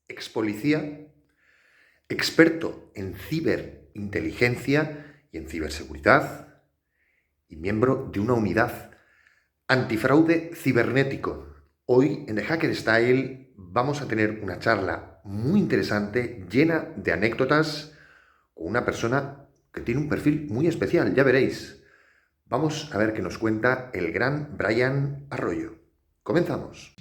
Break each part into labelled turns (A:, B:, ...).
A: ex policía, experto en ciberinteligencia y en ciberseguridad y miembro de una unidad antifraude cibernético. Hoy en The Hacker Style vamos a tener una charla muy interesante, llena de anécdotas, con una persona que tiene un perfil muy especial, ya veréis. Vamos a ver qué nos cuenta el gran Brian Arroyo. Comenzamos.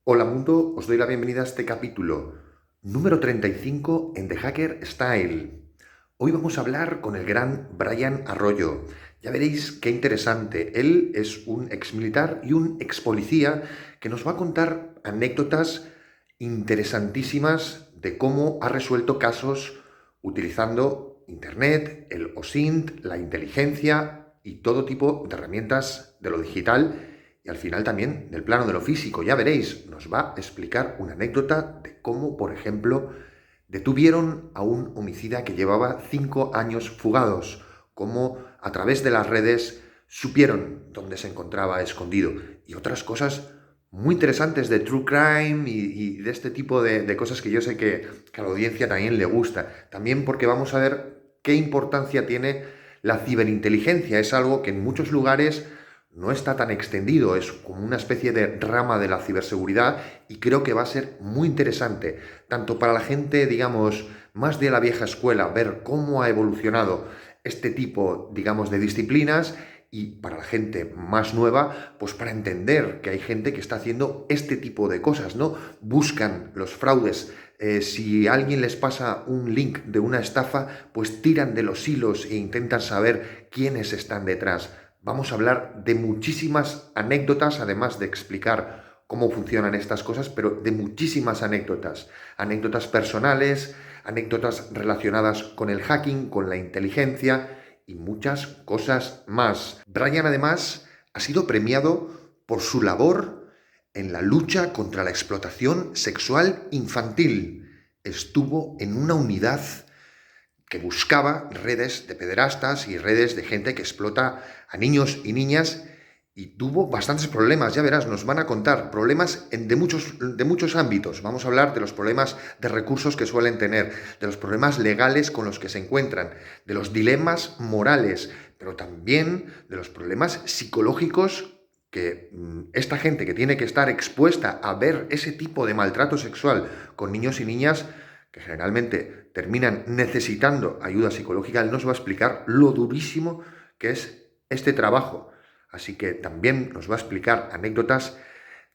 A: Hola mundo, os doy la bienvenida a este capítulo número 35 en The Hacker Style. Hoy vamos a hablar con el gran Brian Arroyo. Ya veréis qué interesante. Él es un ex militar y un ex policía que nos va a contar anécdotas interesantísimas de cómo ha resuelto casos utilizando Internet, el OSINT, la inteligencia y todo tipo de herramientas de lo digital. Y al final también del plano de lo físico, ya veréis, nos va a explicar una anécdota de cómo, por ejemplo, detuvieron a un homicida que llevaba 5 años fugados, cómo a través de las redes supieron dónde se encontraba escondido y otras cosas muy interesantes de true crime y de este tipo de cosas que yo sé que a la audiencia también le gusta. También porque vamos a ver qué importancia tiene la ciberinteligencia. Es algo que en muchos lugares no está tan extendido, es como una especie de rama de la ciberseguridad y creo que va a ser muy interesante, tanto para la gente, digamos, más de la vieja escuela, ver cómo ha evolucionado este tipo, digamos, de disciplinas y para la gente más nueva, pues para entender que hay gente que está haciendo este tipo de cosas, ¿no? Buscan los fraudes. Si a alguien les pasa un link de una estafa, pues tiran de los hilos e intentan saber quiénes están detrás. Vamos a hablar de muchísimas anécdotas, además de explicar cómo funcionan estas cosas, pero de muchísimas anécdotas. Anécdotas personales, anécdotas relacionadas con el hacking, con la inteligencia y muchas cosas más. Brian, además, ha sido premiado por su labor en la lucha contra la explotación sexual infantil. Estuvo en una unidad que buscaba redes de pederastas y redes de gente que explota a niños y niñas y tuvo bastantes problemas, ya verás, nos van a contar problemas de muchos ámbitos. Vamos a hablar de los problemas de recursos que suelen tener, de los problemas legales con los que se encuentran, de los dilemas morales, pero también de los problemas psicológicos que esta gente que tiene que estar expuesta a ver ese tipo de maltrato sexual con niños y niñas que generalmente terminan necesitando ayuda psicológica, él nos va a explicar lo durísimo que es este trabajo. Así que también nos va a explicar anécdotas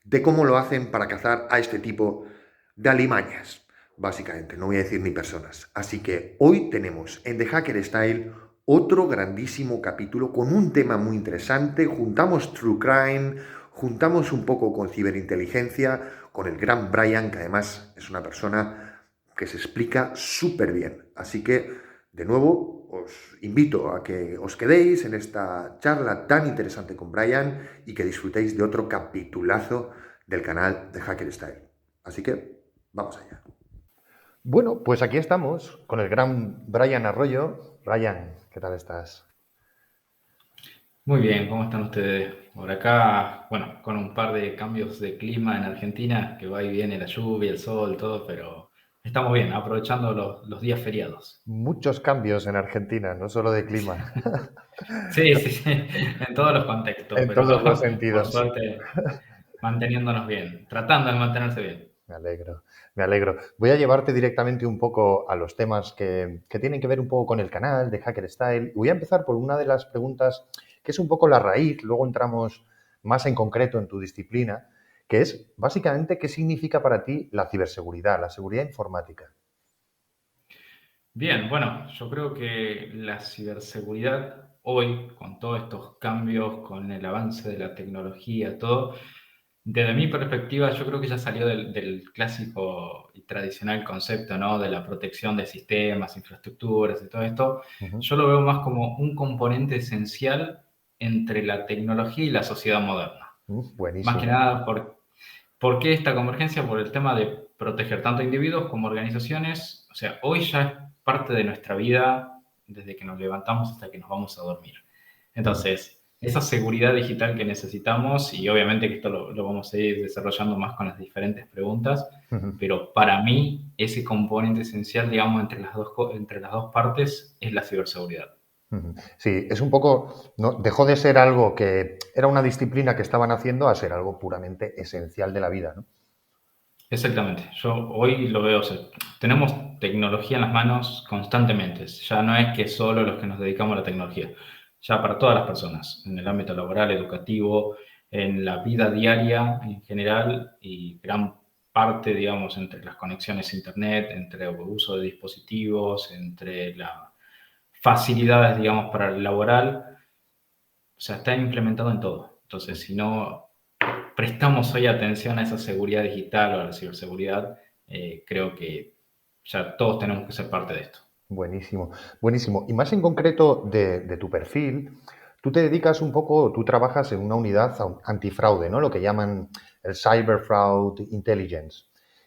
A: de cómo lo hacen para cazar a este tipo de alimañas, básicamente, no voy a decir ni personas. Así que hoy tenemos en The Hacker Style otro grandísimo capítulo con un tema muy interesante, juntamos True Crime, juntamos un poco con ciberinteligencia, con el gran Brian, que además es una persona que se explica súper bien. Así que, de nuevo, os invito a que os quedéis en esta charla tan interesante con Brian y que disfrutéis de otro capitulazo del canal de Hacker Style. Así que, vamos allá. Bueno, pues aquí estamos con el gran Brian Arroyo. Brian, ¿qué tal estás?
B: Muy bien, ¿cómo están ustedes? Por acá, bueno, con un par de cambios de clima en Argentina, que va y viene la lluvia, el sol, todo, pero estamos bien, aprovechando los días feriados.
A: Muchos cambios en Argentina, no solo de clima,
B: Sí, sí, sí, en todos los contextos,
A: en
B: pero
A: todos los
B: por
A: sentidos.
B: suerte manteniéndonos bien, tratando de mantenerse bien.
A: Me alegro, me alegro. Voy a llevarte directamente un poco a los temas que tienen que ver un poco con el canal de Hacker Style. Voy a empezar por una de las preguntas que es un poco la raíz, luego entramos más en concreto en tu disciplina, que es básicamente qué significa para ti la ciberseguridad, la seguridad informática.
B: Bien, bueno, yo creo que la ciberseguridad hoy, con todos estos cambios, con el avance de la tecnología, todo, desde mi perspectiva, yo creo que ya salió del clásico y tradicional concepto, ¿no? De la protección de sistemas, infraestructuras y todo esto.
A: Ujú.
B: Yo lo veo más como un componente esencial entre la tecnología y la sociedad moderna. Más que
A: Buenísimo.
B: nada, ¿por qué esta convergencia? Por el tema de proteger tanto individuos como organizaciones. O sea, hoy ya es parte de nuestra vida desde que nos levantamos hasta que nos vamos a dormir.
A: Ujú,
B: Entonces, esa seguridad digital que necesitamos, y obviamente que esto lo vamos a ir desarrollando más con las diferentes preguntas,
A: ujú,
B: pero para mí ese componente esencial, digamos, entre las dos partes es la ciberseguridad.
A: ujú. Sí, es un poco, ¿no? Dejó de ser algo que era una disciplina que estaban haciendo a ser algo puramente esencial de la vida, ¿no?
B: Exactamente. Yo hoy lo veo, o sea, tenemos tecnología en las manos constantemente. Ya no es que solo los que nos dedicamos a la tecnología, ya para todas las personas, en el ámbito laboral, educativo, en la vida diaria en general y gran parte, digamos, entre las conexiones a Internet, entre el uso de dispositivos, entre las facilidades, digamos, para el laboral, o sea, está implementado en todo. Entonces, si no prestamos hoy atención a esa seguridad digital o a la ciberseguridad, creo que ya todos tenemos que ser parte de esto.
A: Buenísimo, buenísimo. Y más en concreto de tu perfil, tú te dedicas un poco, tú trabajas en una unidad antifraude, ¿no? Lo que llaman el Cyber Fraud Intelligence.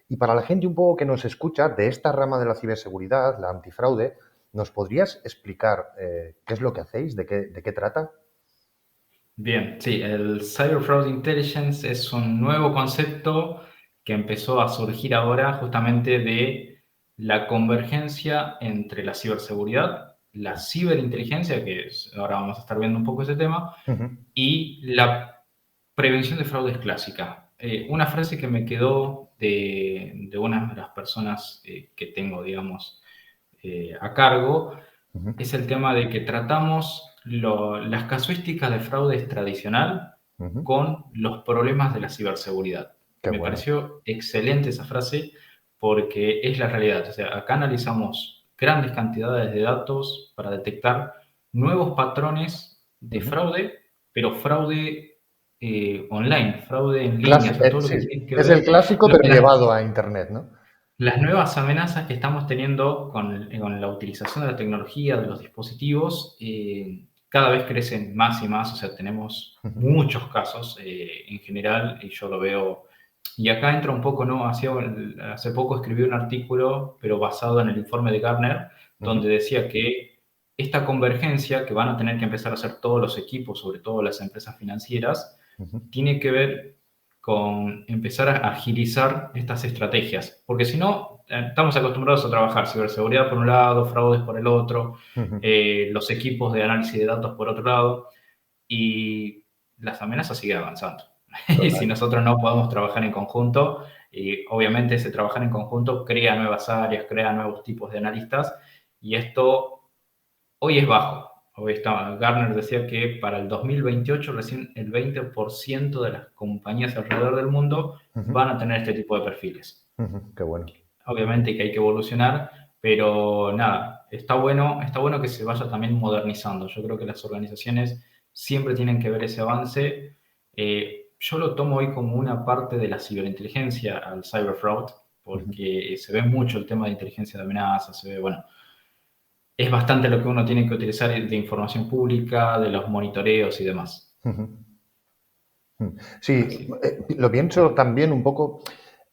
A: Y para la gente un poco que nos escucha de esta rama de la ciberseguridad, la antifraude, ¿nos podrías explicar qué es lo que hacéis, de qué trata?
B: Bien, sí, el Cyber Fraud Intelligence es un nuevo concepto que empezó a surgir ahora justamente de la convergencia entre la ciberseguridad, la ciberinteligencia, ahora vamos a estar viendo un poco ese tema,
A: Ujú,
B: y la prevención de fraudes clásica. Una frase que me quedó de una de las personas que tengo, digamos, a cargo,
A: ujú,
B: es el tema de que tratamos las casuísticas de fraude tradicional
A: ujú.
B: con los problemas de la ciberseguridad.
A: Qué
B: Me
A: bueno.
B: pareció excelente esa frase porque es la realidad. O sea, acá analizamos grandes cantidades de datos para detectar nuevos patrones de
A: Ujú.
B: fraude, pero fraude online, fraude en línea, o sea, todo lo
A: Sí,
B: que tiene que
A: es el
B: ver,
A: clásico, pero llevado a Internet, ¿no?
B: las nuevas amenazas que estamos teniendo con la utilización de la tecnología, de los dispositivos, cada vez crecen más y más, o sea, tenemos
A: Ujú,
B: muchos casos en general, y yo lo veo, y acá entra un poco, ¿no? Hace poco escribí un artículo, pero basado en el informe de Gartner,
A: ujú,
B: donde decía que esta convergencia que van a tener que empezar a hacer todos los equipos, sobre todo las empresas financieras,
A: ujú.
B: tiene que ver con empezar a agilizar estas estrategias, porque si no, estamos acostumbrados a trabajar ciberseguridad por un lado, fraudes por el otro,
A: Ujú.
B: los equipos de análisis de datos por otro lado, y las amenazas siguen avanzando. Y si
A: Total.
B: nosotros no podemos trabajar en conjunto, y obviamente ese trabajar en conjunto crea nuevas áreas, crea nuevos tipos de analistas, y esto hoy es bajo. Gartner decía que para el 2028 recién el 20% de las compañías alrededor del mundo
A: Ujú,
B: van a tener este tipo de perfiles.
A: ujú. Qué bueno.
B: Obviamente que hay que evolucionar, pero nada, está bueno que se vaya también modernizando. Yo creo que las organizaciones siempre tienen que ver ese avance. Yo lo tomo hoy como una parte de la ciberinteligencia al cyber fraud,
A: Ujú,
B: porque se ve mucho el tema de inteligencia de amenazas, se ve, bueno, es bastante lo que uno tiene que utilizar de información pública, de los monitoreos y demás.
A: ujú. Sí,
B: Así.
A: lo pienso también un poco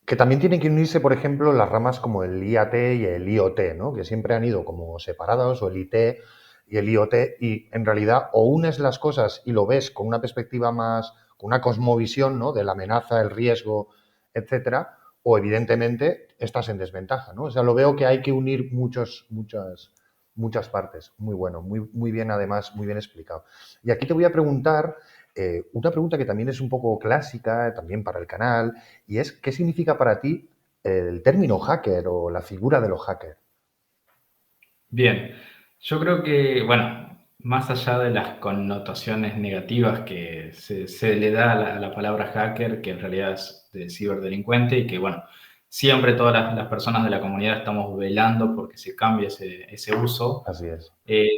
A: que también tienen que unirse, por ejemplo, las ramas como el IAT y el IoT, ¿no? Que siempre han ido como separados, o el IT y el IoT, y en realidad o unes las cosas y lo ves con una perspectiva más, con una cosmovisión, ¿no? De la amenaza, el riesgo, etcétera, o evidentemente estás en desventaja, ¿no? O sea, lo veo que hay que unir muchas partes. Muy bueno, muy bien, además, muy bien explicado. Y aquí te voy a preguntar una pregunta que también es un poco clásica, también para el canal, y es, ¿qué significa para ti el término hacker o la figura de los hackers?
B: Bien, yo creo que, bueno, más allá de las connotaciones negativas que se le da a la palabra hacker, que en realidad es de ciberdelincuente y que, bueno, siempre todas las personas de la comunidad estamos velando porque se cambie ese uso.
A: Así es.
B: Eh,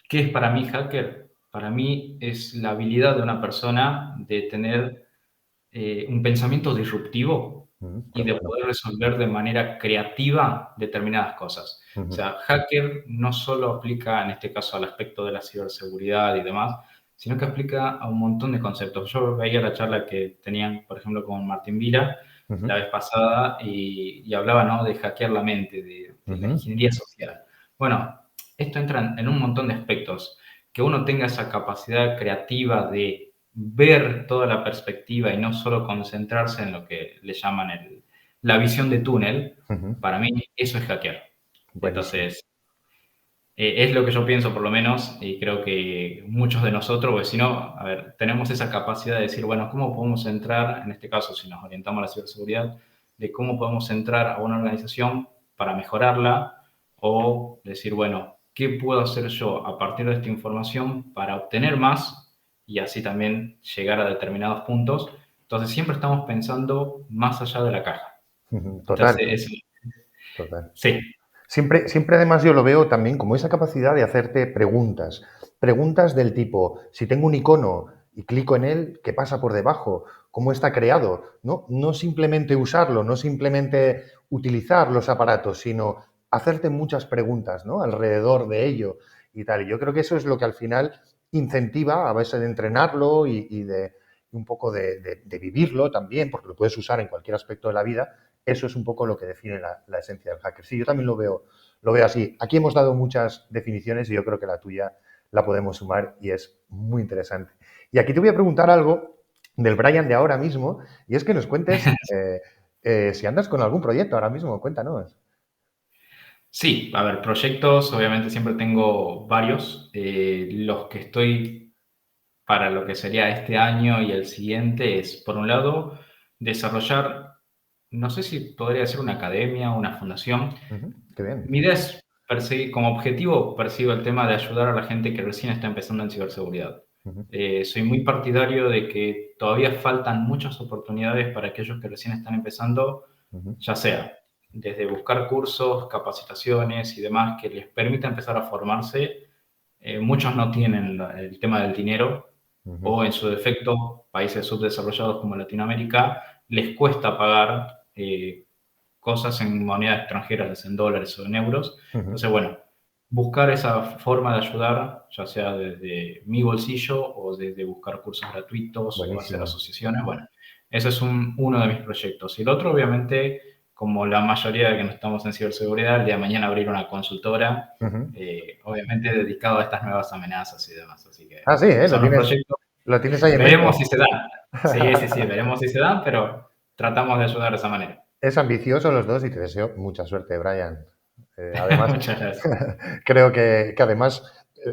B: ¿Qué es para mí hacker? Para mí es la habilidad de una persona de tener un pensamiento disruptivo
A: Qué
B: y de
A: bueno.
B: poder resolver de manera creativa determinadas cosas. O
A: Ujú,
B: sea, hacker no solo aplica en este caso al aspecto de la ciberseguridad y demás, sino que aplica a un montón de conceptos. Yo veía la charla que tenían, por ejemplo, con Martín Vila la
A: ujú,
B: vez pasada y hablaba, ¿no?, de hackear la mente, de la
A: ujú,
B: ingeniería social. Bueno, esto entra en un montón de aspectos. Que uno tenga esa capacidad creativa de ver toda la perspectiva y no solo concentrarse en lo que le llaman la visión de túnel,
A: ujú.
B: para mí eso es hackear.
A: Buenísimo.
B: Entonces, es lo que yo pienso por lo menos y creo que muchos de nosotros, porque si no, a ver, tenemos esa capacidad de decir, bueno, ¿cómo podemos entrar, en este caso si nos orientamos a la ciberseguridad, de cómo podemos entrar a una organización para mejorarla o decir, bueno, ¿qué puedo hacer yo a partir de esta información para obtener más y así también llegar a determinados puntos? Entonces siempre estamos pensando más allá de la caja.
A: Ujú, total,
B: Entonces,
A: total.
B: sí,
A: Siempre además yo lo veo también como esa capacidad de hacerte preguntas. Preguntas del tipo, si tengo un icono y clico en él, ¿qué pasa por debajo? ¿Cómo está creado? No simplemente usarlo, no simplemente utilizar los aparatos, sino hacerte muchas preguntas, ¿no?, alrededor de ello y tal. Y yo creo que eso es lo que al final incentiva a base de entrenarlo y de un poco de vivirlo también, porque lo puedes usar en cualquier aspecto de la vida. Eso es un poco lo que define la esencia del hacker. Sí, yo también lo veo así. Aquí hemos dado muchas definiciones y yo creo que la tuya la podemos sumar y es muy interesante. Y aquí te voy a preguntar algo del Brian de ahora mismo y es que nos cuentes si andas con algún proyecto ahora mismo, cuéntanos.
B: sí, a ver, proyectos, obviamente siempre tengo varios. Los que estoy para lo que sería este año y el siguiente es, por un lado, desarrollar, no sé si podría ser una academia o una fundación.
A: Ujú, qué bien.
B: Mi idea es perseguir, como objetivo, persigo el tema de ayudar a la gente que recién está empezando en ciberseguridad.
A: Ujú,
B: Soy muy partidario de que todavía faltan muchas oportunidades para aquellos que recién están empezando,
A: ujú,
B: ya sea desde buscar cursos, capacitaciones y demás que les permita empezar a formarse. Muchos no tienen el tema del dinero
A: ujú,
B: o en su defecto, países subdesarrollados como Latinoamérica, les cuesta pagar cosas en moneda extranjera, en dólares o en euros.
A: ujú.
B: Entonces, bueno, buscar esa forma de ayudar, ya sea desde mi bolsillo o desde buscar cursos gratuitos o hacer
A: Buenísimo.
B: asociaciones, bueno, ese es uno de mis proyectos. Y el otro, obviamente, como la mayoría de que no estamos en ciberseguridad, el día de mañana abrir una consultora,
A: Ujú.
B: obviamente dedicado a estas nuevas amenazas y demás. Así que
A: Ah, sí, ¿eh?
B: son los proyectos.
A: Lo tienes ahí en mente.
B: Veremos si se dan. Sí, sí, sí, veremos si se dan, pero tratamos de ayudar de esa manera.
A: Es ambicioso los dos y te deseo mucha suerte, Brian. Además,
B: Muchas gracias.
A: creo que además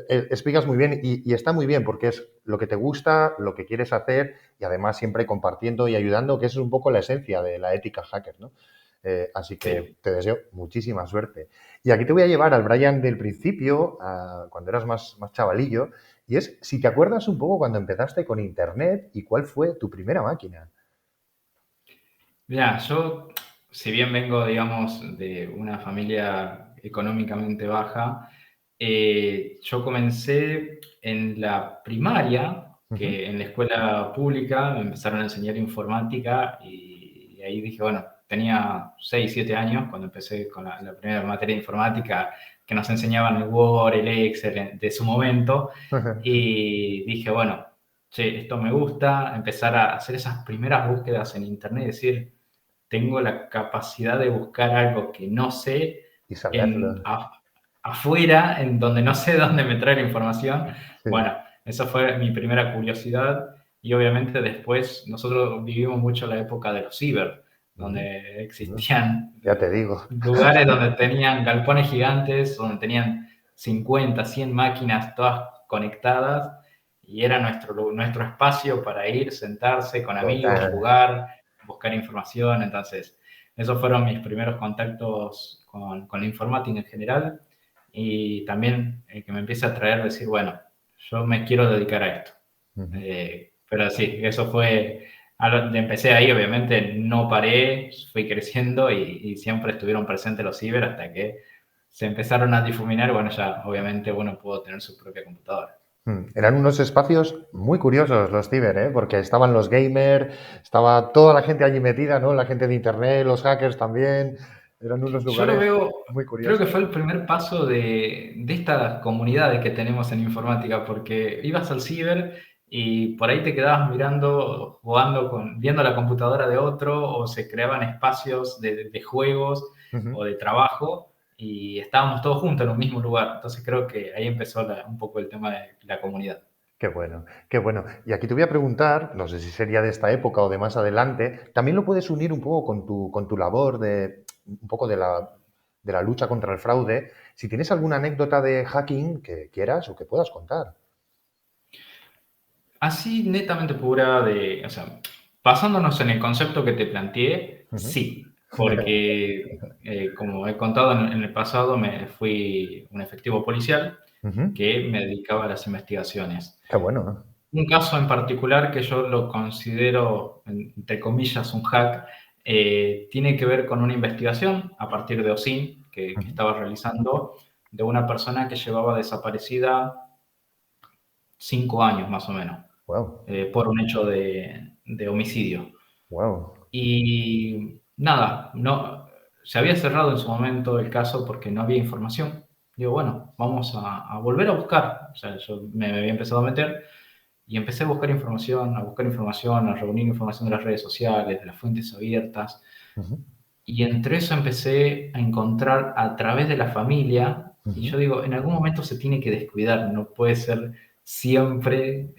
A: explicas muy bien y está muy bien porque es lo que te gusta, lo que quieres hacer y además siempre compartiendo y ayudando, que eso es un poco la esencia de la ética hacker, ¿no? Así que
B: Sí.
A: te deseo muchísima suerte. Y aquí te voy a llevar al Brian del principio, cuando eras más chavalillo, y es si te acuerdas un poco cuando empezaste con Internet y cuál fue tu primera máquina.
B: Mira, yo, si bien vengo, digamos, de una familia económicamente baja, yo comencé en la primaria,
A: Ujú,
B: que en la escuela pública me empezaron a enseñar informática y ahí dije, bueno, tenía 6 7 años cuando empecé con la primera materia de informática que nos enseñaban el Word, el Excel de su momento y dije, bueno, che, esto me gusta, empezar a hacer esas primeras búsquedas en internet y decir, tengo la capacidad de buscar algo que no sé
A: y
B: en
A: saberlo.
B: afuera, en donde no sé dónde me trae la información.
A: Sí.
B: Bueno, esa fue mi primera curiosidad y obviamente después nosotros vivimos mucho la época de los ciber,
A: Ujú,
B: donde
A: ujú.
B: existían
A: Ya te digo.
B: lugares donde tenían galpones gigantes, donde tenían 50 100 máquinas todas conectadas y era nuestro espacio para ir, sentarse con amigos,
A: Total.
B: jugar, buscar información. Entonces, esos fueron mis primeros contactos con la informática en general y también el que me empieza a atraer decir, bueno, yo me quiero dedicar a esto.
A: Ujú.
B: Pero sí, eso fue, empecé ahí, obviamente no paré, fui creciendo y siempre estuvieron presentes los ciber hasta que se empezaron a difuminar, bueno, ya obviamente uno pudo tener su propia computadora.
A: Eran unos espacios muy curiosos los ciber, ¿eh? Porque estaban los gamers, estaba toda la gente allí metida, ¿no? La gente de internet, los hackers también. Eran unos
B: Yo lo
A: lugares
B: veo,
A: muy
B: creo que
A: curiosos.
B: fue el primer paso de estas comunidades que tenemos en informática, porque ibas al ciber y por ahí te quedabas mirando, jugando viendo la computadora de otro, o se creaban espacios de juegos
A: Ujú.
B: o de trabajo y estábamos todos juntos en un mismo lugar. Entonces creo que ahí empezó un poco el tema de la comunidad.
A: Qué bueno, qué bueno. Y aquí te voy a preguntar, no sé si sería de esta época o de más adelante, también lo puedes unir un poco con tu labor de un poco de la lucha contra el fraude. Si tienes alguna anécdota de hacking que quieras o que puedas contar.
B: Así netamente pura o sea, basándonos en el concepto que te planteé,
A: Ujú.
B: sí, porque como he contado en el pasado, me fui un efectivo policial
A: Ujú.
B: que me dedicaba a las investigaciones.
A: Qué bueno, ¿no?
B: Un caso en particular que yo lo considero, entre comillas, un hack, tiene que ver con una investigación a partir de OSINT que
A: Ujú.
B: estaba realizando de una persona que llevaba desaparecida 5 años más o menos
A: Wow,
B: por un hecho de homicidio.
A: wow.
B: Y nada, no, se había cerrado en su momento el caso porque no había información. Digo, bueno, vamos a volver a buscar. O sea, yo me había empezado a meter y empecé a buscar información, a reunir información de las redes sociales, de las fuentes abiertas.
A: Ujú.
B: Y entre eso empecé a encontrar a través de la familia, y
A: Ujú.
B: yo digo, en algún momento se tiene que descuidar, no puede ser siempre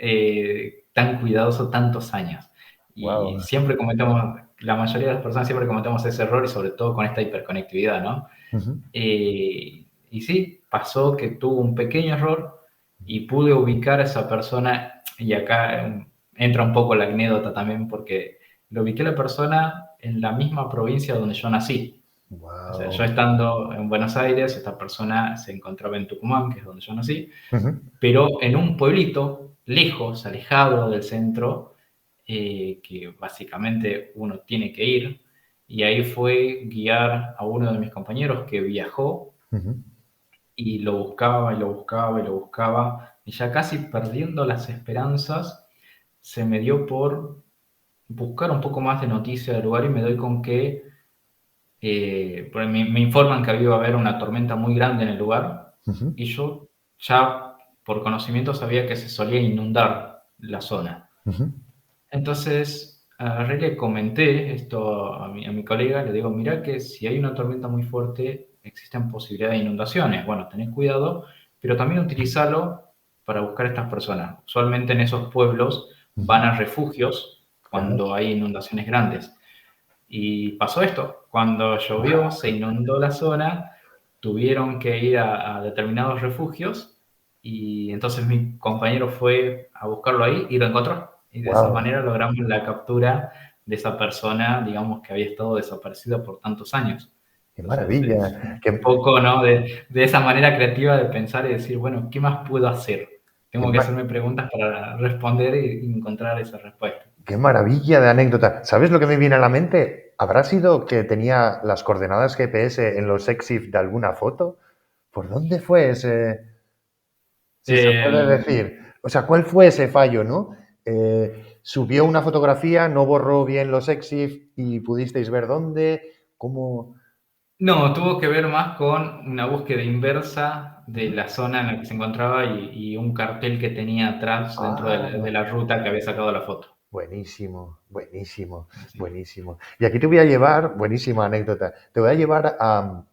B: tan cuidadoso tantos años. Y
A: Wow.
B: siempre cometemos, la mayoría de las personas siempre cometemos ese error y sobre todo con esta hiperconectividad, ¿no?
A: Ujú.
B: Y sí, pasó que tuvo un pequeño error y pude ubicar a esa persona, y acá entra un poco la anécdota también, porque lo ubiqué a la persona en la misma provincia donde yo nací. O sea, yo
A: Wow.
B: estando en Buenos Aires, esta persona se encontraba en Tucumán, que es donde yo nací,
A: Ujú.
B: pero en un pueblito lejos, alejado del centro, que básicamente uno tiene que ir, y ahí fue guiar a uno de mis compañeros que viajó
A: Ujú.
B: y lo buscaba y lo buscaba y lo buscaba, y ya casi perdiendo las esperanzas, se me dio por buscar un poco más de noticias del lugar y me doy con que porque me informan que iba a haber una tormenta muy grande en el lugar
A: Ujú.
B: y yo ya por conocimiento sabía que se solía inundar la zona.
A: Ujú.
B: Entonces agarré y le comenté esto a mi colega, le digo, mira que si hay una tormenta muy fuerte existen posibilidades de inundaciones. Bueno, tenés cuidado, pero también utilízalo para buscar a estas personas. Usualmente en esos pueblos van
A: Ujú.
B: a refugios
A: Claro.
B: cuando hay inundaciones grandes. Y pasó esto, cuando llovió,
A: Wow.
B: se inundó la zona, tuvieron que ir a determinados refugios y entonces mi compañero fue a buscarlo ahí y lo encontró. Y de esa
A: Wow.
B: manera logramos la captura de esa persona, digamos, que había estado desaparecida por tantos años.
A: Qué
B: Entonces es
A: maravilla.
B: un poco, ¿no? De esa manera creativa de pensar y decir, bueno, ¿qué más puedo hacer?
A: Qué,
B: Tengo que hacerme preguntas para responder y encontrar esa respuesta.
A: Qué maravilla de anécdota. ¿Sabes lo que me viene a la mente? ¿Habrá sido que tenía las coordenadas GPS en los EXIF de alguna foto? ¿Por dónde fue ese? Si se puede
B: Eh,
A: decir. O sea, ¿cuál fue ese fallo, no? Subió una fotografía, no borró bien los EXIF y pudisteis ver dónde, cómo.
B: No, tuvo que ver más con una búsqueda inversa de
A: Ujú.
B: la zona en la que se encontraba y un cartel que tenía atrás dentro de
A: Ah,
B: la ruta que había sacado la foto.
A: buenísimo, buenísimo,
B: Así.
A: buenísimo. Y aquí te voy a llevar, buenísima anécdota, te voy a llevar a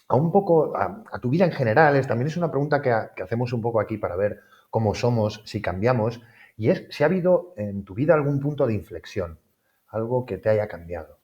A: un poco, a tu vida en general. También es una pregunta que hacemos un poco aquí para ver cómo somos, si cambiamos, y es si ha habido en tu vida algún punto de inflexión, algo que te haya cambiado.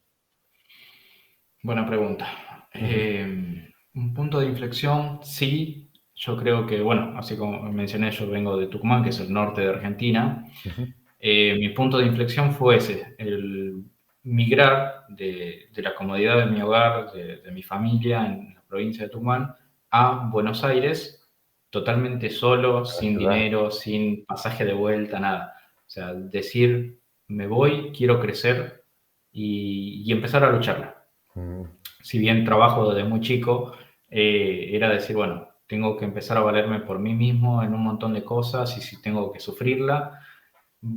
B: Buena pregunta.
A: Ujú.
B: Un punto de inflexión, sí. Yo creo que, bueno, así como mencioné, yo vengo de Tucumán, que es el norte de Argentina.
A: Ujú.
B: Mi punto de inflexión fue ese, el migrar de la comodidad de mi hogar, de mi familia en la provincia de Tucumán, a Buenos Aires, totalmente solo,
A: A la
B: sin
A: ciudad.
B: dinero, sin pasaje de vuelta, nada. O sea, decir, me voy, quiero crecer y empezar a lucharla.
A: Mm.
B: Si bien trabajo desde muy chico, era decir, bueno, tengo que empezar a valerme por mí mismo en un montón de cosas y si tengo que sufrirla,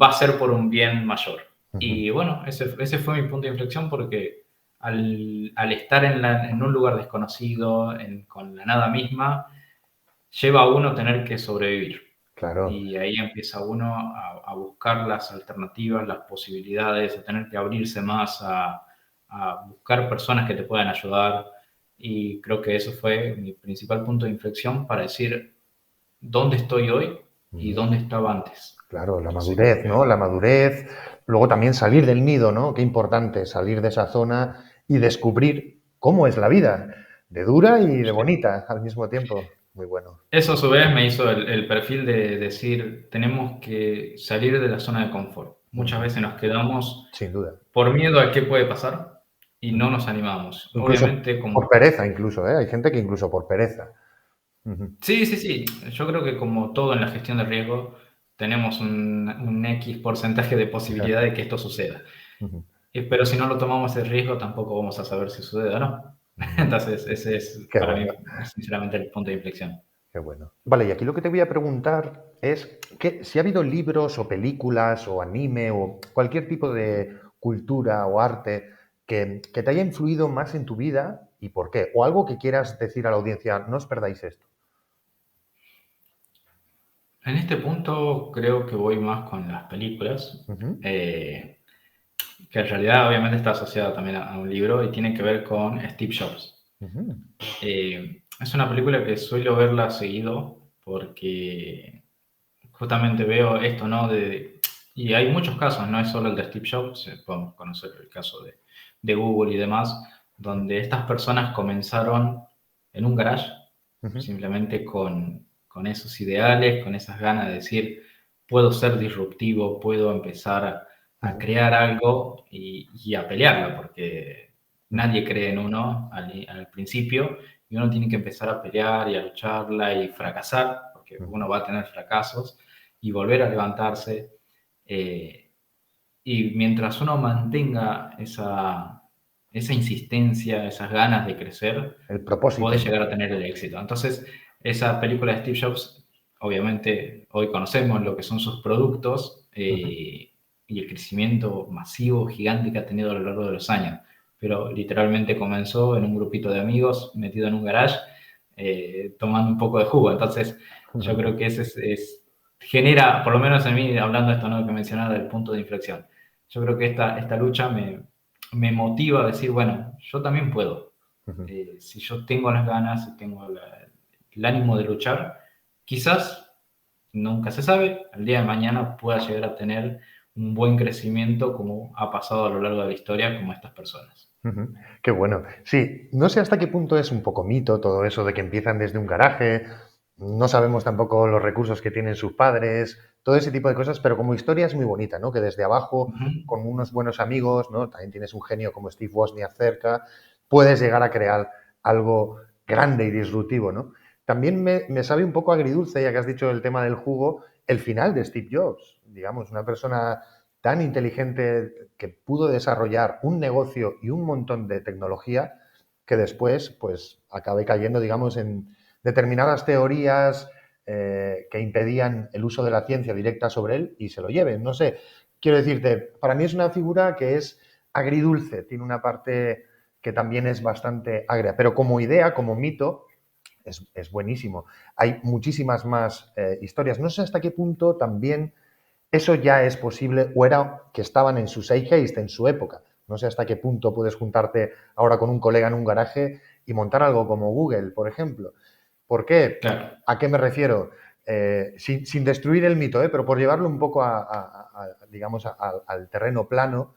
B: va a ser por un bien mayor.
A: Ujú.
B: Y bueno, ese fue mi punto de inflexión porque al estar en un lugar desconocido, con la nada misma, lleva a uno a tener que sobrevivir.
A: Claro.
B: Y ahí empieza uno a buscar las alternativas, las posibilidades, a tener que abrirse más, a buscar personas que te puedan ayudar. Y creo que eso fue mi principal punto de inflexión para decir dónde estoy hoy y
A: Ujú.
B: dónde estaba antes.
A: Claro, la
B: Entonces creo
A: madurez, ¿no?
B: que
A: La madurez, luego también salir del nido, ¿no? Qué importante salir de esa zona y descubrir cómo es la vida, de dura y de
B: sí.
A: bonita al mismo tiempo. Muy bueno.
B: Eso a su vez me hizo el perfil de decir, tenemos que salir de la zona de confort. Muchas
A: Ujú.
B: veces nos quedamos
A: Sin duda.
B: por miedo a qué puede pasar y
A: Ujú.
B: no nos animamos.
A: Incluso
B: Obviamente,
A: por
B: como...
A: pereza, incluso, ¿eh? Hay gente que incluso por pereza. Ujú.
B: Sí, sí, sí. Yo creo que como todo en la gestión de riesgo, tenemos un X porcentaje de posibilidad de que esto suceda.
A: Ujú.
B: Pero si no lo tomamos el riesgo, tampoco vamos a saber si sucede o no.
A: Ujú.
B: Entonces, ese es
A: Qué
B: para
A: bueno.
B: mí, sinceramente, el punto de inflexión.
A: Qué bueno. Vale, y aquí lo que te voy a preguntar es que si ha habido libros o películas o anime o cualquier tipo de cultura o arte que te haya influido más en tu vida y por qué. O algo que quieras decir a la audiencia, no os perdáis esto.
B: En este punto creo que voy más con las películas,
A: Ujú,
B: que en realidad obviamente está asociada también a un libro y tiene que ver con Steve Jobs.
A: ujú,
B: Es una película que suelo verla seguido porque justamente veo esto, ¿no? Y hay muchos casos, no es solo el de Steve Jobs, podemos conocer el caso de Google y demás, donde estas personas comenzaron en un garage,
A: ujú,
B: simplemente con esos ideales, con esas ganas de decir, puedo ser disruptivo, puedo empezar a
A: ujú,
B: crear algo y a pelearlo, porque
A: ujú,
B: nadie cree en uno al principio y uno tiene que empezar a pelear y a lucharla y fracasar, porque
A: ujú,
B: uno va a tener fracasos y volver a levantarse. eh, y mientras uno mantenga esa insistencia, esas ganas de crecer,
A: el propósito,
B: puede
A: ¿no?
B: llegar a tener el éxito. Entonces, esa película de Steve Jobs, obviamente hoy conocemos lo que son sus productos
A: Ujú,
B: y el crecimiento masivo, gigante que ha tenido a lo largo de los años. Pero literalmente comenzó en un grupito de amigos, metido en un garage, tomando un poco de jugo. Entonces, yo
A: ujú,
B: creo que ese genera, por lo menos en mí, hablando de esto, ¿no?, que mencionaba del punto de inflexión, yo creo que esta lucha me motiva a decir, bueno, yo también puedo.
A: ujú.
B: Si yo tengo las ganas, si tengo el ánimo de luchar, quizás, nunca se sabe, el día de mañana pueda llegar a tener un buen crecimiento como ha pasado a lo largo de la historia como estas personas.
A: Ujú. Qué bueno. Sí, no sé hasta qué punto es un poco mito todo eso de que empiezan desde un garaje, no sabemos tampoco los recursos que tienen sus padres, todo ese tipo de cosas, pero como historia es muy bonita, ¿no? Que desde abajo,
B: Ujú.
A: con unos buenos amigos, ¿no? También tienes un genio como Steve Wozniak cerca, puedes llegar a crear algo grande y disruptivo, ¿no? También me sabe un poco agridulce, ya que has dicho el tema del jugo, el final de Steve Jobs, digamos, una persona tan inteligente que pudo desarrollar un negocio y un montón de tecnología que después pues acabe cayendo, digamos, en determinadas teorías que impedían el uso de la ciencia directa sobre él y se lo lleven. No sé, quiero decirte, para mí es una figura que es agridulce, tiene una parte que también es bastante agria, pero como idea, como mito, es buenísimo. Hay muchísimas más historias. No sé hasta qué punto también eso ya es posible o era que estaban en su zeitgeist, en su época. No sé hasta qué punto puedes juntarte ahora con un colega en un garaje y montar algo como Google, por ejemplo. ¿Por qué?
B: Claro.
A: ¿A qué me refiero? Sin destruir el mito, pero por llevarlo un poco digamos, al terreno plano,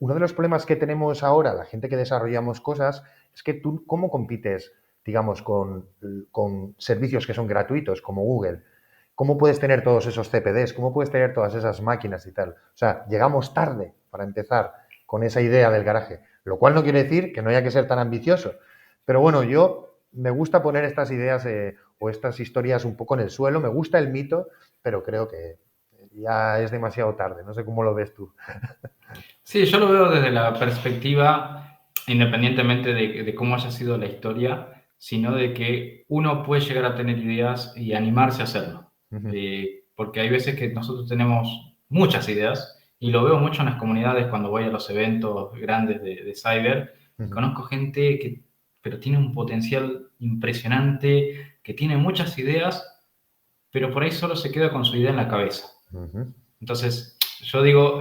A: uno de los problemas que tenemos ahora, la gente que desarrollamos cosas, es que tú, ¿cómo compites, digamos, con servicios que son gratuitos como Google? ¿Cómo puedes tener todos esos CPDs? ¿Cómo puedes tener todas esas máquinas y tal? O sea, llegamos tarde para empezar con esa idea del garaje, lo cual no quiere decir que no haya que ser tan ambicioso. Pero bueno, yo me gusta poner estas ideas o estas historias un poco en el suelo, me gusta el mito, pero creo que ya es demasiado tarde. No sé cómo lo ves tú.
B: Sí, yo lo veo desde la perspectiva, independientemente de cómo haya sido la historia, sino de que uno puede llegar a tener ideas y animarse a hacerlo.
A: Ujú,
B: Porque hay veces que nosotros tenemos muchas ideas, y lo veo mucho en las comunidades cuando voy a los eventos grandes de cyber, y
A: ujú,
B: conozco gente que pero tiene un potencial impresionante, que tiene muchas ideas, pero por ahí solo se queda con su idea en la cabeza.
A: ujú,
B: Entonces, yo digo,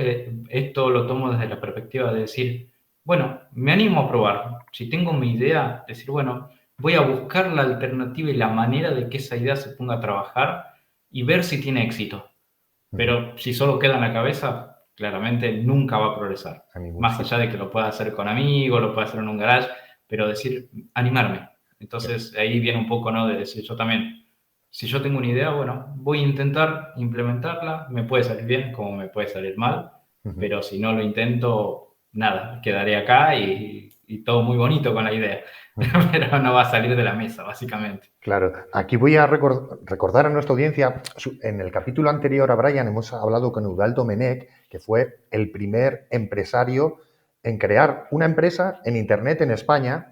B: esto lo tomo desde la perspectiva de decir, bueno, me animo a probar. Si tengo mi idea, decir, bueno, voy a buscar la alternativa y la manera de que esa idea se ponga a trabajar y ver si tiene éxito.
A: ujú.
B: Pero si solo queda en la cabeza, claramente nunca va a progresar.
A: A ningún
B: Más allá
A: sitio.
B: de que lo pueda hacer con amigos, lo pueda hacer en un garage, pero decir, animarme. Entonces ahí viene un poco, ¿no? De decir, yo también, si yo tengo una idea, bueno, voy a intentar implementarla, me puede salir bien como me puede salir mal,
A: Ujú.
B: pero si no lo intento, nada, quedaré acá y todo muy bonito con la idea,
A: Ujú.
B: pero no va a salir de la mesa, básicamente.
A: Claro, aquí voy a recordar a nuestra audiencia, en el capítulo anterior a Brian hemos hablado con Eudald Domenech, que fue el primer empresario en crear una empresa en Internet en España,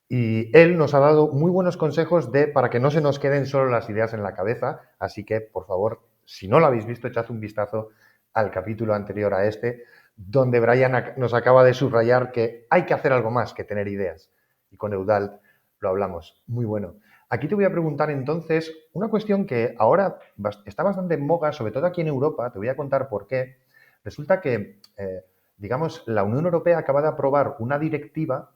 A: y él nos ha dado muy buenos consejos para que no se nos queden solo las ideas en la cabeza, así que, por favor, si no lo habéis visto, echad un vistazo al capítulo anterior a este, donde Brian nos acaba de subrayar que hay que hacer algo más que tener ideas, y con Eudald lo hablamos. Muy bueno. Aquí te voy a preguntar entonces una cuestión que ahora está bastante en boga, sobre todo aquí en Europa, te voy a contar por qué. Resulta que, digamos, la Unión Europea acaba de aprobar una directiva,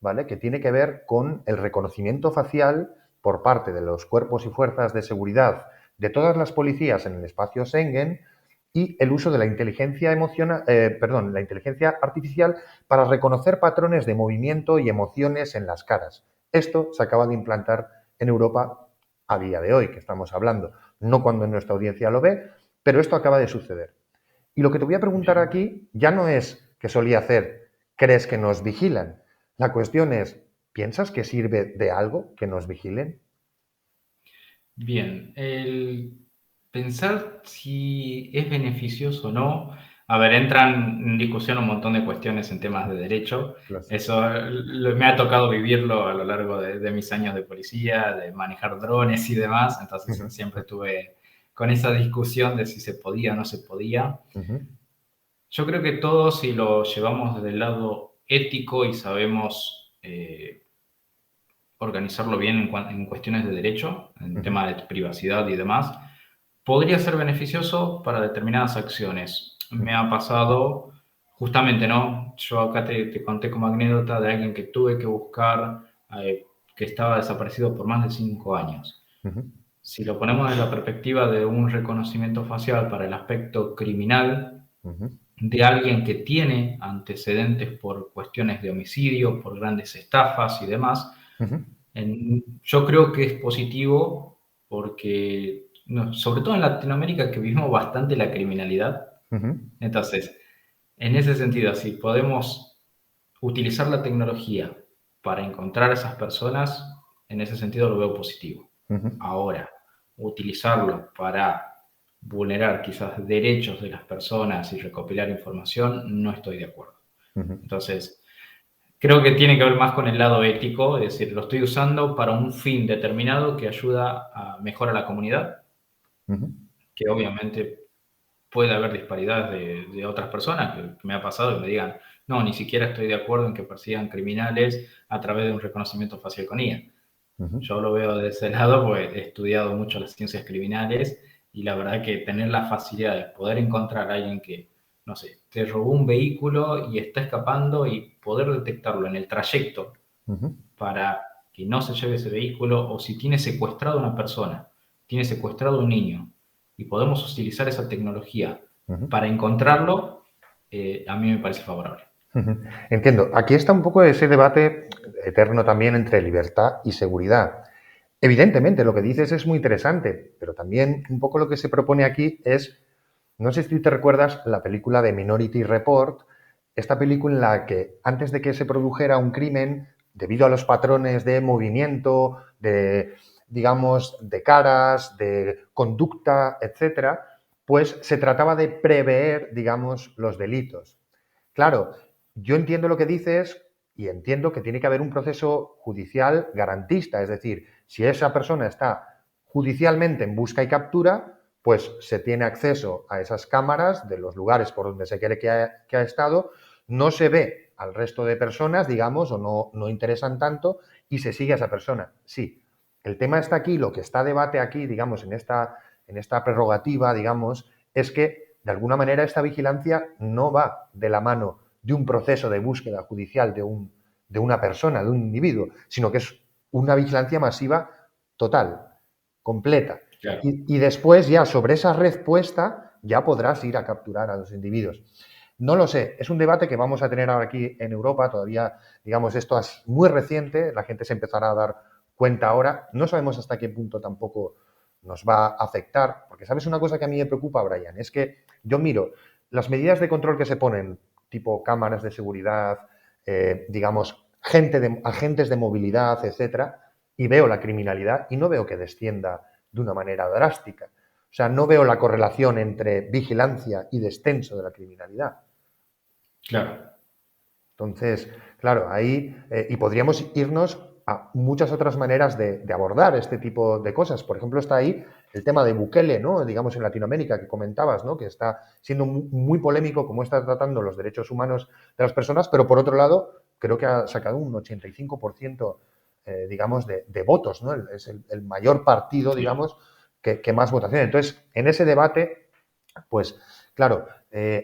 A: ¿vale?, que tiene que ver con el reconocimiento facial por parte de los cuerpos y fuerzas de seguridad de todas las policías en el espacio Schengen y el uso de la inteligencia la inteligencia artificial para reconocer patrones de movimiento y emociones en las caras. Esto se acaba de implantar en Europa a día de hoy, que estamos hablando, no cuando nuestra audiencia lo ve, pero esto acaba de suceder. Y lo que te voy a preguntar
B: Bien.
A: aquí ya no es qué solía hacer, ¿crees que nos vigilan? La cuestión es, ¿piensas que sirve de algo que nos vigilen?
B: Bien, el pensar si es beneficioso o no, a ver, entran en discusión un montón de cuestiones en temas de derecho.
A: Los-
B: Eso me ha tocado vivirlo a lo largo de mis años de policía, de manejar drones y demás, entonces
A: Ujú,
B: siempre estuve con esa discusión de si se podía o no se podía.
A: ujú,
B: Yo creo que todos, si lo llevamos desde el lado ético y sabemos organizarlo bien en cuestiones de derecho, en
A: ujú,
B: tema de privacidad y demás, podría ser beneficioso para determinadas acciones. Me
A: ujú,
B: ha pasado justamente, ¿no? Yo acá te conté como anécdota de alguien que tuve que buscar, que estaba desaparecido por más de 5 años.
A: ujú,
B: Si lo ponemos en la perspectiva de un reconocimiento facial para el aspecto criminal,
A: ujú,
B: de alguien que tiene antecedentes por cuestiones de homicidio, por grandes estafas y demás,
A: ujú,
B: yo creo que es positivo porque, sobre todo en Latinoamérica, que vivimos bastante la criminalidad.
A: ujú,
B: Entonces, en ese sentido, si podemos utilizar la tecnología para encontrar a esas personas, en ese sentido lo veo positivo.
A: ujú,
B: Ahora, utilizarlo para vulnerar quizás derechos de las personas y recopilar información, no estoy de acuerdo.
A: ujú,
B: Entonces, creo que tiene que ver más con el lado ético, es decir, lo estoy usando para un fin determinado que ayuda a mejorar la comunidad,
A: ujú,
B: que obviamente puede haber disparidades de otras personas, que me ha pasado que me digan, no, ni siquiera estoy de acuerdo en que persigan criminales a través de un reconocimiento facial con IA.
A: ujú,
B: Yo lo veo de ese lado porque he estudiado mucho las ciencias criminales y la verdad que tener la facilidad de poder encontrar a alguien que, no sé, te robó un vehículo y está escapando y poder detectarlo en el trayecto
A: ujú,
B: para que no se lleve ese vehículo, o si tiene secuestrado a una persona, tiene secuestrado a un niño, y podemos utilizar esa tecnología
A: ujú.
B: para encontrarlo, a mí me parece favorable.
A: Ujú. Entiendo. Aquí está un poco ese debate eterno también entre libertad y seguridad. Evidentemente, lo que dices es muy interesante, pero también un poco lo que se propone aquí es, no sé si te recuerdas la película de Minority Report, esta película en la que antes de que se produjera un crimen, debido a los patrones de movimiento, de, digamos, de caras, de conducta, etcétera, pues se trataba de prever, digamos, los delitos. Claro, yo entiendo lo que dices Y entiendo que tiene que haber un proceso judicial garantista, es decir, si esa persona está judicialmente en busca y captura, pues se tiene acceso a esas cámaras de los lugares por donde se cree que ha estado, no se ve al resto de personas, digamos, o no interesan tanto, y se sigue a esa persona. Sí, el tema está aquí, lo que está a debate aquí, digamos, en esta prerrogativa, digamos, es que de alguna manera esta vigilancia no va de la mano de un proceso de búsqueda judicial de una persona, de un individuo, sino que es una vigilancia masiva total, completa.
B: Claro.
A: Y después ya sobre esa red puesta ya podrás ir a capturar a los individuos. No lo sé, es un debate que vamos a tener ahora aquí en Europa, todavía, digamos, esto es muy reciente, la gente se empezará a dar cuenta ahora, no sabemos hasta qué punto tampoco nos va a afectar, porque sabes una cosa que a mí me preocupa, Brian, es que yo miro las medidas de control que se ponen, tipo cámaras de seguridad, digamos, agentes de movilidad, etcétera, y veo la criminalidad y no veo que descienda de una manera drástica. O sea, no veo la correlación entre vigilancia y descenso de la criminalidad.
B: Claro.
A: Entonces, claro, ahí, y podríamos irnos a muchas otras maneras de abordar este tipo de cosas. Por ejemplo, está ahí el tema de Bukele, ¿no? Digamos, en Latinoamérica, que comentabas, ¿no? Que está siendo muy polémico cómo está tratando los derechos humanos de las personas, pero por otro lado, creo que ha sacado un 85%, digamos, de votos, ¿no? Es el mayor partido,
B: Sí.
A: digamos, que más votación. Entonces, en ese debate, pues, claro,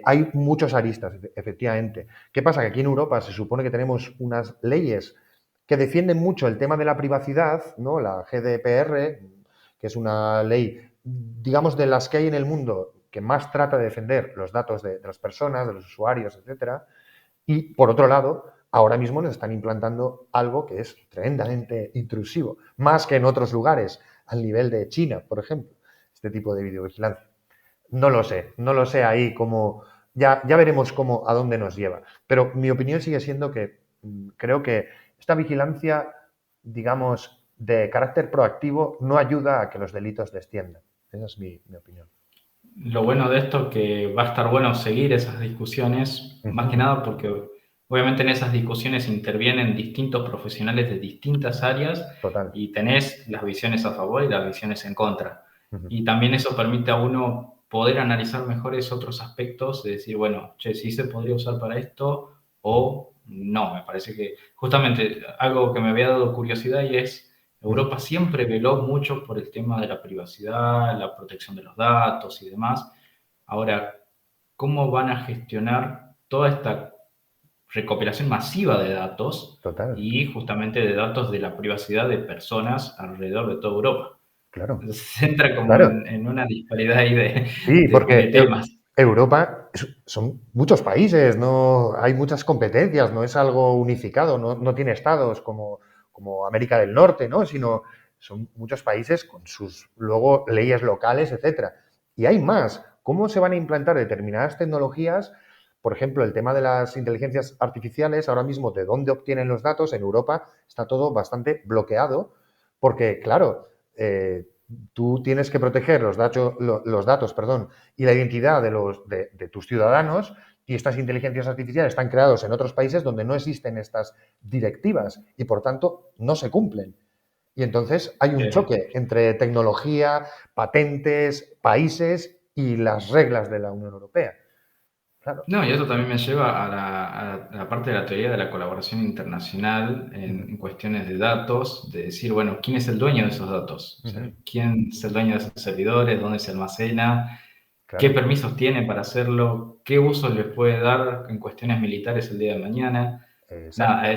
A: hay muchos aristas, efectivamente. ¿Qué pasa? Que aquí en Europa se supone que tenemos unas leyes que defienden mucho el tema de la privacidad, ¿no? La GDPR, que es una ley, digamos, de las que hay en el mundo que más trata de defender los datos de las personas, de los usuarios, etcétera. Y, por otro lado, ahora mismo nos están implantando algo que es tremendamente intrusivo, más que en otros lugares, al nivel de China, por ejemplo, este tipo de videovigilancia. No lo sé ahí cómo, ya veremos cómo, a dónde nos lleva. Pero mi opinión sigue siendo que creo que esta vigilancia, digamos, de carácter proactivo no ayuda a que los delitos desciendan. Esa es mi opinión.
B: Lo bueno de esto es que va a estar bueno seguir esas discusiones, más que
A: Ujú.
B: nada porque obviamente en esas discusiones intervienen distintos profesionales de distintas áreas
A: Total.
B: y tenés las visiones a favor y las visiones en contra.
A: Ujú.
B: Y también eso permite a uno poder analizar mejores otros aspectos, de decir, bueno, che, sí se podría usar para esto
A: Ujú.
B: o no. Me parece que justamente algo que me había dado curiosidad y es
A: Ujú.
B: Europa siempre veló mucho por el tema de la privacidad, la protección de los datos y demás. Ahora, ¿cómo van a gestionar toda esta recopilación masiva de datos
A: Total.
B: y justamente de datos de la privacidad de personas alrededor de toda Europa?
A: Claro.
B: Se entra como
A: Claro.
B: en una disparidad ahí
A: Sí,
B: de
A: porque
B: temas.
A: Europa son muchos países, no hay muchas competencias, no es algo unificado, no tiene estados como América del Norte, ¿no? Sino son muchos países con sus luego leyes locales, etcétera. Y hay más. ¿Cómo se van a implantar determinadas tecnologías? Por ejemplo, el tema de las inteligencias artificiales, ahora mismo, de dónde obtienen los datos, en Europa está todo bastante bloqueado, porque, claro, tú tienes que proteger los datos, perdón, y la identidad de tus ciudadanos, y estas inteligencias artificiales están creadas en otros países donde no existen estas directivas y por tanto no se cumplen. Y entonces hay un
B: Eh,
A: choque entre tecnología, patentes, países y las reglas de la Unión Europea. Claro.
B: No, y eso también me lleva a la parte de la teoría de la colaboración internacional
A: Ujú.
B: en cuestiones de datos, de decir, bueno, ¿quién es el dueño de esos datos? O sea,
A: Ujú.
B: ¿quién es el dueño de esos servidores? ¿Dónde se almacena? ¿Qué
A: Claro.
B: permisos tiene para hacerlo? ¿Qué uso les puede dar en cuestiones militares el día de mañana?
A: Exacto.
B: Nada,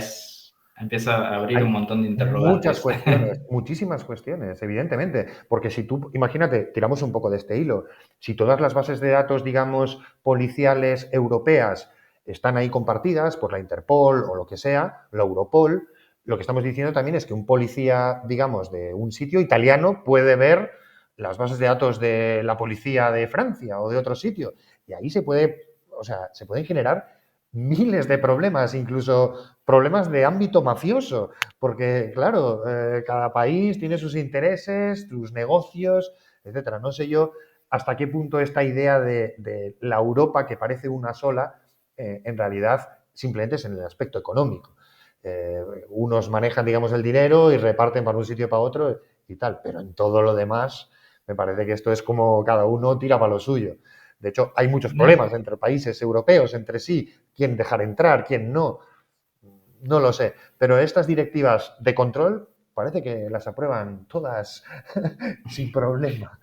B: empieza a abrir
A: Hay
B: un montón de
A: muchas
B: interrogantes.
A: cuestiones, muchísimas cuestiones, evidentemente, porque si tú, imagínate, tiramos un poco de este hilo, si todas las bases de datos, digamos, policiales europeas están ahí compartidas por la Interpol o lo que sea, la Europol, lo que estamos diciendo también es que un policía, digamos, de un sitio italiano puede ver las bases de datos de la policía de Francia o de otro sitio, y ahí se puede, o sea, se pueden generar miles de problemas, incluso problemas de ámbito mafioso, porque, claro, cada país tiene sus intereses, sus negocios, etcétera. No sé yo hasta qué punto esta idea de la Europa que parece una sola, en realidad simplemente es en el aspecto económico.
C: Unos manejan, digamos, el dinero y reparten para un sitio y para otro y tal, pero en todo lo demás me parece que esto es como cada uno tira para lo suyo. De hecho, hay muchos
B: No,
C: problemas entre países europeos, entre sí, quién dejar entrar, quién no, no lo sé, pero estas directivas de control parece que las aprueban todas sin problema.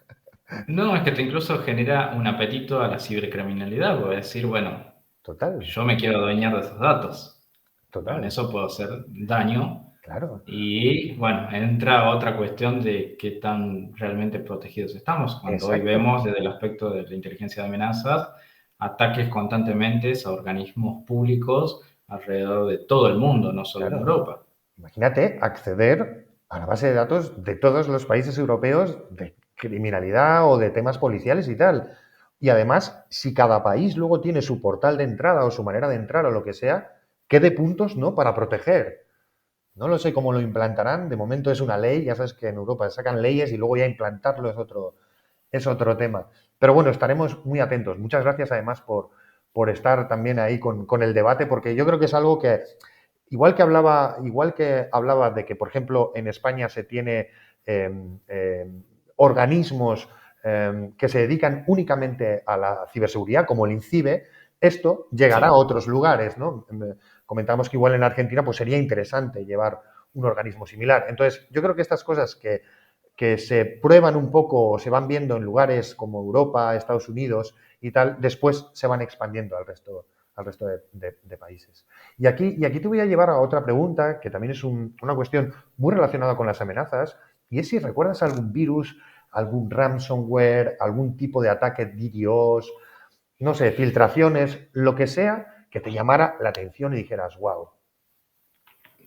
B: no, es que te incluso genera un apetito a la cibercriminalidad, voy a decir, bueno,
C: Total,
B: yo me quiero adueñar de esos datos, con
C: total,
B: eso puedo hacer daño.
C: claro,
B: Y bueno, entra otra cuestión de qué tan realmente protegidos estamos, cuando hoy
C: exacto,
B: vemos desde el aspecto de la inteligencia de amenazas ataques constantemente a organismos públicos alrededor de todo el mundo, no solo en
C: claro.
B: Europa.
C: Imagínate acceder a la base de datos de todos los países europeos de criminalidad o de temas policiales y tal. Y además, si cada país luego tiene su portal de entrada o su manera de entrar o lo que sea, ¿qué de puntos no para proteger? No lo sé cómo lo implantarán. De momento es una ley. Ya sabes que en Europa sacan leyes y luego ya implantarlo es otro tema. Pero bueno, estaremos muy atentos. Muchas gracias además por estar también ahí con el debate, porque yo creo que es algo que, igual que hablaba de que, por ejemplo, en España se tiene eh, eh, organismos que se dedican únicamente a la ciberseguridad, como el INCIBE, esto llegará a
B: Sí.
C: otros lugares, ¿no? Comentamos que igual en Argentina pues sería interesante llevar un organismo similar. Entonces, yo creo que estas cosas que se prueban un poco o se van viendo en lugares como Europa, Estados Unidos y tal, después se van expandiendo al resto de países. Y aquí te voy a llevar a otra pregunta, que también es una cuestión muy relacionada con las amenazas, y es si recuerdas algún virus, algún ransomware, algún tipo de ataque DDoS, no sé, filtraciones, lo que sea, que te llamara la atención y dijeras, wow.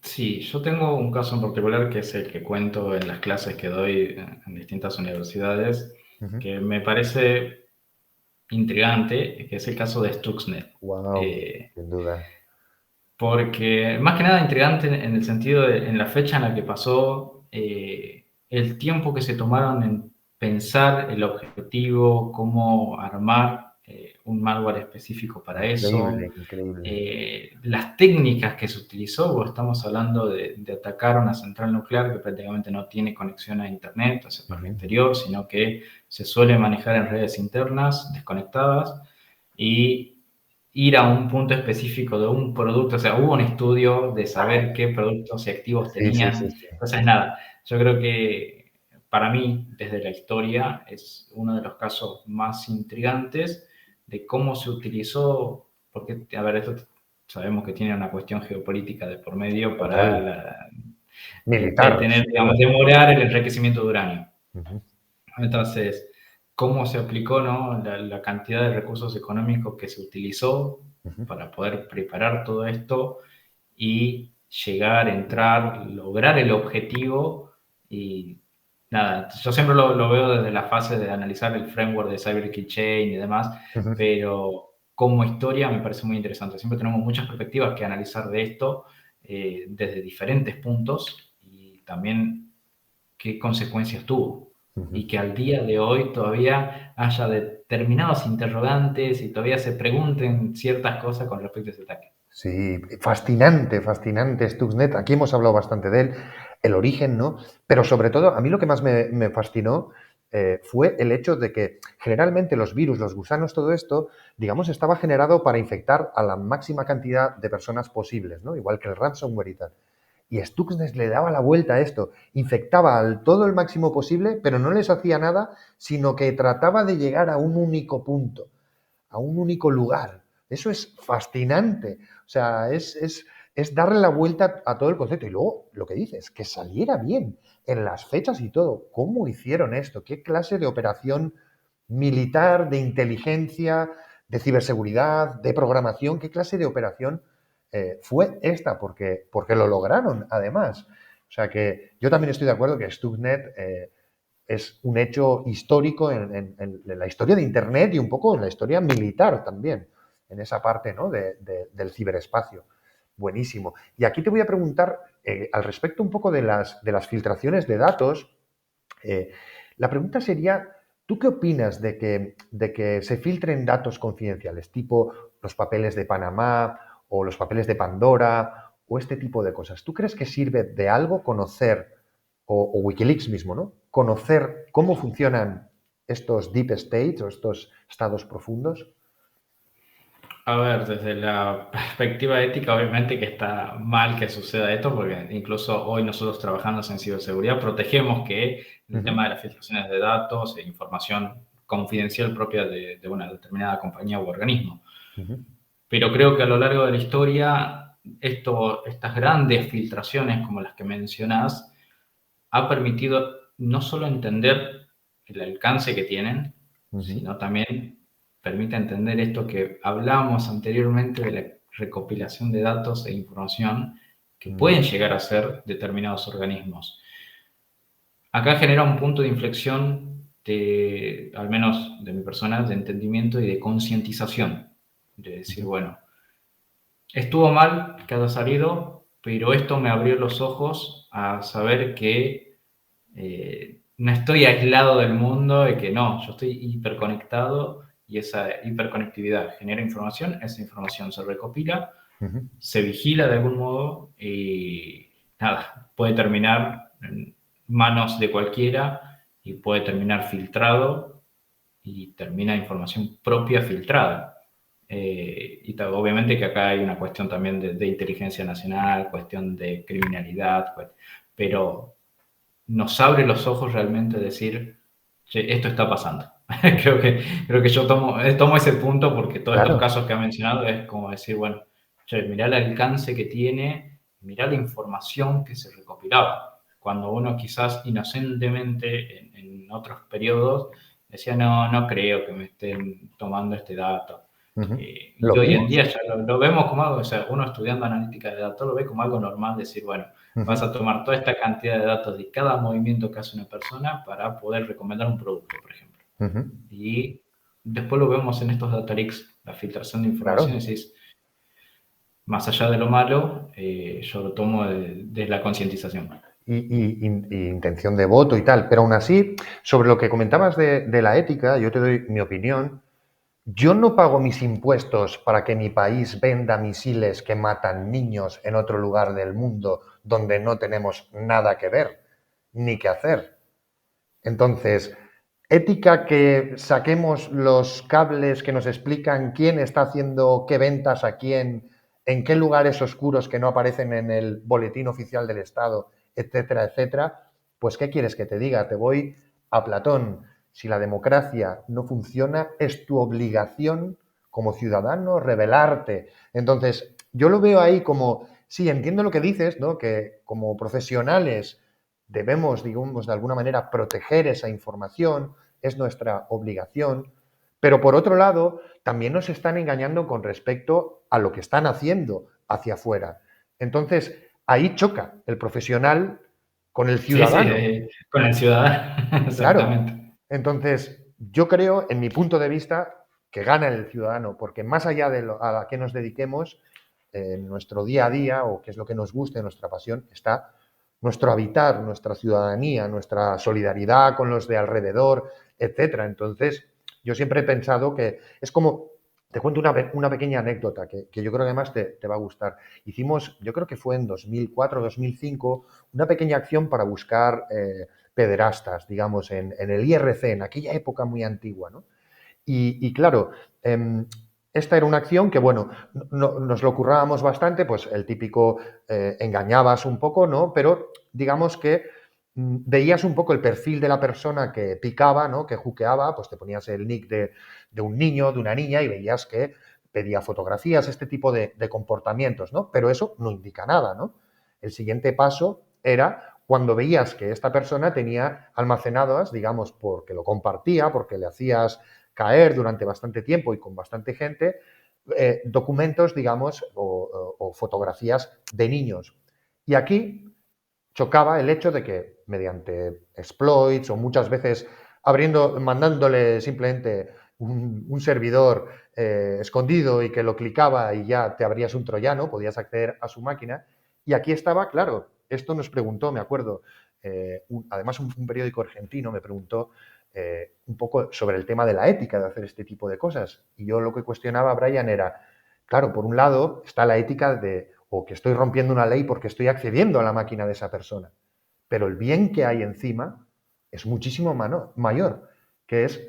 B: Sí, yo tengo un caso en particular que es el que cuento en las clases que doy en distintas universidades, que me parece intrigante, que es el caso de Stuxnet.
C: Wow,
B: Eh,
C: sin duda.
B: Porque, más que nada, intrigante en el sentido de en la fecha en la que pasó, el tiempo que se tomaron en pensar el objetivo, cómo armar un malware específico para eso,
C: Increíble, increíble.
B: las técnicas que se utilizó, porque estamos hablando de atacar una central nuclear que prácticamente no tiene conexión a Internet, o sea, por el
C: Ujú.
B: exterior, sino que se suele manejar en redes internas, desconectadas, y ir a un punto específico de un producto, o sea, hubo un estudio de saber qué productos y activos
C: Sí, sí, sí,
B: tenían.
C: sí.
B: Entonces, nada, yo creo que para mí, desde la historia, es uno de los casos más intrigantes de cómo se utilizó, porque, a ver, esto sabemos que tiene una cuestión geopolítica de por medio para
C: Total. Militar,
B: detener,
C: sin
B: digamos,
C: duda.
B: demorar el enriquecimiento de uranio.
C: Ujú,
B: Entonces, cómo se aplicó, ¿no? La cantidad de recursos económicos que se utilizó
C: ujú.
B: para poder preparar todo esto y llegar, entrar, lograr el objetivo y nada, yo siempre lo veo desde la fase de analizar el framework de Cyber Keychain y demás,
C: Ujú.
B: pero como historia me parece muy interesante. Siempre tenemos muchas perspectivas que analizar de esto desde diferentes puntos y también qué consecuencias tuvo.
C: Ujú.
B: Y que al día de hoy todavía haya determinados interrogantes y todavía se pregunten ciertas cosas con respecto a ese ataque.
C: Sí, fascinante, fascinante Stuxnet. Aquí hemos hablado bastante de él, el origen, ¿no? Pero sobre todo, a mí lo que más me fascinó fue el hecho de que generalmente los virus, los gusanos, todo esto, digamos, estaba generado para infectar a la máxima cantidad de personas posibles, ¿no? Igual que el ransomware y tal. Y Stuxnet le daba la vuelta a esto, infectaba al todo el máximo posible, pero no les hacía nada, sino que trataba de llegar a un único punto, a un único lugar. Eso es fascinante. O sea, es darle la vuelta a todo el concepto. Y luego, lo que dices, que saliera bien en las fechas y todo. ¿Cómo hicieron esto? ¿Qué clase de operación militar, de inteligencia, de ciberseguridad, de programación? ¿Qué clase de operación fue esta? Porque lo lograron, además. O sea que yo también estoy de acuerdo que Stuxnet es un hecho histórico en la historia de Internet y un poco en la historia militar también, en esa parte, ¿no? Del ciberespacio. Buenísimo. Y aquí te voy a preguntar al respecto un poco de las filtraciones de datos. eh, la pregunta sería, ¿tú qué opinas de que se filtren datos confidenciales, tipo los papeles de Panamá o los papeles de Pandora o este tipo de cosas. ¿Tú crees que sirve de algo conocer, o Wikileaks mismo, ¿no? Conocer cómo funcionan estos deep states o estos estados profundos?
B: A ver, desde la perspectiva ética, obviamente que está mal que suceda esto, porque incluso hoy nosotros trabajando en ciberseguridad protegemos que el tema de las filtraciones de datos e información confidencial propia de una determinada compañía u organismo. Pero creo que a lo largo de la historia, estas grandes filtraciones como las que mencionás, ha permitido no solo entender el alcance que tienen, sino también permite entender esto que hablábamos anteriormente de la recopilación de datos e información que pueden llegar a ser determinados organismos. Acá genera un punto de inflexión al menos de mi persona, de entendimiento y de concientización. De decir, bueno, estuvo mal que haya salido, pero esto me abrió los ojos a saber que no estoy aislado del mundo y que no, yo estoy hiperconectado y esa hiperconectividad genera información, esa información se recopila, se vigila de algún modo y nada, puede terminar en manos de cualquiera y puede terminar filtrado y termina información propia filtrada. Obviamente que acá hay una cuestión también de inteligencia nacional, cuestión de criminalidad, pero nos abre los ojos realmente decir, che, esto está pasando. creo que yo tomo ese punto porque todos estos casos que ha mencionado es como decir, bueno, che, mirá el alcance que tiene, mirá la información que se recopilaba. Cuando uno quizás inocentemente en otros periodos decía, no creo que me estén tomando este dato. Y hoy en día ya lo vemos como algo, o sea, uno estudiando analítica de datos lo ve como algo normal, decir, bueno, vas a tomar toda esta cantidad de datos de cada movimiento que hace una persona para poder recomendar un producto, por ejemplo. Y después lo vemos en estos data leaks, la filtración de información, decís, más allá de lo malo, yo lo tomo de la concientización.
C: Y intención de voto y tal, pero aún así, sobre lo que comentabas de la ética, yo te doy mi opinión. Yo no pago mis impuestos para que mi país venda misiles que matan niños en otro lugar del mundo donde no tenemos nada que ver ni que hacer. Entonces, ética que saquemos los cables que nos explican quién está haciendo qué ventas a quién, en qué lugares oscuros que no aparecen en el boletín oficial del Estado, etcétera, etcétera, pues ¿qué quieres que te diga? Te voy a Platón. Si la democracia no funciona, es tu obligación como ciudadano rebelarte. Entonces, yo lo veo ahí como, sí, entiendo lo que dices, ¿no? Que como profesionales debemos, digamos, de alguna manera proteger esa información, es nuestra obligación, pero por otro lado, también nos están engañando con respecto a lo que están haciendo hacia afuera. Entonces, ahí choca el profesional con el ciudadano.
B: Sí, con el ciudadano, exactamente.
C: Claro. Entonces, yo creo, en mi punto de vista, que gana el ciudadano, porque más allá de a qué nos dediquemos, en nuestro día a día, o qué es lo que nos guste, nuestra pasión, está nuestro habitar, nuestra ciudadanía, nuestra solidaridad con los de alrededor, etcétera. Entonces, yo siempre he pensado que es como, te cuento una pequeña anécdota que yo creo que además te va a gustar. Hicimos, yo creo que fue en 2004, 2005, una pequeña acción para buscar pederastas, digamos, en el IRC, en aquella época muy antigua, ¿no? Y claro, esta era una acción que, bueno, nos lo currábamos bastante, pues el típico engañabas un poco, ¿no? Pero digamos que veías un poco el perfil de la persona que picaba, ¿no? Que juqueaba, pues te ponías el nick de un niño, de una niña y veías que pedía fotografías, este tipo de comportamientos, ¿no? Pero eso no indica nada, ¿no? El siguiente paso era cuando veías que esta persona tenía almacenadas, digamos, porque lo compartía, porque le hacías caer durante bastante tiempo y con bastante gente, documentos, digamos, o fotografías de niños. Y aquí chocaba el hecho de que mediante exploits o muchas veces mandándole simplemente un servidor escondido y que lo clicaba y ya te abrías un troyano, podías acceder a su máquina. Y aquí estaba, claro, esto nos preguntó, me acuerdo, además un periódico argentino me preguntó un poco sobre el tema de la ética de hacer este tipo de cosas. Y yo lo que cuestionaba, Brian, era, claro, por un lado está la ética de, o que estoy rompiendo una ley porque estoy accediendo a la máquina de esa persona. Pero el bien que hay encima es muchísimo mayor, que es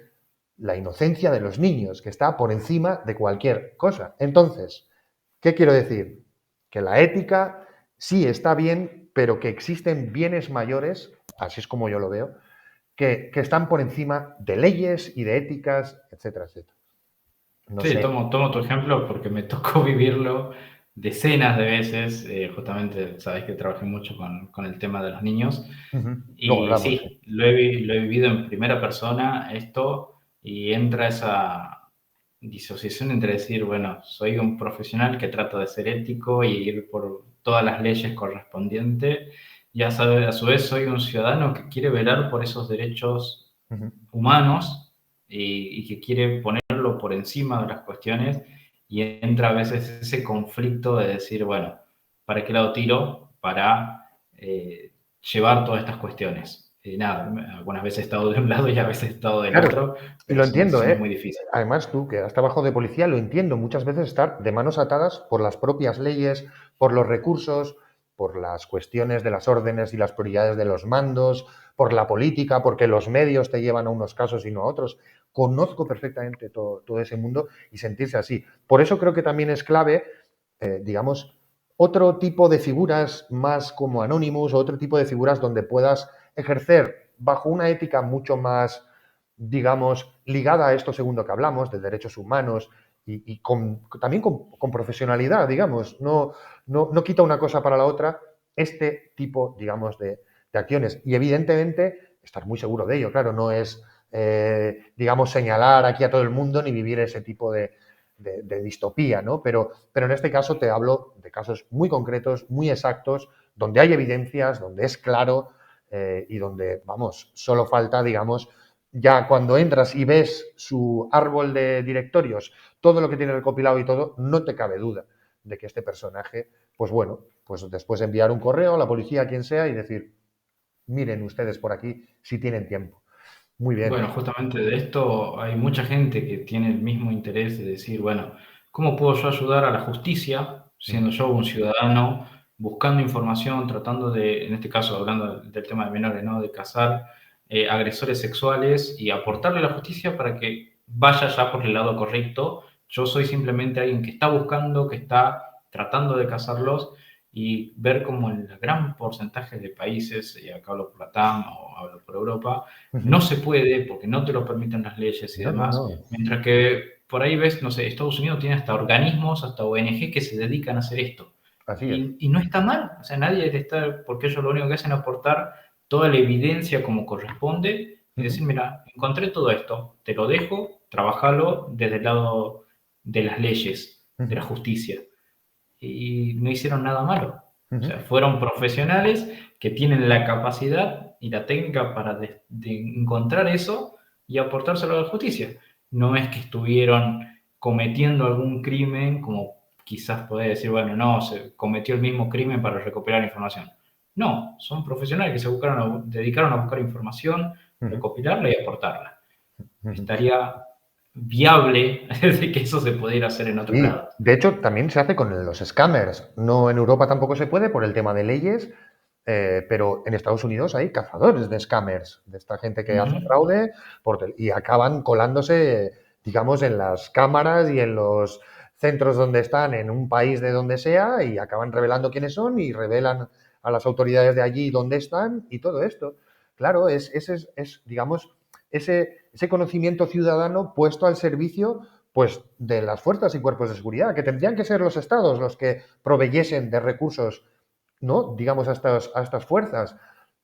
C: la inocencia de los niños, que está por encima de cualquier cosa. Entonces, ¿qué quiero decir? Que la ética sí está bien, pero que existen bienes mayores, así es como yo lo veo, que están por encima de leyes y de éticas, etcétera, etcétera. No
B: Sí,
C: sé.
B: tomo tu ejemplo porque me tocó vivirlo decenas de veces. Justamente, sabes que trabajé mucho con el tema de los niños.
C: Luego
B: Y
C: hablamos, sí.
B: sí, lo he vivido en primera persona esto y entra esa disociación entre decir, bueno, soy un profesional que trata de ser ético y ir por todas las leyes correspondientes, y a su vez soy un ciudadano que quiere velar por esos derechos humanos y que quiere ponerlo por encima de las cuestiones, y entra a veces ese conflicto de decir, bueno, ¿para qué lado tiro para llevar todas estas cuestiones? Nada, algunas veces he estado de un lado y a veces he estado del
C: Claro,
B: otro,
C: y
B: pero
C: lo entiendo,
B: son
C: ¿eh?
B: muy difíciles.
C: Además, tú, que has trabajado de policía, lo entiendo. Muchas veces estar de manos atadas por las propias leyes, por los recursos, por las cuestiones de las órdenes y las prioridades de los mandos, por la política, porque los medios te llevan a unos casos y no a otros. Conozco perfectamente todo ese mundo y sentirse así. Por eso creo que también es clave, digamos, otro tipo de figuras más como Anonymous o otro tipo de figuras donde puedas ejercer bajo una ética mucho más, digamos, ligada a esto segundo que hablamos, de derechos humanos y también con profesionalidad, digamos, no quita una cosa para la otra, este tipo, digamos, de acciones. Y evidentemente, estar muy seguro de ello, claro, no es, digamos, señalar aquí a todo el mundo ni vivir ese tipo de distopía, ¿no? Pero en este caso te hablo de casos muy concretos, muy exactos, donde hay evidencias, donde es claro y donde, vamos, solo falta, digamos, ya cuando entras y ves su árbol de directorios, todo lo que tiene recopilado y todo, no te cabe duda de que este personaje, pues bueno, pues después enviar un correo a la policía, a quien sea, y decir, miren ustedes por aquí si tienen tiempo. Muy bien.
B: Bueno, justamente de esto hay mucha gente que tiene el mismo interés de decir, bueno, ¿cómo puedo yo ayudar a la justicia, siendo yo un ciudadano, buscando información, tratando de, en este caso hablando del tema de menores, ¿no? De cazar agresores sexuales y aportarle a la justicia para que vaya ya por el lado correcto? Yo soy simplemente alguien que está buscando, que está tratando de cazarlos, y ver cómo en el gran porcentaje de países, y acá hablo por Latam o hablo por Europa, no se puede porque no te lo permiten las leyes y
C: No, no,
B: demás,
C: no.
B: mientras que por ahí ves, no sé, Estados Unidos tiene hasta organismos, hasta ONG que se dedican a hacer esto.
C: Así es.
B: Y no está mal, o sea, nadie está, porque ellos lo único que hacen es aportar toda la evidencia como corresponde y decir, mira, encontré todo esto, te lo dejo, trabajalo desde el lado de las leyes, de la justicia. Y no hicieron nada malo. O sea, fueron profesionales que tienen la capacidad y la técnica para de encontrar eso y aportárselo a la justicia. No es que estuvieron cometiendo algún crimen, como quizás podés decir, bueno, no, se cometió el mismo crimen para recopilar información. No, son profesionales que dedicaron a buscar información, recopilarla y aportarla. Estaría viable de que eso se pudiera hacer en otros
C: Sí,
B: lados.
C: de hecho, también se hace con los scammers. No, en Europa tampoco se puede por el tema de leyes, pero en Estados Unidos hay cazadores de scammers, de esta gente que hace
B: Ujú.
C: fraude y acaban colándose, digamos, en las cámaras y en los centros donde están, en un país de donde sea, y acaban revelando quiénes son y revelan a las autoridades de allí dónde están y todo esto. Claro, digamos, ese conocimiento ciudadano puesto al servicio pues de las fuerzas y cuerpos de seguridad, que tendrían que ser los estados los que proveyesen de recursos, ¿no? Digamos, a estas fuerzas.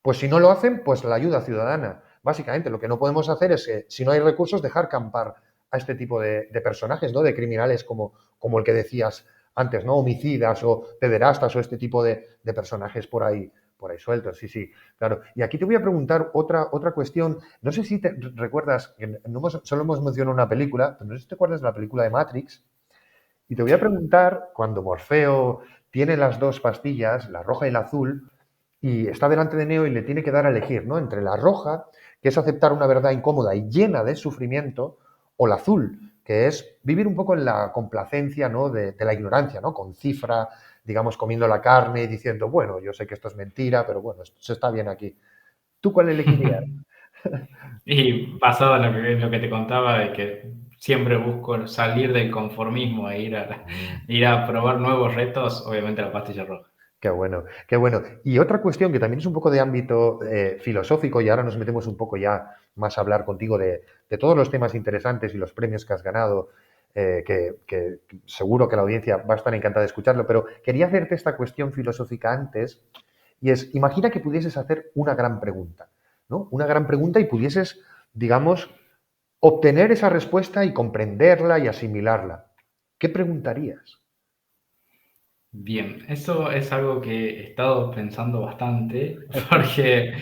C: Pues si no lo hacen, pues la ayuda ciudadana. Básicamente, lo que no podemos hacer es que, si no hay recursos, dejar campar a este tipo de personajes, ¿no? De criminales como el que decías antes, ¿no? Homicidas o pederastas o este tipo de personajes por ahí sueltos, sí, sí, claro. Y aquí te voy a preguntar otra cuestión. No sé si te recuerdas, que solo hemos mencionado una película, pero no sé si te acuerdas de la película de Matrix. Y te voy a
B: Sí.
C: preguntar, cuando Morfeo tiene las dos pastillas, la roja y la azul, y está delante de Neo y le tiene que dar a elegir, ¿no? Entre la roja, que es aceptar una verdad incómoda y llena de sufrimiento, o la azul, que es vivir un poco en la complacencia, ¿no? de la ignorancia, ¿no? Con cifra, digamos, comiendo la carne y diciendo, bueno, yo sé que esto es mentira, pero bueno, se está bien aquí. ¿Tú cuál elegirías?
B: Y basado en lo que te contaba, de que siempre busco salir del conformismo e ir a probar nuevos retos, obviamente la pastilla roja.
C: Qué bueno, qué bueno. Y otra cuestión que también es un poco de ámbito filosófico, y ahora nos metemos un poco ya más a hablar contigo de todos los temas interesantes y los premios que has ganado, que seguro que la audiencia va a estar encantada de escucharlo, pero quería hacerte esta cuestión filosófica antes, y es, imagina que pudieses hacer una gran pregunta, ¿no? Una gran pregunta y pudieses, digamos, obtener esa respuesta y comprenderla y asimilarla. ¿Qué preguntarías?
B: Bien, eso es algo que he estado pensando bastante porque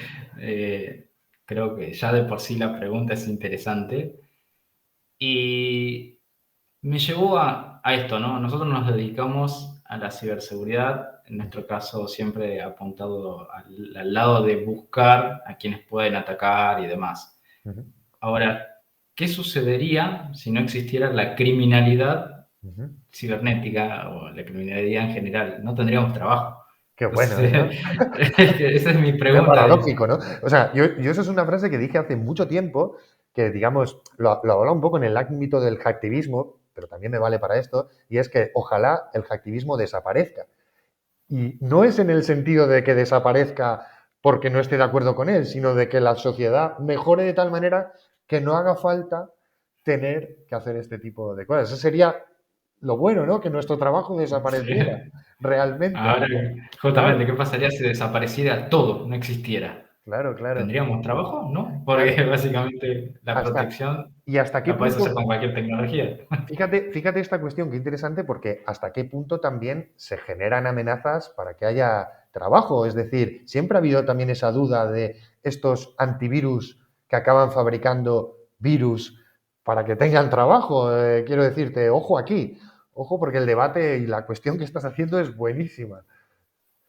B: creo que ya de por sí la pregunta es interesante y me llevó a esto, ¿no? Nosotros nos dedicamos a la ciberseguridad, en nuestro caso siempre apuntado al lado de buscar a quienes pueden atacar y demás.
C: Ujú,
B: Ahora, ¿qué sucedería si no existiera la criminalidad
C: ujú.
B: cibernética o la criminalidad en general? No tendríamos trabajo.
C: Qué bueno,
B: Entonces,
C: ¿no?
B: esa es mi
C: Qué
B: pregunta.
C: paradójico, ¿no? O sea, yo eso es una frase que dije hace mucho tiempo, que digamos, lo hablaba un poco en el ámbito del hacktivismo, pero también me vale para esto, y es que ojalá el hacktivismo desaparezca. Y no es en el sentido de que desaparezca porque no esté de acuerdo con él, sino de que la sociedad mejore de tal manera que no haga falta tener que hacer este tipo de cosas. Eso sería lo bueno, ¿no? Que nuestro trabajo
B: Sí.
C: desapareciera realmente.
B: Ahora,
C: Claro,
B: justamente, ¿qué pasaría si desapareciera todo, no existiera?
C: claro, claro,
B: ¿Tendríamos trabajo? No, porque
C: claro.
B: básicamente la
C: Hasta,
B: protección
C: ¿Y hasta qué
B: la puedes hacer
C: punto?
B: con cualquier tecnología.
C: Fíjate esta cuestión, qué interesante, porque hasta qué punto también se generan amenazas para que haya trabajo. Es decir, siempre ha habido también esa duda de estos antivirus que acaban fabricando virus para que tengan trabajo. Quiero decirte, ojo aquí, ojo porque el debate y la cuestión que estás haciendo es buenísima.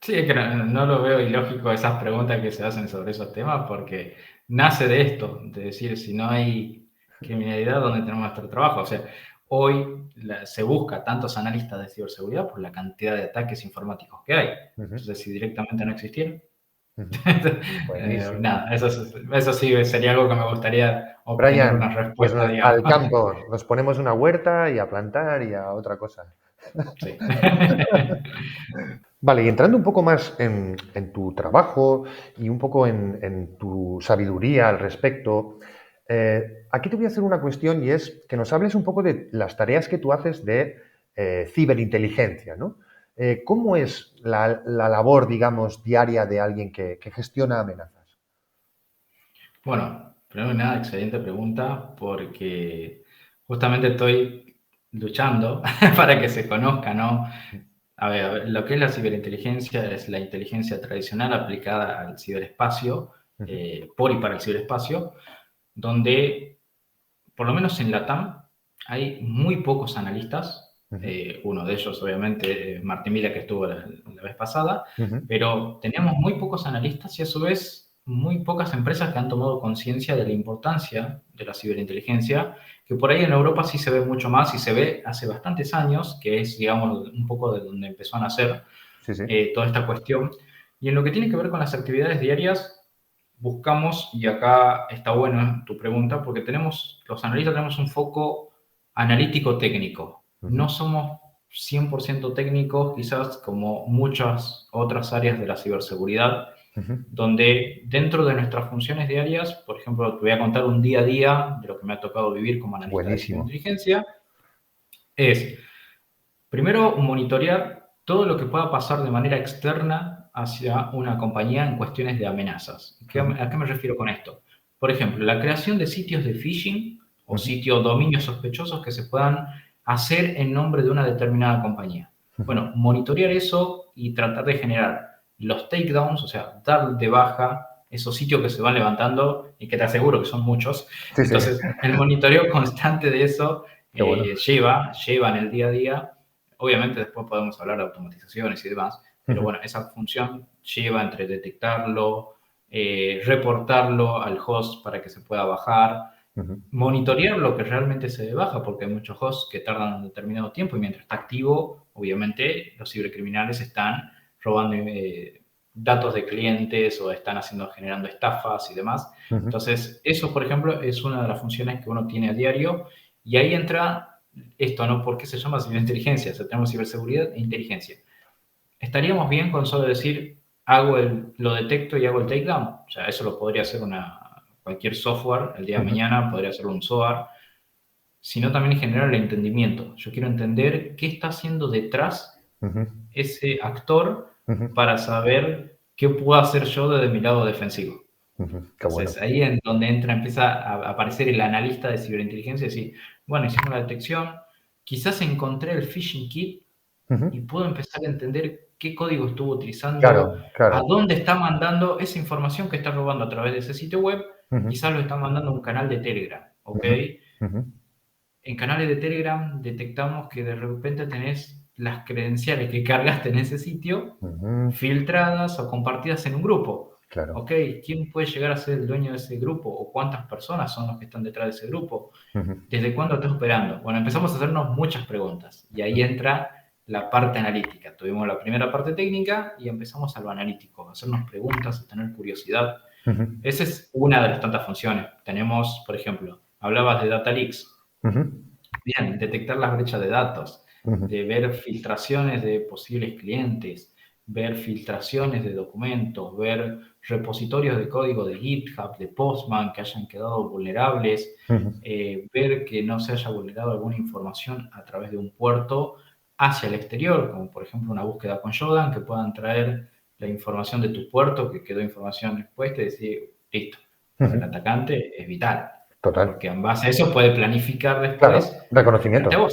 B: Sí, es que no lo veo ilógico esas preguntas que se hacen sobre esos temas porque nace de esto, de decir, si no hay criminalidad, ¿dónde tenemos nuestro trabajo? O sea, hoy se busca tantos analistas de ciberseguridad por la cantidad de ataques informáticos que hay.
C: Ujú,
B: Entonces, si directamente no existiera,
C: ujú. Buenísimo.
B: nada, eso sí sería algo que me gustaría obtener una
C: Brian, pues
B: respuesta, digamos.
C: al campo, nos ponemos una huerta y a plantar y a otra cosa.
B: Sí.
C: Vale, y entrando un poco más en tu trabajo y un poco en tu sabiduría al respecto, aquí te voy a hacer una cuestión y es que nos hables un poco de las tareas que tú haces de ciberinteligencia, ¿no? ¿Cómo es la labor, digamos, diaria de alguien que gestiona amenazas?
B: Bueno, primero que nada, excelente pregunta, porque justamente estoy luchando para que se conozca, ¿no? A ver, lo que es la ciberinteligencia es la inteligencia tradicional aplicada al ciberespacio,
C: Ujú,
B: por y para el ciberespacio, donde, por lo menos en LATAM, hay muy pocos analistas.
C: ujú,
B: Uno de ellos, obviamente, Martín Vila, que estuvo la vez pasada,
C: ujú.
B: pero tenemos muy pocos analistas y a su vez muy pocas empresas que han tomado conciencia de la importancia de la ciberinteligencia, que por ahí en Europa sí se ve mucho más y se ve hace bastantes años, que es, digamos, un poco de donde empezó a nacer
C: Sí, sí.
B: toda esta cuestión. Y en lo que tiene que ver con las actividades diarias, buscamos, y acá está buena tu pregunta, porque los analistas tenemos un foco analítico técnico.
C: Ujú,
B: No somos 100% técnicos, quizás como muchas otras áreas de la ciberseguridad,
C: ujú.
B: donde dentro de nuestras funciones diarias, por ejemplo, te voy a contar un día a día de lo que me ha tocado vivir como analista de
C: Buenísimo.
B: ciberinteligencia, es primero monitorear todo lo que pueda pasar de manera externa hacia una compañía en cuestiones de amenazas.
C: Ujú,
B: ¿A qué me refiero con esto? Por ejemplo, la creación de sitios de phishing o
C: ujú,
B: sitios dominios sospechosos que se puedan hacer en nombre de una determinada compañía.
C: ujú.
B: Bueno, monitorear eso y tratar de generar los takedowns, o sea, dar de baja esos sitios que se van levantando y que te aseguro que son muchos.
C: Sí, sí.
B: Entonces, el monitoreo constante de eso
C: Qué bueno.
B: lleva en el día a día. Obviamente después podemos hablar de automatizaciones y demás, pero
C: Ujú,
B: bueno, esa función lleva entre detectarlo, reportarlo al host para que se pueda bajar, monitorear lo que realmente se dé baja, porque hay muchos hosts que tardan un determinado tiempo y mientras está activo, obviamente los cibercriminales están robando datos de clientes o están generando estafas y demás. Entonces, eso, por ejemplo, es una de las funciones que uno tiene a diario y ahí entra esto, ¿no? ¿Por qué se llama ciberinteligencia? O sea, tenemos ciberseguridad e inteligencia. ¿Estaríamos bien con solo decir, lo detecto y hago el takedown? O sea, eso lo podría hacer cualquier software el día de mañana, podría hacerlo un SOAR, sino también generar el entendimiento. Yo quiero entender qué está haciendo detrás ese actor para saber qué puedo hacer yo desde mi lado defensivo. Entonces, ahí es donde empieza a aparecer el analista de ciberinteligencia y decir, bueno, hicimos la detección, quizás encontré el phishing kit y puedo empezar a entender qué código estuvo utilizando, a dónde está mandando esa información que está robando a través de ese sitio web, quizás lo está mandando a un canal de Telegram, ¿ok? En canales de Telegram detectamos que de repente tenés las credenciales que cargaste en ese sitio filtradas o compartidas en un grupo.
C: Claro.
B: Ok, ¿quién puede llegar a ser el dueño de ese grupo? ¿O cuántas personas son los que están detrás de ese grupo? ¿Desde cuándo estás operando? Bueno, empezamos a hacernos muchas preguntas y ahí entra la parte analítica. Tuvimos la primera parte técnica y empezamos a lo analítico, a hacernos preguntas, a tener curiosidad. Esa es una de las tantas funciones. Tenemos, por ejemplo, hablabas de data leaks. Bien, detectar las brechas de datos, de ver filtraciones de posibles clientes, ver filtraciones de documentos, ver repositorios de código de GitHub, de Postman que hayan quedado vulnerables, ver que no se haya vulnerado alguna información a través de un puerto hacia el exterior, como por ejemplo una búsqueda con Shodan, que puedan traer la información de tu puerto, que quedó información expuesta y decir, listo, para el atacante es vital.
C: Total.
B: Porque en base a eso puede planificar después.
C: Claro, reconocimiento.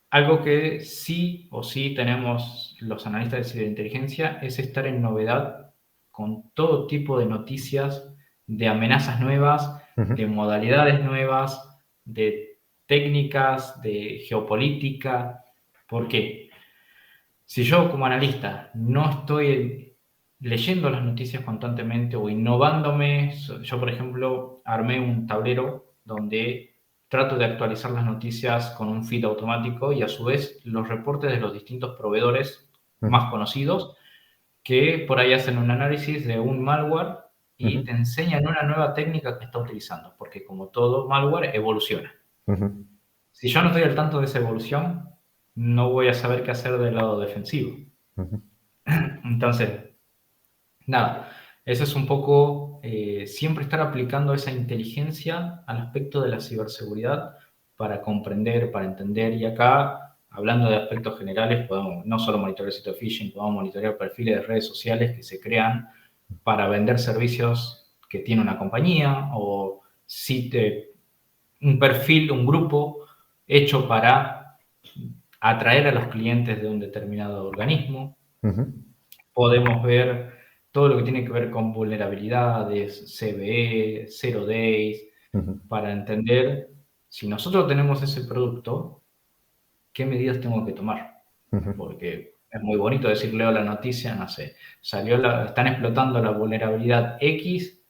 B: Algo que sí o sí tenemos los analistas de ciberinteligencia es estar en novedad con todo tipo de noticias, de amenazas nuevas, de modalidades nuevas, de técnicas, de geopolítica. ¿Por qué? Si yo como analista no estoy leyendo las noticias constantemente o innovándome, yo por ejemplo armé un tablero donde trato de actualizar las noticias con un feed automático y a su vez los reportes de los distintos proveedores más conocidos que por ahí hacen un análisis de un malware y te enseñan una nueva técnica que está utilizando, porque como todo malware evoluciona. Si yo no estoy al tanto de esa evolución, no voy a saber qué hacer del lado defensivo. Entonces, nada, eso es un poco siempre estar aplicando esa inteligencia al aspecto de la ciberseguridad para comprender, para entender. Y acá, hablando de aspectos generales, podemos no solo monitorear el sitio de phishing, podemos monitorear perfiles de redes sociales que se crean para vender servicios que tiene una compañía o un perfil, un grupo hecho para atraer a los clientes de un determinado organismo. Podemos ver todo lo que tiene que ver con vulnerabilidades, CVE, Zero Days, para entender si nosotros tenemos ese producto, qué medidas tengo que tomar. Porque es muy bonito decir, leo la noticia, no sé, están explotando la vulnerabilidad X,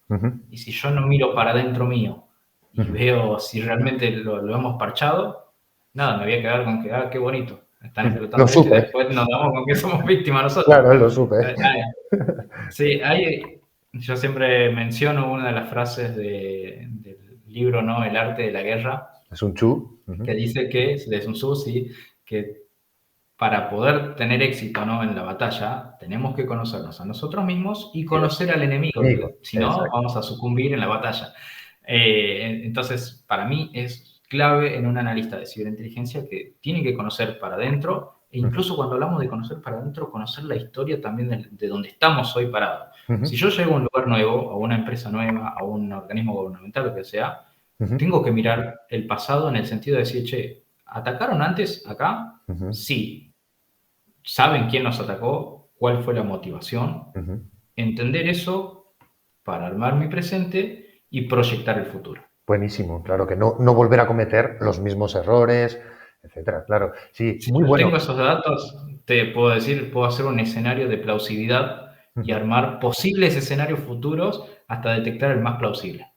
B: y si yo no miro para adentro mío y veo si realmente lo hemos parchado, nada, me voy a quedar con que, qué bonito. Están explotando esto y después nos damos con que somos víctimas nosotros.
C: Claro, lo supe.
B: Sí, yo siempre menciono una de las frases del libro, ¿no? El arte de la guerra.
C: Es Sun Tzu.
B: Que dice que, de Sun Tzu, sí, que para poder tener éxito, ¿no? En la batalla, tenemos que conocernos a nosotros mismos y conocer al enemigo. Si no, vamos a sucumbir en la batalla. Entonces, para mí es clave en un analista de ciberinteligencia que tiene que conocer para adentro, e incluso cuando hablamos de conocer para adentro, conocer la historia también de donde estamos hoy parados. Si yo llego a un lugar nuevo, a una empresa nueva, a un organismo gubernamental, lo que sea, tengo que mirar el pasado en el sentido de decir, che, ¿atacaron antes acá? Sí. ¿Saben quién nos atacó? ¿Cuál fue la motivación? Entender eso para armar mi presente y proyectar el futuro.
C: Buenísimo, claro, que no volver a cometer los mismos errores, etcétera, claro. Sí,
B: si
C: muy
B: yo
C: bueno.
B: tengo esos datos, te puedo decir, puedo hacer un escenario de plausibilidad y armar posibles escenarios futuros hasta detectar el más plausible.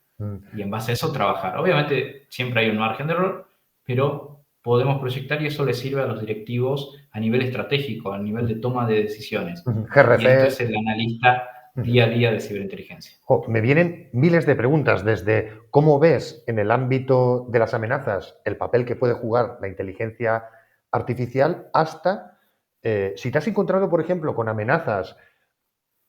B: y en base a eso trabajar. Obviamente siempre hay un margen de error, pero podemos proyectar y eso le sirve a los directivos a nivel estratégico, a nivel de toma de decisiones. Y esto
C: GRC.
B: es el analista día a día de ciberinteligencia.
C: Me vienen miles de preguntas, desde cómo ves en el ámbito de las amenazas el papel que puede jugar la inteligencia artificial hasta si te has encontrado, por ejemplo, con amenazas,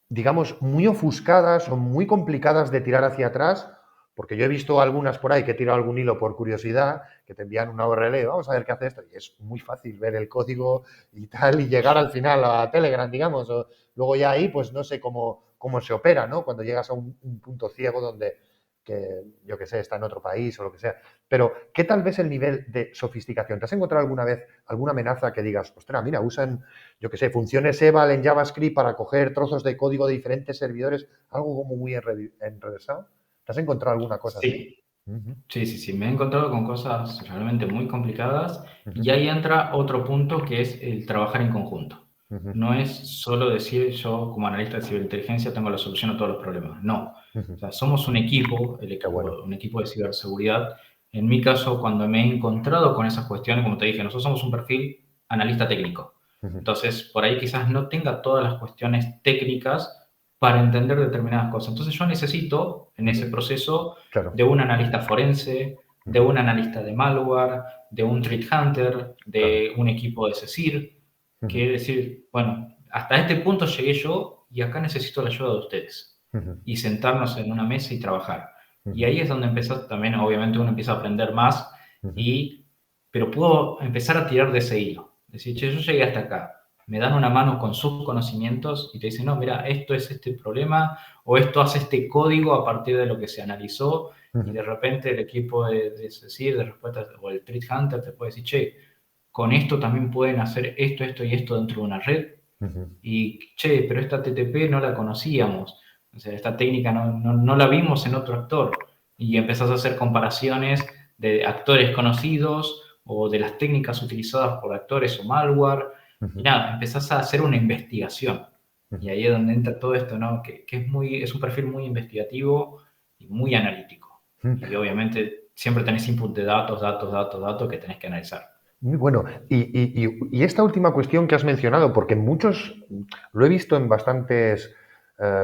C: digamos, muy ofuscadas o muy complicadas de tirar hacia atrás, porque yo he visto algunas por ahí que he tirado algún hilo por curiosidad, que te envían una URL, vamos a ver qué hace esto, y es muy fácil ver el código y tal, y llegar al final a Telegram, digamos, o luego ya ahí, pues no sé cómo se opera, ¿no? Cuando llegas a un punto ciego donde, que, yo qué sé, está en otro país o lo que sea. Pero, ¿qué tal vez el nivel de sofisticación? ¿Te has encontrado alguna vez alguna amenaza que digas, ostras, mira, usan, yo qué sé, funciones eval en JavaScript para coger trozos de código de diferentes servidores, algo como muy enrevesado? ¿Te has encontrado alguna cosa así?
B: Sí,
C: Ujú,
B: sí. Me he encontrado con cosas realmente muy complicadas
C: ujú,
B: y ahí entra otro punto que es el trabajar en conjunto.
C: ujú,
B: No es solo decir yo como analista de ciberinteligencia tengo la solución a todos los problemas. No. O
C: ujú.
B: sea, somos un equipo,
C: Qué bueno.
B: un equipo de ciberseguridad. En mi caso, cuando me he encontrado con esas cuestiones, como te dije, nosotros somos un perfil analista técnico.
C: Ujú,
B: Entonces, por ahí quizás no tenga todas las cuestiones técnicas para entender determinadas cosas. Entonces, yo necesito en ese
C: ujú.
B: proceso
C: Claro.
B: de un analista forense, de
C: Ujú,
B: un analista de malware, de un threat hunter,
C: claro.
B: de un equipo de CECIR,
C: Ujú,
B: que decir, bueno, hasta este punto llegué yo y acá necesito la ayuda de ustedes.
C: ujú,
B: Y sentarnos en una mesa y trabajar. Y
C: ujú,
B: ahí es donde empieza también, obviamente uno empieza a aprender más,
C: ujú,
B: y, pero puedo empezar a tirar de ese hilo. Decir, che, yo llegué hasta acá. Me dan una mano con sus conocimientos y te dicen, no, mira, esto es este problema o esto hace este código a partir de lo que se analizó y
C: ujú,
B: de repente el equipo de CECIR, de respuesta, o el Threat Hunter te puede decir, che, con esto también pueden hacer esto y esto dentro de una red.
C: ujú,
B: Y, che, pero esta TTP no la conocíamos. O sea, esta técnica no la vimos en otro actor. Y empezás a hacer comparaciones de actores conocidos o de las técnicas utilizadas por actores o malware. Y
C: ujú,
B: nada, empezás a hacer una investigación. Y
C: ujú.
B: ahí es donde entra todo esto, ¿no? Que es un perfil muy investigativo y muy analítico. Y
C: Ujú.
B: obviamente siempre tenés input de datos que tenés que analizar.
C: Muy bueno. Y esta última cuestión que has mencionado, porque muchos, lo he visto en bastantes,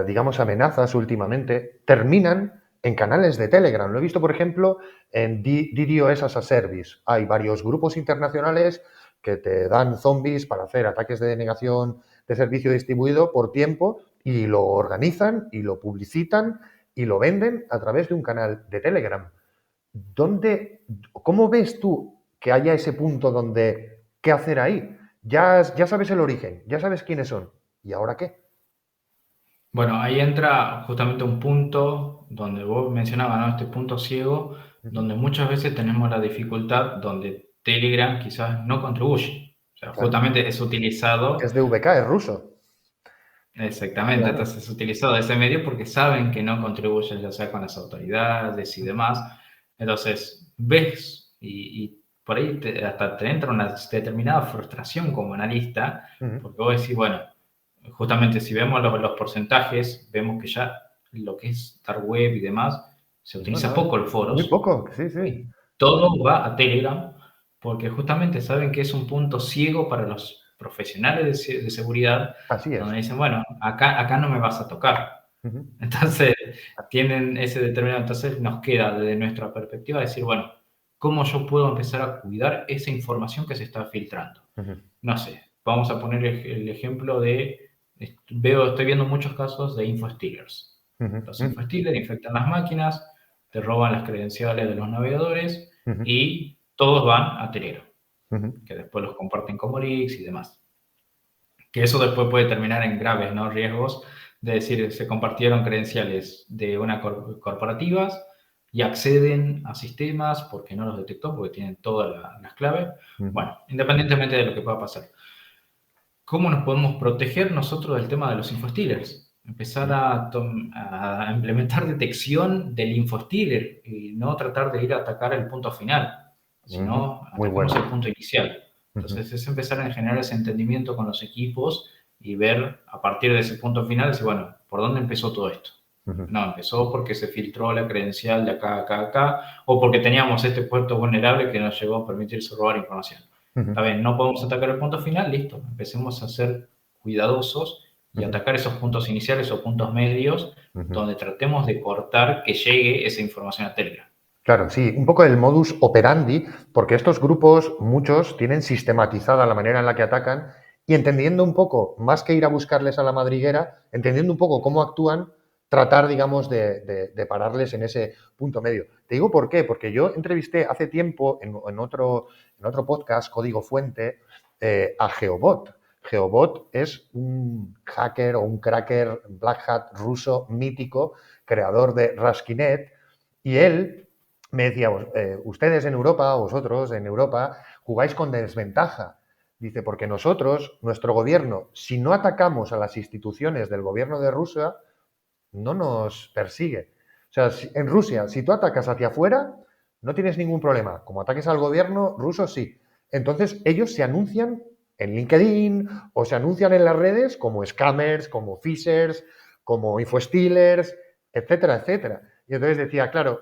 C: digamos, amenazas últimamente, terminan en canales de Telegram. Lo he visto, por ejemplo, en DDoS as a Service. Hay varios grupos internacionales que te dan zombies para hacer ataques de denegación de servicio distribuido por tiempo y lo organizan y lo publicitan y lo venden a través de un canal de Telegram. ¿Cómo ves tú que haya ese punto donde, qué hacer ahí? Ya sabes el origen, ya sabes quiénes son. ¿Y ahora qué?
B: Bueno, ahí entra justamente un punto donde vos mencionabas, ¿no? Este punto ciego,
C: Ujú.
B: donde muchas veces tenemos la dificultad, donde Telegram quizás no contribuye. O sea,
C: Claro.
B: justamente es utilizado,
C: Es de VK, es ruso.
B: exactamente,
C: Claro.
B: entonces es utilizado ese medio porque saben que no contribuye, ya sea con las autoridades y demás. Entonces, ves y por ahí hasta te entra una determinada frustración como analista,
C: Ujú.
B: porque vos decís, bueno, justamente si vemos los porcentajes, vemos que ya lo que es dark web y demás, se
C: No,
B: utiliza
C: no,
B: poco el
C: muy
B: foros.
C: poco, sí, sí.
B: Y todo va a Telegram porque justamente saben que es un punto ciego para los profesionales de seguridad,
C: Así es.
B: donde dicen, bueno, acá no me vas a tocar.
C: Ujú,
B: Entonces, tienen ese determinado, entonces nos queda desde nuestra perspectiva decir, bueno, ¿cómo yo puedo empezar a cuidar esa información que se está filtrando?
C: ujú,
B: No sé, vamos a poner el ejemplo de, estoy viendo muchos casos de infostealers.
C: ujú,
B: Los
C: ujú,
B: infostealers infectan las máquinas, te roban las credenciales de los navegadores
C: ujú,
B: y todos van a Telero,
C: ujú.
B: que después los comparten como leaks y demás. Que eso después puede terminar en graves, ¿no? Riesgos de decir, se compartieron credenciales de una corporativas y acceden a sistemas porque no los detectó, porque tienen todas las claves.
C: Ujú.
B: Bueno, independientemente de lo que pueda pasar. ¿Cómo nos podemos proteger nosotros del tema de los infostealers? Empezar a implementar detección del infostealer y no tratar de ir a atacar el punto final,
C: Ujú.
B: sino
C: Muy
B: ataquemos el
C: bueno.
B: punto inicial.
C: Ujú.
B: Entonces es empezar a generar ese entendimiento con los equipos y ver a partir de ese punto final, decir, bueno, ¿por dónde empezó todo esto?
C: Ujú,
B: No, empezó porque se filtró la credencial de acá, acá, acá, o porque teníamos este puerto vulnerable que nos llegó a permitirse robar información.
C: ujú,
B: Está bien, no podemos atacar el punto final, listo. Empecemos a ser cuidadosos y
C: ujú,
B: atacar esos puntos iniciales o puntos medios
C: ujú.
B: donde tratemos de cortar que llegue esa información a Telegram.
C: Claro, sí, un poco el modus operandi, porque estos grupos, muchos, tienen sistematizada la manera en la que atacan y entendiendo un poco, más que ir a buscarles a la madriguera, entendiendo un poco cómo actúan, tratar, digamos, de pararles en ese punto medio. Te digo por qué, porque yo entrevisté hace tiempo en otro podcast, Código Fuente, a Geobot. Geobot es un hacker o un cracker Black Hat ruso mítico, creador de Ruskinet, y él me decía, ustedes en Europa, vosotros en Europa, jugáis con desventaja. Dice, porque nosotros, nuestro gobierno, si no atacamos a las instituciones del gobierno de Rusia, no nos persigue. O sea, en Rusia, si tú atacas hacia afuera, no tienes ningún problema. Como ataques al gobierno ruso, sí. Entonces, ellos se anuncian en LinkedIn o se anuncian en las redes como scammers, como phishers, como infostealers, etcétera, etcétera. Y entonces decía, claro,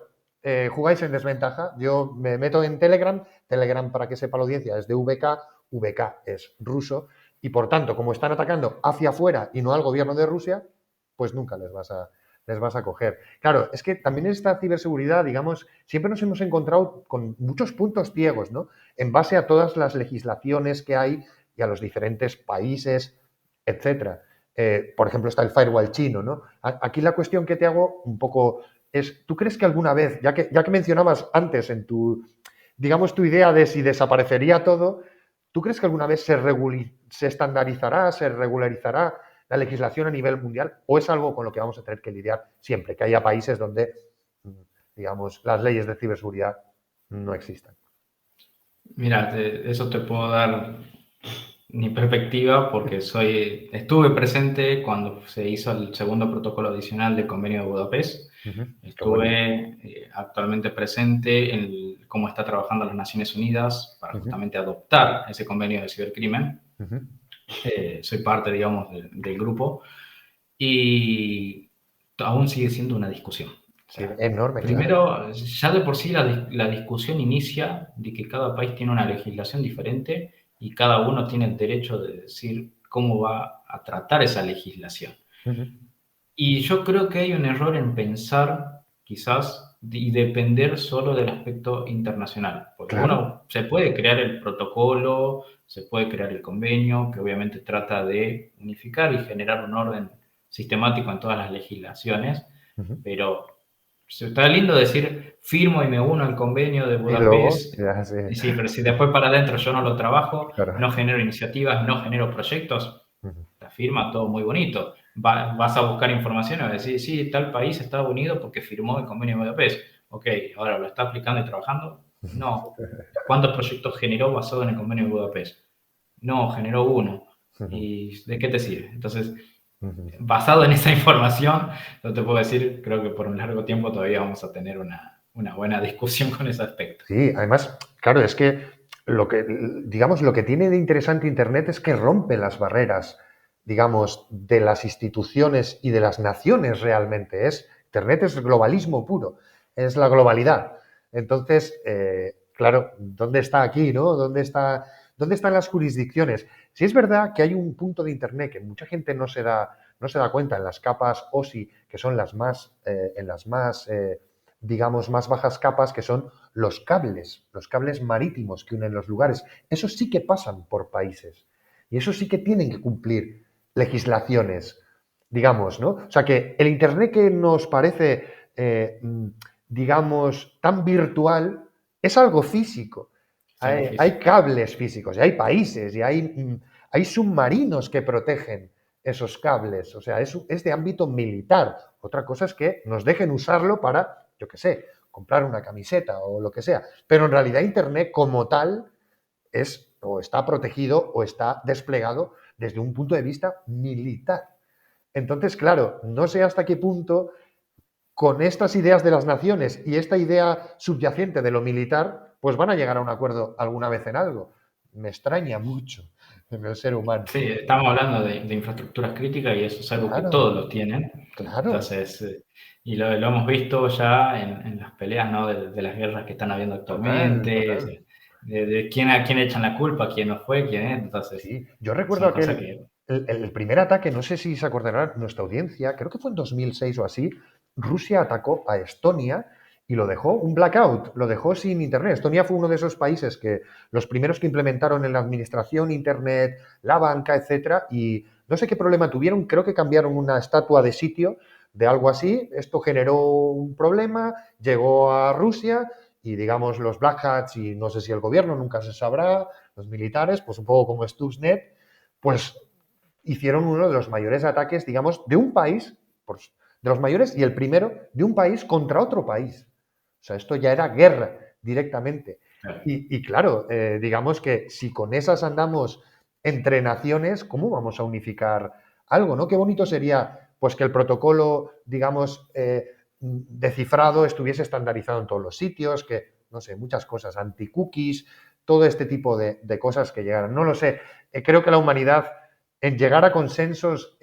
C: jugáis en desventaja. Yo me meto en Telegram. Telegram, para que sepa la audiencia, es de VK. VK es ruso. Y por tanto, como están atacando hacia afuera y no al gobierno de Rusia, pues nunca les vas a coger. Claro, es que también esta ciberseguridad, digamos, siempre nos hemos encontrado con muchos puntos ciegos, ¿no? En base a todas las legislaciones que hay y a los diferentes países, etcétera. Por ejemplo, está el firewall chino, ¿no? Aquí la cuestión que te hago un poco es, ¿tú crees que alguna vez, ya que mencionabas antes en digamos, tu idea de si desaparecería todo, ¿tú crees que alguna vez se estandarizará, se regularizará la legislación a nivel mundial o es algo con lo que vamos a tener que lidiar siempre, que haya países donde, digamos, las leyes de ciberseguridad no existan?
B: Mira, eso te puedo dar mi perspectiva porque estuve presente cuando se hizo el segundo protocolo adicional del Convenio de Budapest.
C: Ujú. Qué bueno.
B: Estuve actualmente presente en cómo está trabajando las Naciones Unidas para
C: Ujú,
B: justamente adoptar ese convenio de cibercrimen.
C: ujú.
B: Soy parte, digamos, del grupo y aún sigue siendo una discusión. O
C: Sí,
B: sea,
C: enorme, claro.
B: primero, ya de por sí la discusión inicia de que cada país tiene una legislación diferente y cada uno tiene el derecho de decir cómo va a tratar esa legislación.
C: Ujú.
B: Y yo creo que hay un error en pensar, quizás, y depender solo del aspecto internacional, porque
C: Claro.
B: uno se puede crear el protocolo, se puede crear el convenio, que obviamente trata de unificar y generar un orden sistemático en todas las legislaciones,
C: Ujú.
B: pero está lindo decir firmo y me uno al convenio de
C: Y luego,
B: Budapest,
C: ya sé,
B: y sí, pero si después para adentro yo no lo trabajo,
C: claro.
B: no genero iniciativas, no genero proyectos,
C: Ujú.
B: la firma, todo muy bonito. Vas a buscar información y vas a decir, sí, tal país está unido porque firmó el convenio de Budapest. Ok, ahora lo está aplicando y trabajando. No. ¿Cuántos proyectos generó basado en el convenio de Budapest? No, generó uno.
C: Ujú.
B: ¿Y de qué te sirve? Entonces,
C: Ujú.
B: basado en esa información, no te puedo decir, creo que por un largo tiempo todavía vamos a tener una buena discusión con ese aspecto.
C: Sí, además, claro, es que digamos, lo que tiene de interesante Internet es que rompe las barreras, digamos, de las instituciones y de las naciones realmente. Internet es globalismo puro, es la globalidad. Entonces, claro, ¿dónde está aquí, no? ¿Dónde están las jurisdicciones? Si es verdad que hay un punto de Internet que mucha gente no se da cuenta en las capas OSI, que son digamos, más bajas capas, que son los cables marítimos que unen los lugares. Esos sí que pasan por países y esos sí que tienen que cumplir legislaciones, digamos, ¿no? O sea que el Internet que nos parece, digamos, tan virtual, es algo físico.
B: Es algo
C: Hay
B: físico.
C: cables físicos y hay países y hay submarinos que protegen esos cables. O sea, es de ámbito militar. Otra cosa es que nos dejen usarlo para, yo qué sé, comprar una camiseta o lo que sea. Pero en realidad Internet como tal es o está protegido o está desplegado desde un punto de vista militar. Entonces, claro, no sé hasta qué punto con estas ideas de las naciones y esta idea subyacente de lo militar, pues van a llegar a un acuerdo alguna vez en algo. me extraña mucho en el ser humano.
B: Sí, estamos hablando de infraestructuras críticas y eso es algo que
C: Claro,
B: todos lo tienen.
C: claro,
B: Entonces, y lo hemos visto ya en las peleas, ¿no? de las guerras que están habiendo
C: total,
B: actualmente,
C: total.
B: de quién a quién echan la culpa, quién no fue, quién es. Entonces,
C: Sí, yo recuerdo
B: son cosas
C: aquel,
B: que...
C: el primer ataque, no sé si se acordará nuestra audiencia, creo que fue en 2006 o así, Rusia atacó a Estonia y lo dejó un blackout, lo dejó sin Internet. Estonia fue uno de esos países que los primeros que implementaron en la administración Internet, la banca, etcétera, y no sé qué problema tuvieron, creo que cambiaron una estatua de sitio de algo así, esto generó un problema, llegó a Rusia y digamos los Black Hats y no sé si el gobierno, nunca se sabrá, los militares, pues un poco como Stuxnet, pues hicieron uno de los mayores ataques, digamos, de un país, pues, de los mayores y el primero de un país contra otro país. O sea, esto ya era guerra directamente. Y claro, digamos que si con esas andamos entre naciones, ¿cómo vamos a unificar algo, no? Qué bonito sería, pues, que el protocolo, digamos, de cifrado estuviese estandarizado en todos los sitios, que, no sé, muchas cosas, anti-cookies, todo este tipo de cosas que llegaran. No lo sé. Creo que la humanidad en llegar a consensos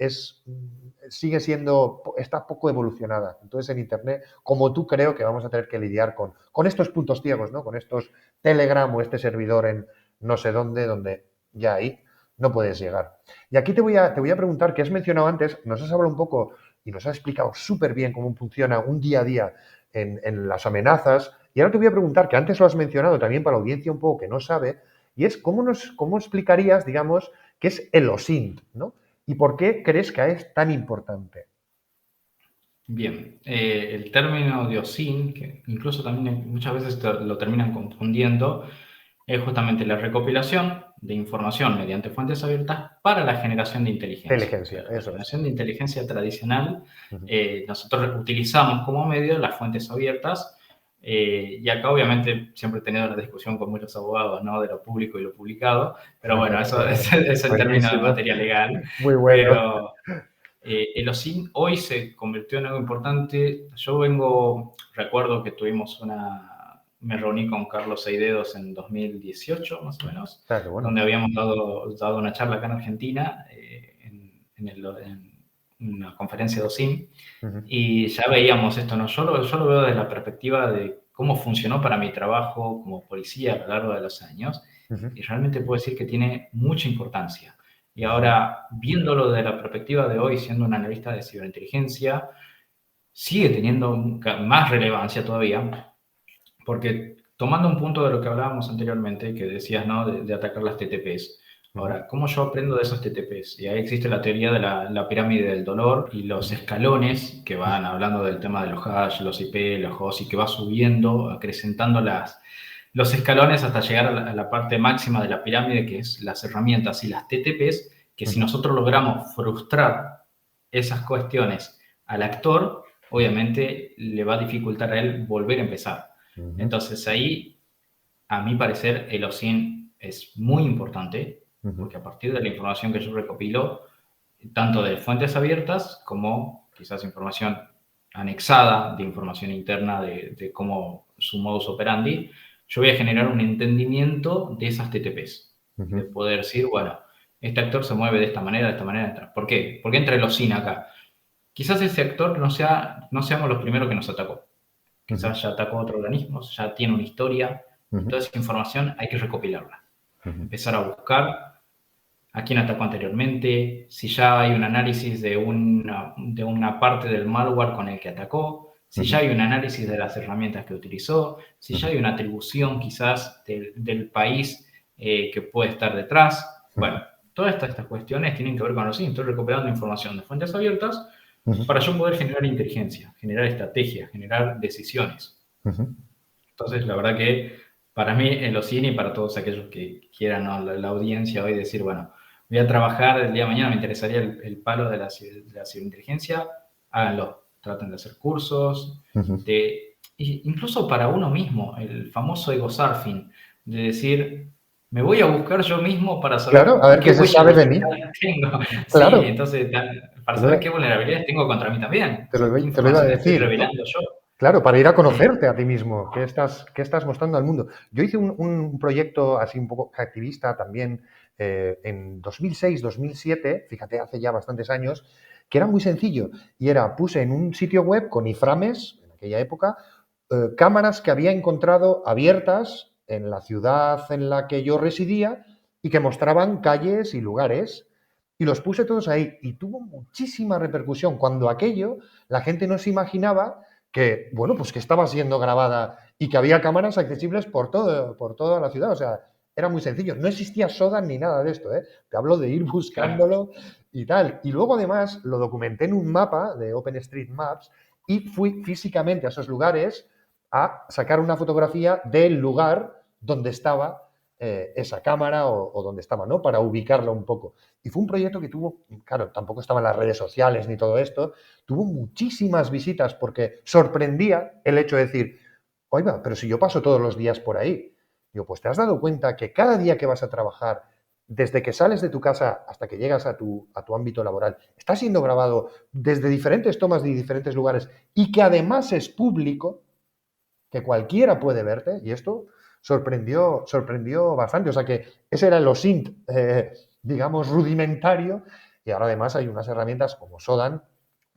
C: sigue siendo, está poco evolucionada. Entonces en Internet, como tú, creo que vamos a tener que lidiar con estos puntos ciegos, ¿no? Con estos Telegram o este servidor en no sé dónde, donde ya ahí no puedes llegar. Y aquí te voy a preguntar, que has mencionado antes, nos has hablado un poco y nos has explicado súper bien cómo funciona un día a día en las amenazas. Y ahora te voy a preguntar, que antes lo has mencionado también para la audiencia un poco que no sabe, y es cómo explicarías, digamos, qué es el OSINT, ¿no? ¿Y por qué crees que es tan importante?
B: Bien, el término de OSINT, que incluso también muchas veces lo terminan confundiendo, es justamente la recopilación de información mediante fuentes abiertas para la generación de inteligencia.
C: Inteligencia,
B: La
C: eso es.
B: generación de inteligencia tradicional,
C: Ujú.
B: nosotros utilizamos como medio las fuentes abiertas, y acá obviamente siempre he tenido la discusión con muchos abogados, ¿no? De lo público y lo publicado, pero bueno, eso es el término de
C: Buenísimo.
B: materia legal,
C: Muy bueno.
B: pero... el OSINT hoy se convirtió en algo importante. Recuerdo que me reuní con Carlos Eidedos en 2018, más o menos,
C: Ah, qué bueno.
B: donde habíamos dado una charla acá en Argentina, en una conferencia de OSINT,
C: Ujú,
B: y ya veíamos esto, ¿no? Yo lo veo desde la perspectiva de cómo funcionó para mi trabajo como policía a lo largo de los años,
C: ujú,
B: y realmente puedo decir que tiene mucha importancia. Y
C: ujú,
B: ahora, viéndolo desde la perspectiva de hoy, siendo un analista de ciberinteligencia, sigue teniendo más relevancia todavía, porque tomando un punto de lo que hablábamos anteriormente, que decías, ¿no? De atacar las TTPs.
C: ujú,
B: Ahora, ¿cómo yo aprendo de esos TTPs? Y ahí existe la teoría de la pirámide del dolor y los
C: ujú,
B: escalones que
C: ujú,
B: van hablando del tema de los hash, los IP, los hosts, y que va subiendo, acrecentando los escalones hasta llegar a la parte máxima de la pirámide, que es las herramientas y las TTPs, que si
C: ujú,
B: nosotros logramos frustrar esas cuestiones al actor, obviamente le va a dificultar a él volver a empezar.
C: ujú,
B: Entonces ahí, a mi parecer, el OSINT es muy importante,
C: ujú,
B: porque a partir de la información que yo recopilo, tanto de fuentes abiertas como quizás información anexada de información interna de cómo su modus operandi, yo voy a generar un entendimiento de esas TTPs y de
C: ujú,
B: poder decir, bueno, este actor se mueve de esta manera, de esta manera. ¿Por qué? ¿Por qué entra el OSINT acá? Quizás ese actor no seamos los primeros que nos atacó.
C: ujú,
B: Quizás ya atacó a otro organismo, ya tiene una historia, y
C: ujú,
B: toda esa información hay que recopilarla.
C: ujú,
B: Empezar a buscar a quién atacó anteriormente, si ya hay un análisis de una parte del malware con el que atacó, si ya
C: ujú,
B: hay un análisis de las herramientas que utilizó, si ya
C: ujú,
B: hay una atribución quizás del país que puede estar detrás. Bueno, todas estas cuestiones tienen que ver con los estoy recuperando información de fuentes abiertas
C: ujú,
B: para yo poder generar inteligencia, generar estrategias, generar decisiones.
C: ujú.
B: Entonces, la verdad que para mí, en los cine y para todos aquellos que quieran, ¿no? La audiencia hoy decir, bueno, voy a trabajar el día de mañana, me interesaría el palo de la ciberinteligencia, háganlo. Traten de hacer cursos,
C: Ujú.
B: incluso para uno mismo, el famoso ego surfing, de decir, me voy a buscar yo mismo para
C: Claro,
B: saber
C: a ver
B: qué
C: qué se
B: huella
C: sabe de mí.
B: digital tengo. Sí,
C: Claro,
B: entonces, para
C: te lo,
B: saber
C: iba
B: qué vulnerabilidades tengo contra mí también. O
C: te
B: sea,
C: lo
B: qué
C: iba- te lo iba a
B: información estoy
C: decir, ¿no?
B: revelando yo.
C: Claro, para ir a
B: Eh,
C: conocerte a ti mismo, qué estás mostrando al mundo. Yo hice un proyecto así un poco activista también en 2006, 2007, fíjate, hace ya bastantes años, que era muy sencillo y era, puse en un sitio web con iframes, en aquella época, cámaras que había encontrado abiertas en la ciudad en la que yo residía y que mostraban calles y lugares. Y los puse todos ahí y tuvo muchísima repercusión cuando aquello la gente no se imaginaba que, bueno, pues que estaba siendo grabada y que había cámaras accesibles por toda la ciudad. O sea, era muy sencillo. No existía SODAN ni nada de esto, ¿eh? Te hablo de ir
B: claro.
C: buscándolo y tal. Y luego, además, lo documenté en un mapa de OpenStreetMaps y fui físicamente a esos lugares a sacar una fotografía del lugar donde estaba esa cámara o donde estaba, ¿no? Para ubicarla un poco. Y fue un proyecto que tuvo, claro, tampoco estaban las redes sociales ni todo esto, tuvo muchísimas visitas porque sorprendía el hecho de decir, oiga, pero si yo paso todos los días por ahí. Digo, pues te has dado cuenta que cada día que vas a trabajar, desde que sales de tu casa hasta que llegas a tu ámbito laboral, está siendo grabado desde diferentes tomas de diferentes lugares y que además es público, que cualquiera puede verte, y esto sorprendió bastante. O sea que ese era el OSINT, digamos, rudimentario, y ahora además hay unas herramientas como Sodan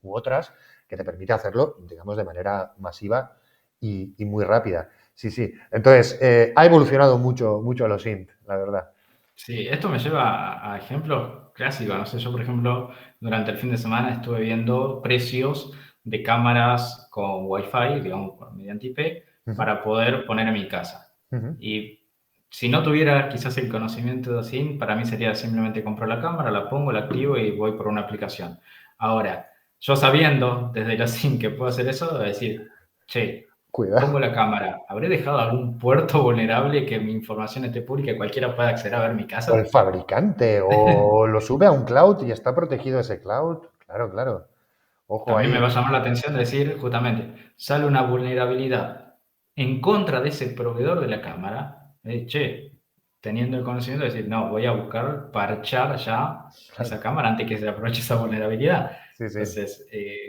C: u otras que te permite hacerlo, digamos, de manera masiva y muy rápida. Sí, sí. Entonces, ha evolucionado mucho el OSINT, la verdad.
B: Sí, esto me lleva a ejemplos clásicos. No sé, yo, por ejemplo, durante el fin de semana estuve viendo precios de cámaras con Wi-Fi, digamos, mediante IP,
C: Uh -huh,
B: para poder poner en mi casa.
C: uh -huh.
B: Y si no tuviera quizás el conocimiento de SIM, para mí sería simplemente comprar la cámara, la pongo, la activo y voy por una aplicación. Ahora, yo sabiendo desde la SIM que puedo hacer eso, decir, che, pongo
C: Cuidado.
B: la cámara, ¿habré dejado algún puerto vulnerable que mi información esté pública y cualquiera pueda acceder a ver mi
C: O el
B: casa?
C: fabricante, o lo sube a un cloud y está protegido ese cloud. Claro, claro. Ojo
B: También me
C: ahí.
B: va a llamar la atención decir, justamente, sale una vulnerabilidad en contra de ese proveedor de la cámara, che, teniendo el conocimiento de decir, no, voy a buscar parchar ya
C: Claro.
B: esa cámara antes que se aproveche esa vulnerabilidad.
C: Sí, sí.
B: Entonces,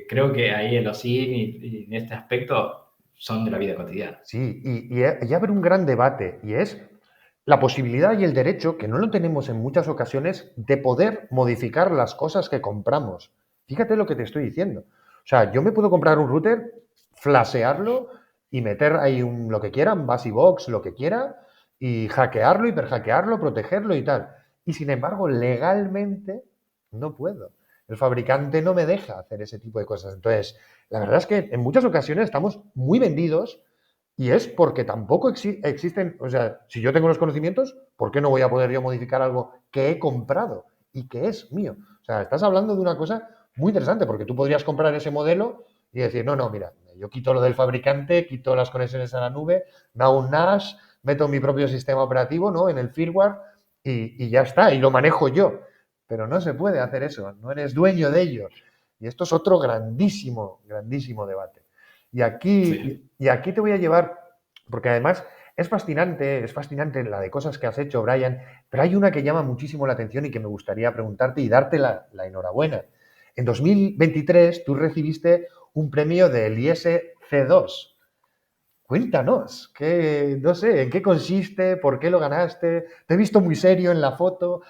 B: creo que ahí el OSINT y en este aspecto son de la vida cotidiana.
C: Sí, y abre un gran debate, y es la posibilidad y el derecho, que no lo tenemos en muchas ocasiones, de poder modificar las cosas que compramos. Fíjate lo que te estoy diciendo. O sea, yo me puedo comprar un router, flashearlo y meter ahí lo que quiera, un Basibox, lo que quiera, y hackearlo, hiperhackearlo, protegerlo y tal. Y sin embargo, legalmente no puedo. El fabricante no me deja hacer ese tipo de cosas. Entonces, la verdad es que en muchas ocasiones estamos muy vendidos y es porque tampoco existen, o sea, si yo tengo los conocimientos, ¿por qué no voy a poder yo modificar algo que he comprado y que es mío? O sea, estás hablando de una cosa muy interesante porque tú podrías comprar ese modelo y decir, no, no, mira, yo quito lo del fabricante, quito las conexiones a la nube, me hago un NAS, meto mi propio sistema operativo, ¿no? En el firmware y ya está, y lo manejo yo. Pero no se puede hacer eso, no eres dueño de ello. Y esto es otro grandísimo debate.
B: Sí.
C: Y aquí te voy a llevar, porque además es fascinante la de cosas que has hecho, Brian, pero hay una que llama muchísimo la atención y que me gustaría preguntarte y darte la enhorabuena. En 2023 tú recibiste un premio del ISC2. Cuéntanos, no sé, ¿en qué consiste? ¿Por qué lo ganaste? Te he visto muy serio en la foto.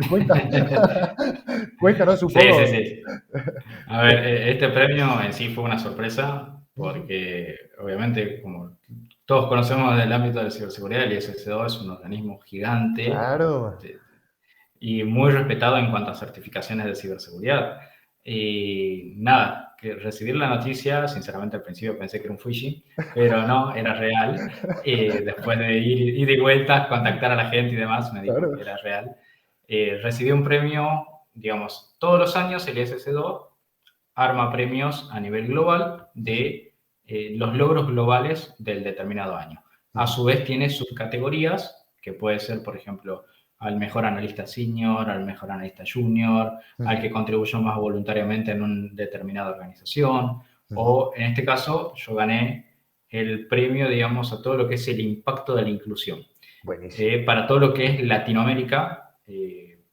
C: Cuéntanos, cuéntanos un
B: Sí, sí,
C: poco.
B: sí. A ver, este premio en sí fue una sorpresa porque obviamente, como todos conocemos del ámbito de la ciberseguridad, el ISC2 es un organismo gigante
C: Claro,
B: de- y muy respetado en cuanto a certificaciones de ciberseguridad. Y nada, que recibir la noticia, sinceramente al principio pensé que era un phishing, pero no, era real. Después de ir y vueltas, contactar a la gente y demás, me dijo
C: claro.
B: que era real. Recibí un premio, digamos, todos los años el ISC2 arma premios a nivel global de los logros globales del determinado año. A su vez tiene subcategorías, que puede ser, por ejemplo, al mejor analista senior, al mejor analista junior, al que contribuyó más voluntariamente en una determinada organización, o en este caso yo gané el premio, digamos, a todo lo que es el impacto de la inclusión.
C: Buenísimo.
B: Para todo lo que es Latinoamérica,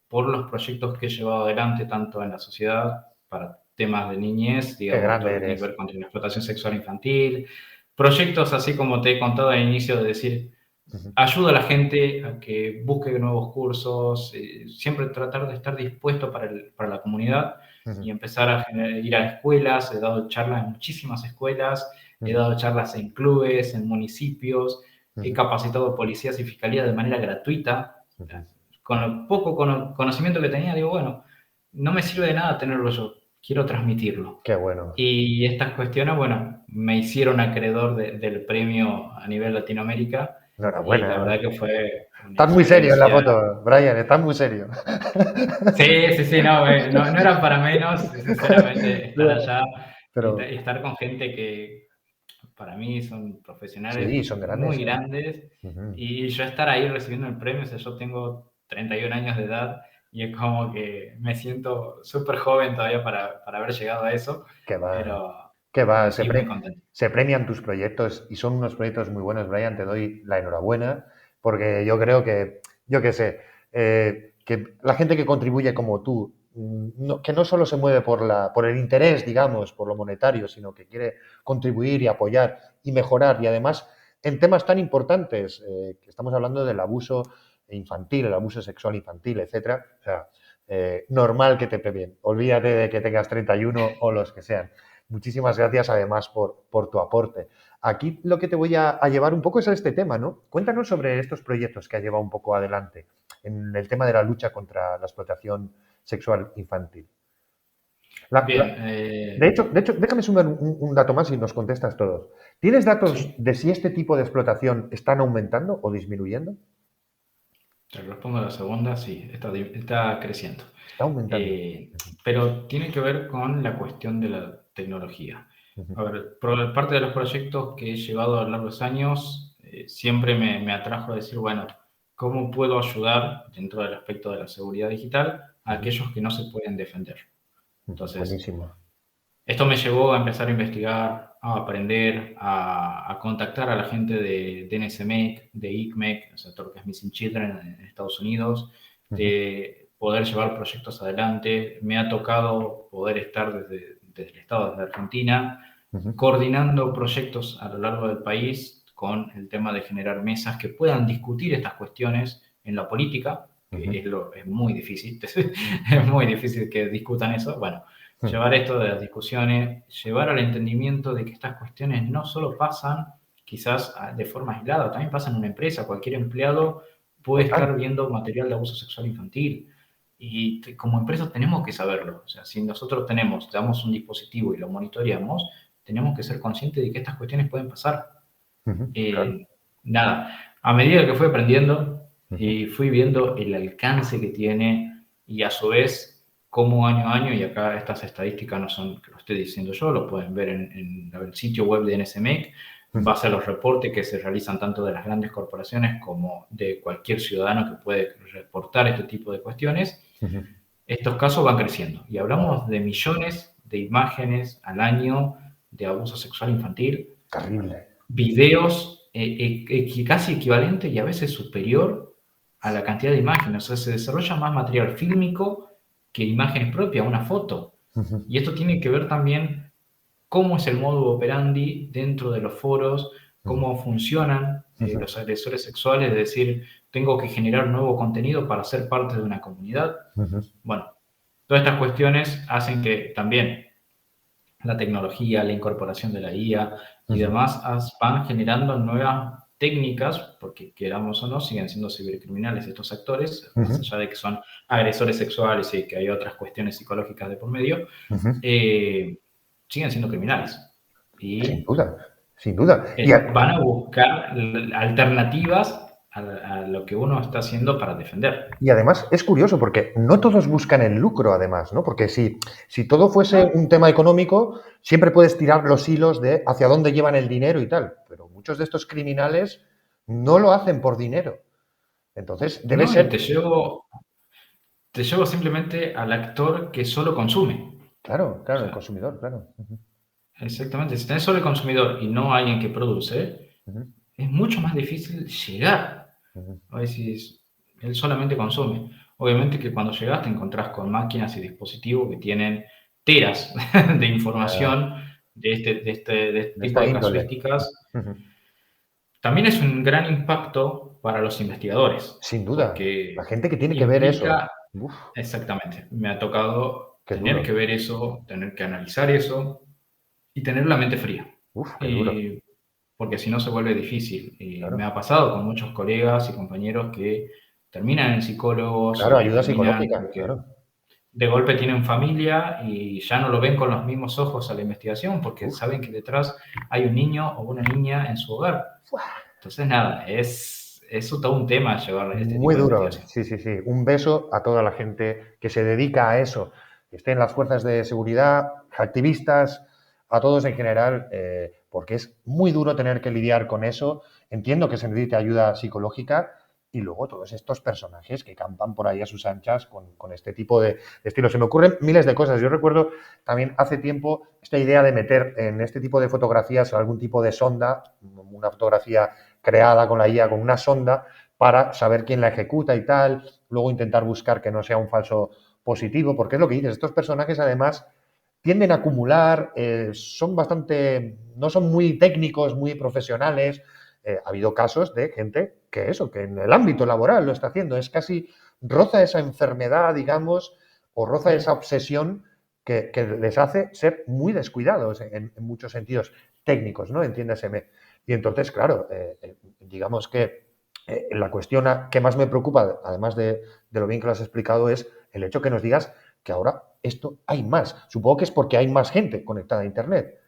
B: por los proyectos que he llevado adelante tanto en la sociedad para temas de niñez,
C: Qué
B: digamos, todo
C: grande
B: lo que tiene que
C: eres.
B: ver con la explotación sexual infantil, proyectos así como te he contado al inicio, de decir,
C: Ujú,
B: ayuda a la gente a que busque nuevos cursos, siempre tratar de estar dispuesto para la comunidad
C: ujú,
B: y empezar a ir a escuelas. He dado charlas en muchísimas escuelas, he
C: ujú,
B: dado charlas en clubes, en municipios, he
C: ujú,
B: capacitado policías y fiscalías de manera gratuita.
C: ujú.
B: Con el poco conocimiento que tenía, digo, bueno, no me sirve de nada tenerlo yo, quiero transmitirlo.
C: Qué bueno.
B: Y estas cuestiones, bueno, me hicieron acreedor del premio a nivel Latinoamérica y la
C: Enhorabuena.
B: verdad que fue una
C: Estás muy serio en la
B: experiencia.
C: foto, Brian, estás muy serio.
B: Sí, sí, sí, no, no era para menos, sinceramente, estar allá y
C: Pero
B: estar con gente que para mí son profesionales
C: sí, son grandes,
B: muy
C: ¿eh?
B: grandes,
C: Ujú.
B: y yo estar ahí recibiendo el premio. O sea, yo tengo 31 años de edad y es como que me siento súper joven todavía para haber llegado a eso,
C: Que va,
B: pero,
C: que va.
B: pero sí, muy contento.
C: Se premian tus proyectos y son unos proyectos muy buenos, Brian. Te doy la enhorabuena porque yo creo que, yo qué sé, que la gente que contribuye como tú, que no solo se mueve por el interés, digamos, por lo monetario, sino que quiere contribuir y apoyar y mejorar. Y además, en temas tan importantes, que estamos hablando del abuso infantil, el abuso sexual infantil, etcétera. O sea, normal que te premien. Olvídate de que tengas 31 o los que sean. Muchísimas gracias además por tu aporte. Aquí lo que te voy a llevar un poco es a este tema, ¿no? Cuéntanos sobre estos proyectos que has llevado un poco adelante en el tema de la lucha contra la explotación sexual infantil. La-
B: Bien,
C: la- de hecho, déjame sumar un dato más y nos contestas todos. ¿Tienes datos
B: sí,
C: de si este tipo de explotación están aumentando o disminuyendo?
B: te respondo a la segunda, sí, está creciendo.
C: Está aumentando.
B: Eh, pero tiene que ver con la cuestión de la tecnología.
C: Ujú,
B: A ver, por parte de los proyectos que he llevado a lo largo de los años, siempre me atrajo a decir, bueno, ¿cómo puedo ayudar dentro del aspecto de la seguridad digital a
C: ujú,
B: aquellos que no se pueden defender?
C: ujú.
B: Entonces,
C: Buenísimo.
B: esto me llevó a empezar a investigar, a aprender, a contactar a la gente de NSMEC, de ICMEC, o sea, todo lo que es Missing Children en Estados Unidos,
C: Ujú,
B: de poder llevar proyectos adelante. Me ha tocado poder estar desde el Estado, desde Argentina,
C: ujú,
B: coordinando proyectos a lo largo del país con el tema de generar mesas que puedan discutir estas cuestiones en la política, que
C: ujú,
B: es muy difícil, es muy difícil que discutan eso. Bueno,
C: ujú.
B: llevar esto de las discusiones, llevar al entendimiento de que estas cuestiones no solo pasan quizás de forma aislada, también pasan en una empresa. Cualquier empleado puede
C: Total.
B: estar viendo material de abuso sexual infantil y como empresa tenemos que saberlo. O sea, si nosotros damos un dispositivo y lo monitoreamos, tenemos que ser conscientes de que estas cuestiones pueden pasar.
C: Ujú, claro.
B: Eh, nada, a medida que fui aprendiendo
C: Ujú,
B: y fui viendo el alcance que tiene y a su vez cómo año a año, y acá estas estadísticas no son que lo estoy diciendo yo, lo pueden ver en el sitio web de NSMEC, en
C: ujú,
B: base a los reportes que se realizan tanto de las grandes corporaciones como de cualquier ciudadano que puede reportar este tipo de cuestiones.
C: ujú.
B: Estos casos van creciendo y hablamos
C: Wow,
B: de millones de imágenes al año de abuso sexual infantil,
C: terrible.
B: videos casi equivalente y a veces superior a la cantidad de imágenes. O sea, se desarrolla más material fílmico que imágenes propias, una foto.
C: Ujú,
B: Y esto tiene que ver también cómo es el modo operandi dentro de los foros,
C: ujú,
B: cómo funcionan
C: ujú,
B: los agresores sexuales, es decir, tengo que generar nuevo contenido para ser parte de una comunidad.
C: ujú,
B: Bueno, todas estas cuestiones hacen que también la tecnología, la incorporación de la IA y
C: ujú,
B: demás van generando nuevas técnicas, porque queramos o no, siguen siendo cibercriminales estos actores, más
C: ujú,
B: allá de que son agresores sexuales y que hay otras cuestiones psicológicas de por medio,
C: ujú.
B: eh, siguen siendo criminales.
C: Sin
B: Y
C: duda, sin duda.
B: van a buscar alternativas a lo que uno está haciendo para defender.
C: Y además es curioso porque no todos buscan el lucro, además, ¿no? Porque si todo fuese
B: No,
C: un tema económico, siempre puedes tirar los hilos de hacia dónde llevan el dinero y tal. Pero muchos de estos criminales no lo hacen por dinero. Entonces, debe
B: no, y
C: ser,
B: te llevo simplemente al actor que solo consume.
C: claro,
B: O
C: claro, el
B: sea,
C: consumidor, claro. Ujú,
B: exactamente, si tenés solo el consumidor y no alguien que produce,
C: ujú,
B: es mucho más difícil llegar.
C: ujú,
B: A veces él solamente consume. Obviamente que cuando llegas te encontrás con máquinas y dispositivos que tienen teras de
C: Ah,
B: información de este
C: de
B: tipo
C: esta
B: de
C: índole.
B: casuísticas.
C: Ujú.
B: También es un gran impacto para los investigadores,
C: Sin duda. La
B: porque
C: gente que tiene que ver eso.
B: implica,
C: Uf,
B: exactamente, me ha tocado
C: qué
B: tener
C: duro.
B: que ver eso, tener que analizar eso y tener la mente fría.
C: Uf, qué duro.
B: Y porque si no se vuelve difícil. Y me
C: Claro.
B: ha pasado con muchos colegas y compañeros que terminan en psicólogos
C: Claro,
B: o
C: ayuda
B: terminan
C: psicológica,
B: porque
C: claro.
B: de golpe tienen familia y ya no lo ven con los mismos ojos a la investigación porque
C: Uf.
B: saben que detrás hay un niño o una niña en su hogar. Entonces, nada, es todo un tema llevar este
C: Muy
B: tipo de
C: duro,
B: investigación.
C: sí, sí, sí. Un beso a toda la gente que se dedica a eso, que estén las fuerzas de seguridad, activistas, a todos en general, porque es muy duro tener que lidiar con eso. Entiendo que se necesita ayuda psicológica y luego todos estos personajes que campan por ahí a sus anchas con este tipo de estilo. Se me ocurren miles de cosas. Yo recuerdo también hace tiempo esta idea de meter en este tipo de fotografías algún tipo de sonda, una fotografía creada con la IA, con una sonda, para saber quién la ejecuta y tal, luego intentar buscar que no sea un falso positivo, porque es lo que dices, estos personajes además tienden a acumular, son bastante, no son muy técnicos, muy profesionales. Ha habido casos de gente que eso, que en el ámbito laboral lo está haciendo, es casi roza esa enfermedad, digamos, o roza esa obsesión que les hace ser muy descuidados en muchos sentidos técnicos, ¿no? Entiéndaseme. Y entonces, claro, digamos que la cuestión que más me preocupa, además de lo bien que lo has explicado, es el hecho que nos digas que ahora esto hay más. Supongo que es porque hay más gente conectada a Internet.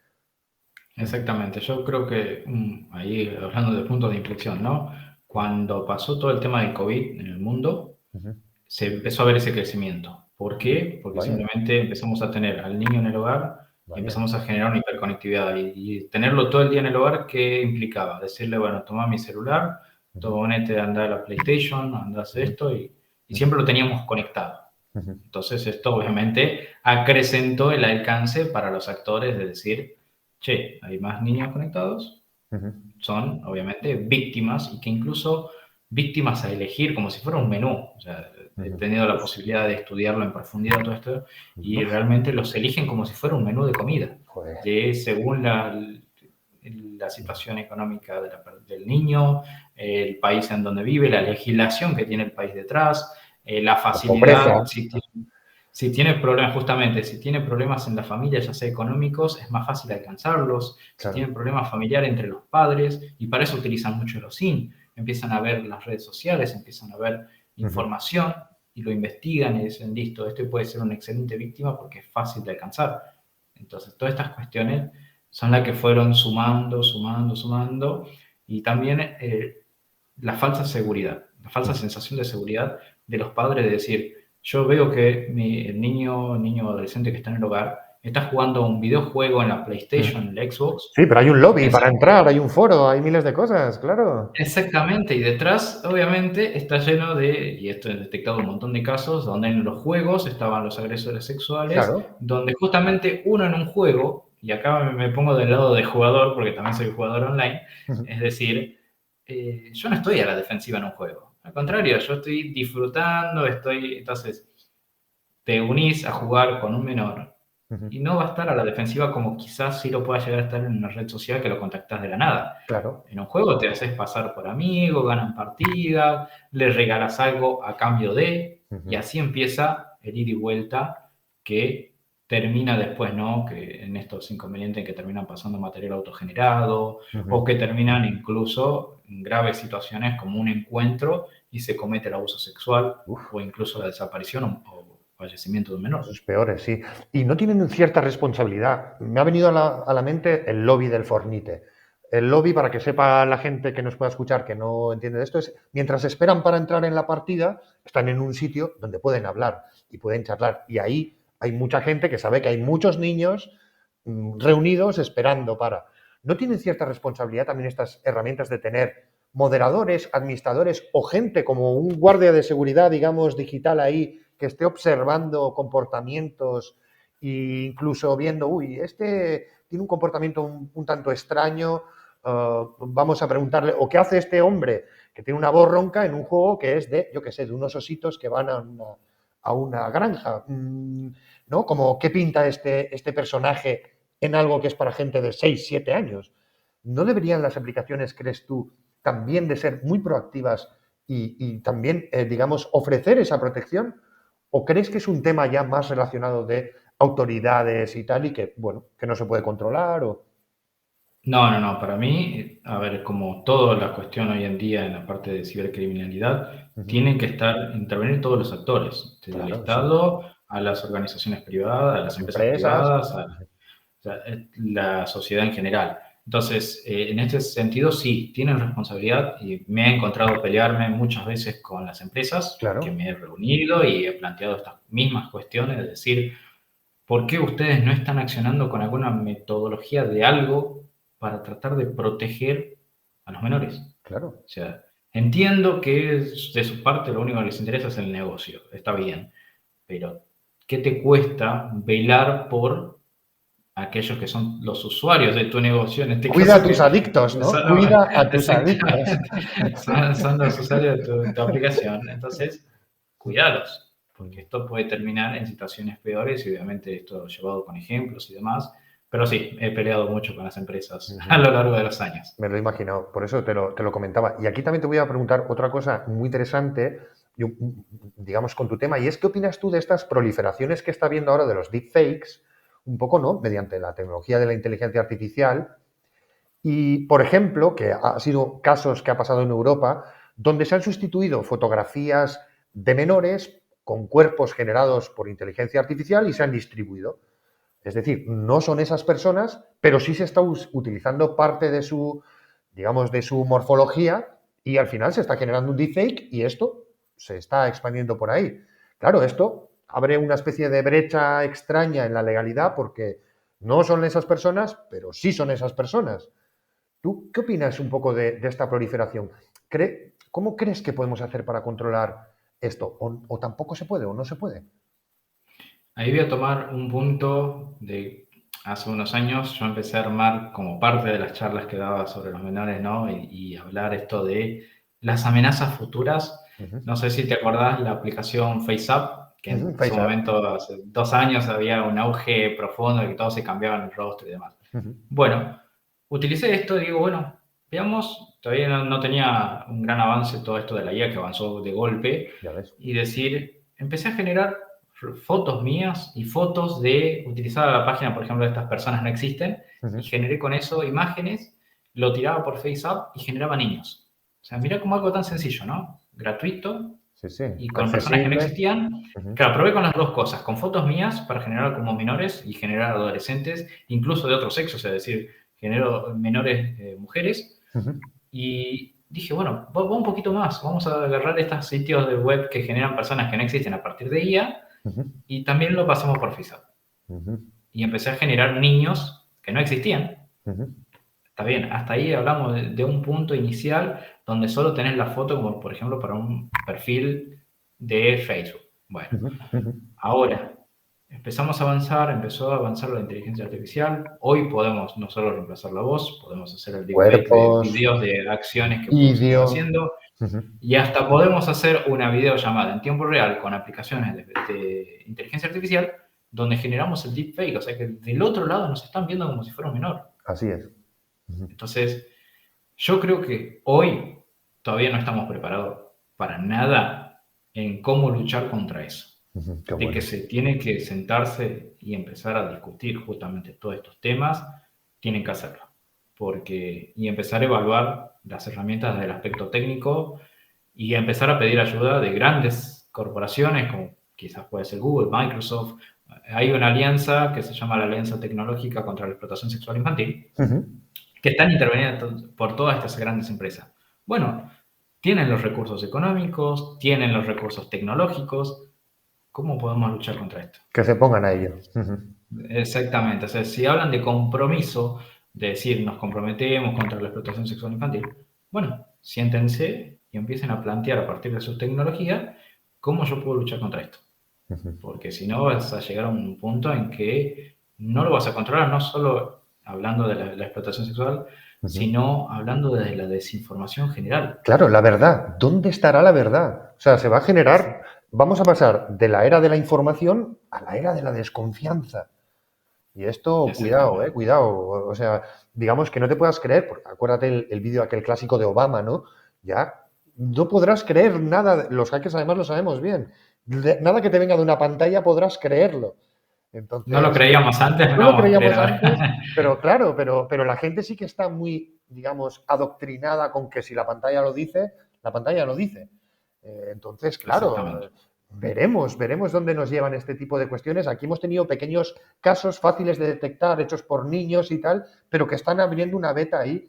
B: Exactamente, yo creo que ahí hablando de puntos de inflexión, ¿no? Cuando pasó todo el tema del COVID en el mundo,
C: Ujú.
B: se empezó a ver ese crecimiento. ¿Por qué? Porque
C: Vaya,
B: simplemente empezamos a tener al niño en el hogar y
C: vaya.
B: empezamos a generar una hiperconectividad. Y tenerlo todo el día en el hogar, ¿qué implicaba? Decirle, bueno, toma mi celular,
C: Ujú,
B: ponete a andar a la PlayStation, anda a hacer
C: ujú,
B: esto, y
C: ujú,
B: siempre lo teníamos conectado.
C: ujú,
B: Entonces esto obviamente acrecentó el alcance para los actores de decir, che, hay más niños conectados,
C: ujú,
B: son obviamente víctimas y que incluso víctimas a elegir como si fuera un menú. O sea, he
C: ujú.
B: tenido la posibilidad de estudiarlo en profundidad todo esto y
C: Uf,
B: realmente los eligen como si fuera un menú de comida,
C: joder.
B: de según la situación económica del niño, el país en donde vive, la legislación que tiene el país detrás, la
C: La pobreza,
B: facilidad, si tiene problemas, justamente, si tiene problemas en la familia, ya sea económicos, es más fácil alcanzarlos. Si
C: claro.
B: tiene problemas familiares entre los padres, y para eso utilizan mucho los SIN, empiezan a ver las redes sociales, empiezan a ver
C: Ujú,
B: información y lo investigan y dicen, listo, este puede ser una excelente víctima porque es fácil de alcanzar. Entonces, todas estas cuestiones son las que fueron sumando, sumando, sumando, y también la falsa seguridad, la falsa
C: ujú.
B: sensación de seguridad de los padres de decir, yo veo que el niño adolescente que está en el hogar está jugando un videojuego en la
C: Mm.
B: PlayStation, en el Xbox,
C: Sí, pero hay un lobby para
B: pensando
C: entrar, hay un foro, hay miles de cosas, claro.
B: exactamente, y detrás obviamente está lleno de, y esto he detectado un montón de casos, donde en los juegos estaban los agresores sexuales,
C: Claro.
B: donde justamente uno en un juego, y acá me pongo del lado de jugador, porque también soy jugador online,
C: Ujú,
B: es decir, yo no estoy a la defensiva en un juego, al contrario, yo estoy disfrutando, entonces te unís a jugar con un menor
C: ujú.
B: y no va a estar a la defensiva como quizás sí lo pueda llegar a estar en una red social que lo contactás de la nada.
C: Claro.
B: En un juego te haces pasar por amigo, ganan partidas, le regalas algo a cambio de, y
C: Ujú,
B: así empieza el ida y vuelta que termina después, ¿no? Que en estos inconvenientes que terminan pasando material autogenerado o
C: ujú.
B: que terminan incluso en graves situaciones como un encuentro y se comete el abuso sexual
C: Uf.
B: o incluso la desaparición o fallecimiento de un menor.
C: Esos peores, sí. Y no tienen cierta responsabilidad. Me ha venido a la mente el lobby del Fornite. El lobby, para que sepa la gente que nos pueda escuchar que no entiende de esto, es mientras esperan para entrar en la partida, están en un sitio donde pueden hablar y pueden charlar. Y ahí hay mucha gente que sabe que hay muchos niños reunidos esperando para. ¿No tienen cierta responsabilidad también estas herramientas de tener moderadores, administradores o gente como un guardia de seguridad, digamos, digital ahí, que esté observando comportamientos e incluso viendo, uy, este tiene un comportamiento un tanto extraño, vamos a preguntarle, o qué hace este hombre que tiene una voz ronca en un juego que es de, yo qué sé, de unos ositos que van a una granja, ¿no? Como, ¿qué pinta este personaje en algo que es para gente de 6, 7 años? ¿No deberían las aplicaciones, crees tú, también de ser muy proactivas y también, digamos, ofrecer esa protección? ¿O crees que es un tema ya más relacionado de autoridades y tal y que, bueno, que no se puede controlar? O...
B: No, no, no. Para mí, a ver, como toda la cuestión hoy en día en la parte de cibercriminalidad,
C: Ujú.
B: tienen que intervenir todos los actores, desde el
C: Claro, sí.
B: Estado a las organizaciones privadas, a las
C: Las
B: empresas
C: empresas.
B: privadas, o sea, la sociedad en general. Entonces, en este sentido, sí, tienen responsabilidad y me he encontrado pelearme muchas veces con las empresas que
C: Claro,
B: me he reunido y he planteado estas mismas cuestiones, de decir, ¿por qué ustedes no están accionando con alguna metodología de algo para tratar de proteger a los menores?
C: claro.
B: O sea, entiendo que de su parte lo único que les interesa es el negocio, está bien, pero ¿qué te cuesta velar por aquellos que son los usuarios de tu negocio? En este
C: Cuida a
B: caso
C: tus
B: que
C: adictos, ¿no?
B: son,
C: Cuida a tus adictos.
B: exactamente, son los usuarios de tu aplicación. Entonces, cuidalos, porque esto puede terminar en situaciones peores y obviamente esto llevado con ejemplos y demás. Pero sí, he peleado mucho con las empresas a
C: Ujú.
B: lo largo de los años.
C: Me lo he imaginado, por eso te lo comentaba. Y aquí también te voy a preguntar otra cosa muy interesante, digamos, con tu tema, y es, ¿qué opinas tú de estas proliferaciones que está habiendo ahora de los deepfakes, un poco, ¿no? Mediante la tecnología de la inteligencia artificial. Y, por ejemplo, que ha sido casos que ha pasado en Europa, donde se han sustituido fotografías de menores con cuerpos generados por inteligencia artificial y se han distribuido. Es decir, no son esas personas, pero sí se está utilizando parte de su, digamos, de su morfología y al final se está generando un deepfake y esto se está expandiendo por ahí. Claro, esto abre una especie de brecha extraña en la legalidad porque no son esas personas, pero sí son esas personas. ¿Tú qué opinas un poco de esta proliferación? ¿Cómo crees que podemos hacer para controlar esto? ¿O tampoco se puede o no se puede?
B: Ahí voy a tomar un punto de hace unos años. Yo empecé a armar como parte de las charlas que daba sobre los menores, ¿no? Y hablar esto de las amenazas futuras.
C: Ujú,
B: No sé si te acordás la aplicación FaceApp, que
C: ujú,
B: en su
C: FaceApp.
B: momento, hace 2 años, había un auge profundo de que todos se cambiaban el rostro y demás.
C: Ujú,
B: Bueno, utilicé esto y digo, bueno, veamos, todavía no tenía un gran avance todo esto de la IA que avanzó de golpe,
C: ya ves.
B: y decir, empecé a generar fotos mías y fotos de, utilizar la página, por ejemplo, de estas personas no existen, y
C: Ujú,
B: generé con eso imágenes, lo tiraba por FaceApp y generaba niños. O sea, mira como algo tan sencillo, ¿no? Gratuito
C: sí, sí.
B: y con personas que no
C: Accesible.
B: existían.
C: Ujú,
B: Claro, probé con las dos cosas, con fotos mías para generar como menores y generar adolescentes, incluso de otro sexo, es decir, genero menores mujeres.
C: ujú,
B: Y dije, bueno, va un poquito más, vamos a agarrar estos sitios de web que generan personas que no existen a partir de IA
C: ujú,
B: y también lo pasamos por FaceApp.
C: ujú,
B: Y empecé a generar niños que no existían.
C: ujú,
B: Está bien, hasta ahí hablamos de un punto inicial donde solo tenés la foto, como por ejemplo para un perfil de Facebook. Bueno,
C: ujú, ujú.
B: ahora empezamos a avanzar, empezó a avanzar la inteligencia artificial. Hoy podemos no solo reemplazar la voz, podemos hacer el deepfake de
C: Cuerpos,
B: videos de acciones que podemos estar
C: vídeo.
B: haciendo
C: Ujú,
B: y hasta podemos hacer una videollamada en tiempo real con aplicaciones de inteligencia artificial donde generamos el deepfake. O sea que del otro lado nos están viendo como si fuera un menor.
C: así es. Ujú,
B: Entonces, yo creo que hoy todavía no estamos preparados para nada en cómo luchar contra eso.
C: ujú, qué
B: De que
C: bueno.
B: se tiene que sentarse y empezar a discutir justamente todos estos temas, tienen que hacerlo. Y empezar a evaluar las herramientas desde el aspecto técnico y empezar a pedir ayuda de grandes corporaciones como quizás puede ser Google, Microsoft. Hay una alianza que se llama la Alianza Tecnológica contra la Explotación Sexual Infantil,
C: Ujú,
B: que están interveniendo por todas estas grandes empresas. Bueno, tienen los recursos económicos, tienen los recursos tecnológicos. ¿Cómo podemos luchar contra esto?
C: que se pongan a ello. Ujú,
B: Exactamente. O sea, si hablan de compromiso, de decir nos comprometemos contra la explotación sexual infantil, bueno, siéntense y empiecen a plantear a partir de su tecnología cómo yo puedo luchar contra esto.
C: ujú,
B: Porque si no vas a llegar a un punto en que no lo vas a controlar, no solo hablando de la explotación sexual,
C: ujú.
B: sino hablando de la desinformación general.
C: Claro, la verdad. ¿Dónde estará la verdad? O sea, se va a generar vamos a pasar de la era de la información a la era de la desconfianza. Y esto, cuidado,
B: Exactamente.
C: cuidado. O sea, digamos que no te puedas creer, porque acuérdate el vídeo aquel clásico de Obama, ¿no? Ya no podrás creer nada, los hackers además lo sabemos bien, nada que te venga de una pantalla podrás creerlo.
B: No lo
C: Entonces,
B: creíamos antes, no
C: no
B: lo
C: lo
B: vamos a creer
C: creíamos
B: ahora.
C: antes, pero claro, pero la gente sí que está muy, digamos, adoctrinada con que si la pantalla lo dice, la pantalla lo dice. Entonces, claro,
B: Exactamente.
C: veremos dónde nos llevan este tipo de cuestiones. Aquí hemos tenido pequeños casos fáciles de detectar, hechos por niños y tal, pero que están abriendo una beta ahí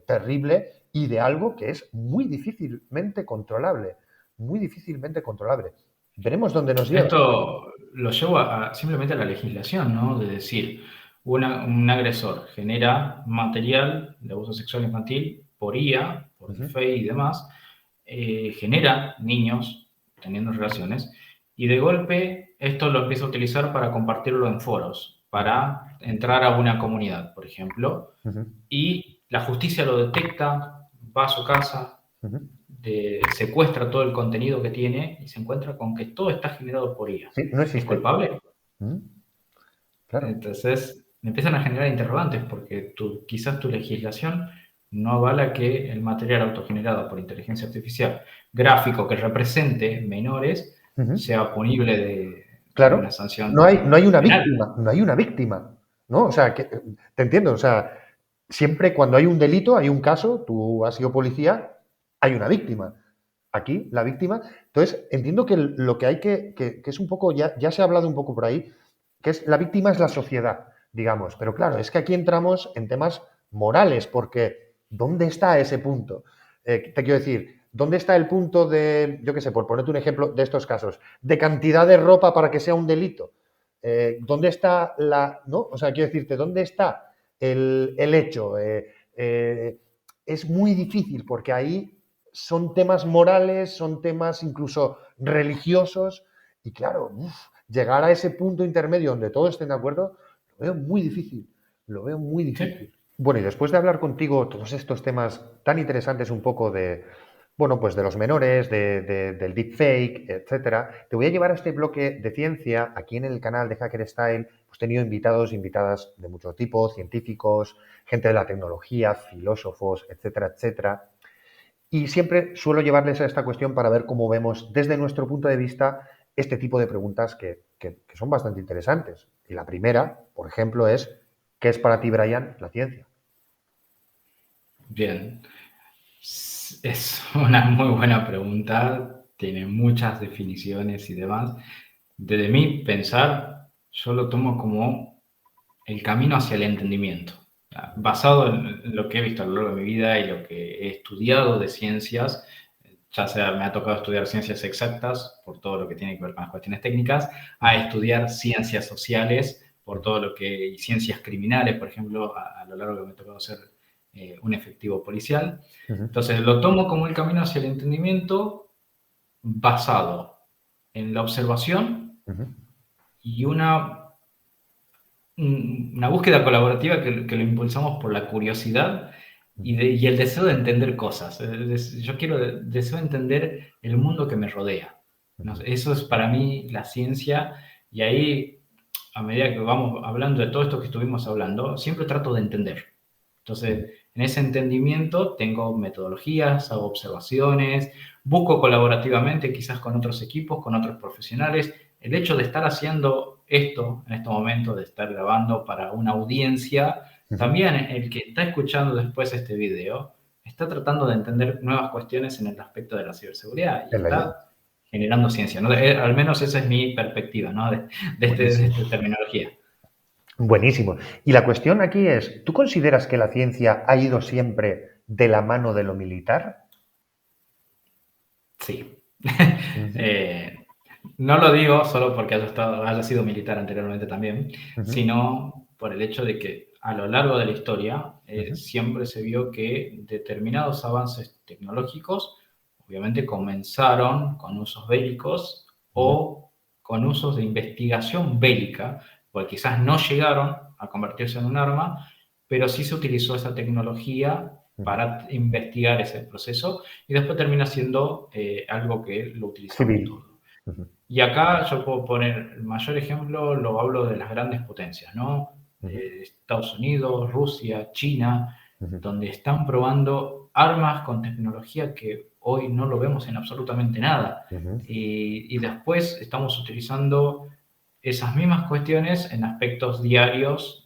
C: terrible y de algo que es muy difícilmente controlable, muy difícilmente controlable. Veremos dónde nos lleva.
B: Esto lo llevo simplemente a la legislación, ¿no? De decir, un agresor genera material de abuso sexual infantil por IA, por deepfake y demás, genera niños teniendo relaciones, y de golpe esto lo empieza a utilizar para compartirlo en foros, para entrar a una comunidad, por ejemplo, y la justicia lo detecta, va a su casa, secuestra todo el contenido que tiene y se encuentra con que todo está generado por IA.
C: Sí, no
B: ¿Es
C: existe.
B: culpable?
C: Claro.
B: Entonces empiezan a generar interrogantes porque quizás tu legislación no avala que el material autogenerado por inteligencia artificial, gráfico que represente menores, sea punible de una
C: Claro,
B: sanción
C: no hay una
B: penal.
C: víctima, no hay una víctima, ¿no? O sea, que, te entiendo, o sea, siempre cuando hay un delito, hay un caso, tú has sido policía, hay una víctima. Aquí, la víctima. Entonces, entiendo que lo que hay que es un poco, ya se ha hablado un poco por ahí, que es la víctima es la sociedad, digamos. Pero claro, es que aquí entramos en temas morales, porque ¿dónde está ese punto? Te quiero decir, ¿dónde está el punto de, yo qué sé, por ponerte un ejemplo de estos casos, de cantidad de ropa para que sea un delito? ¿Dónde está la, no? O sea, quiero decirte, ¿dónde está el hecho? Es muy difícil porque ahí son temas morales, son temas incluso religiosos y claro, llegar a ese punto intermedio donde todos estén de acuerdo, lo veo muy difícil, lo veo muy
B: Sí.
C: difícil. Bueno, y después de hablar contigo todos estos temas tan interesantes un poco de, bueno, pues de los menores, del deepfake, etcétera, te voy a llevar a este bloque de ciencia. Aquí en el canal de Hacker Style hemos tenido invitados, invitadas de mucho tipo, científicos, gente de la tecnología, filósofos, etcétera, etcétera. Y siempre suelo llevarles a esta cuestión para ver cómo vemos desde nuestro punto de vista este tipo de preguntas que son bastante interesantes. Y la primera, por ejemplo, es, ¿qué es para ti, Brian, la ciencia?
B: Bien. Es una muy buena pregunta, tiene muchas definiciones y demás. Desde mi pensar, yo lo tomo como el camino hacia el entendimiento. Basado en lo que he visto a lo largo de mi vida y lo que he estudiado de ciencias, ya sea me ha tocado estudiar ciencias exactas por todo lo que tiene que ver con las cuestiones técnicas, a estudiar ciencias sociales por todo lo que, y ciencias criminales, por ejemplo, a lo largo que me ha tocado ser un efectivo policial. Entonces lo tomo como el camino hacia el entendimiento basado en la observación y una búsqueda colaborativa que lo impulsamos por la curiosidad y el deseo de entender cosas. Yo deseo entender el mundo que me rodea. No sé, eso es para mí la ciencia y ahí, a medida que vamos hablando de todo esto que estuvimos hablando, siempre trato de entender. Entonces, en ese entendimiento tengo metodologías, hago observaciones, busco colaborativamente quizás con otros equipos, con otros profesionales. El hecho de estar haciendo esto en este momento, de estar grabando para una audiencia, también el que está escuchando después este video está tratando de entender nuevas cuestiones en el aspecto de la ciberseguridad y está generando ciencia, ¿no? Al menos esa es mi perspectiva, ¿no? de esta terminología.
C: Buenísimo. Y la cuestión aquí es, ¿tú consideras que la ciencia ha ido siempre de la mano de lo militar?
B: Sí. No lo digo solo porque haya sido militar anteriormente también, sino por el hecho de que a lo largo de la historia siempre se vio que determinados avances tecnológicos obviamente comenzaron con usos bélicos o con usos de investigación bélica, porque quizás no llegaron a convertirse en un arma, pero sí se utilizó esa tecnología para investigar ese proceso y después termina siendo algo que lo utilizamos
C: Civil.
B: todo.
C: Ujú,
B: Y acá yo puedo poner el mayor ejemplo, lo hablo de las grandes potencias, ¿no?
C: ujú,
B: Estados Unidos, Rusia, China,
C: ujú,
B: donde están probando armas con tecnología que hoy no lo vemos en absolutamente nada.
C: ujú,
B: Y después estamos utilizando esas mismas cuestiones en aspectos diarios,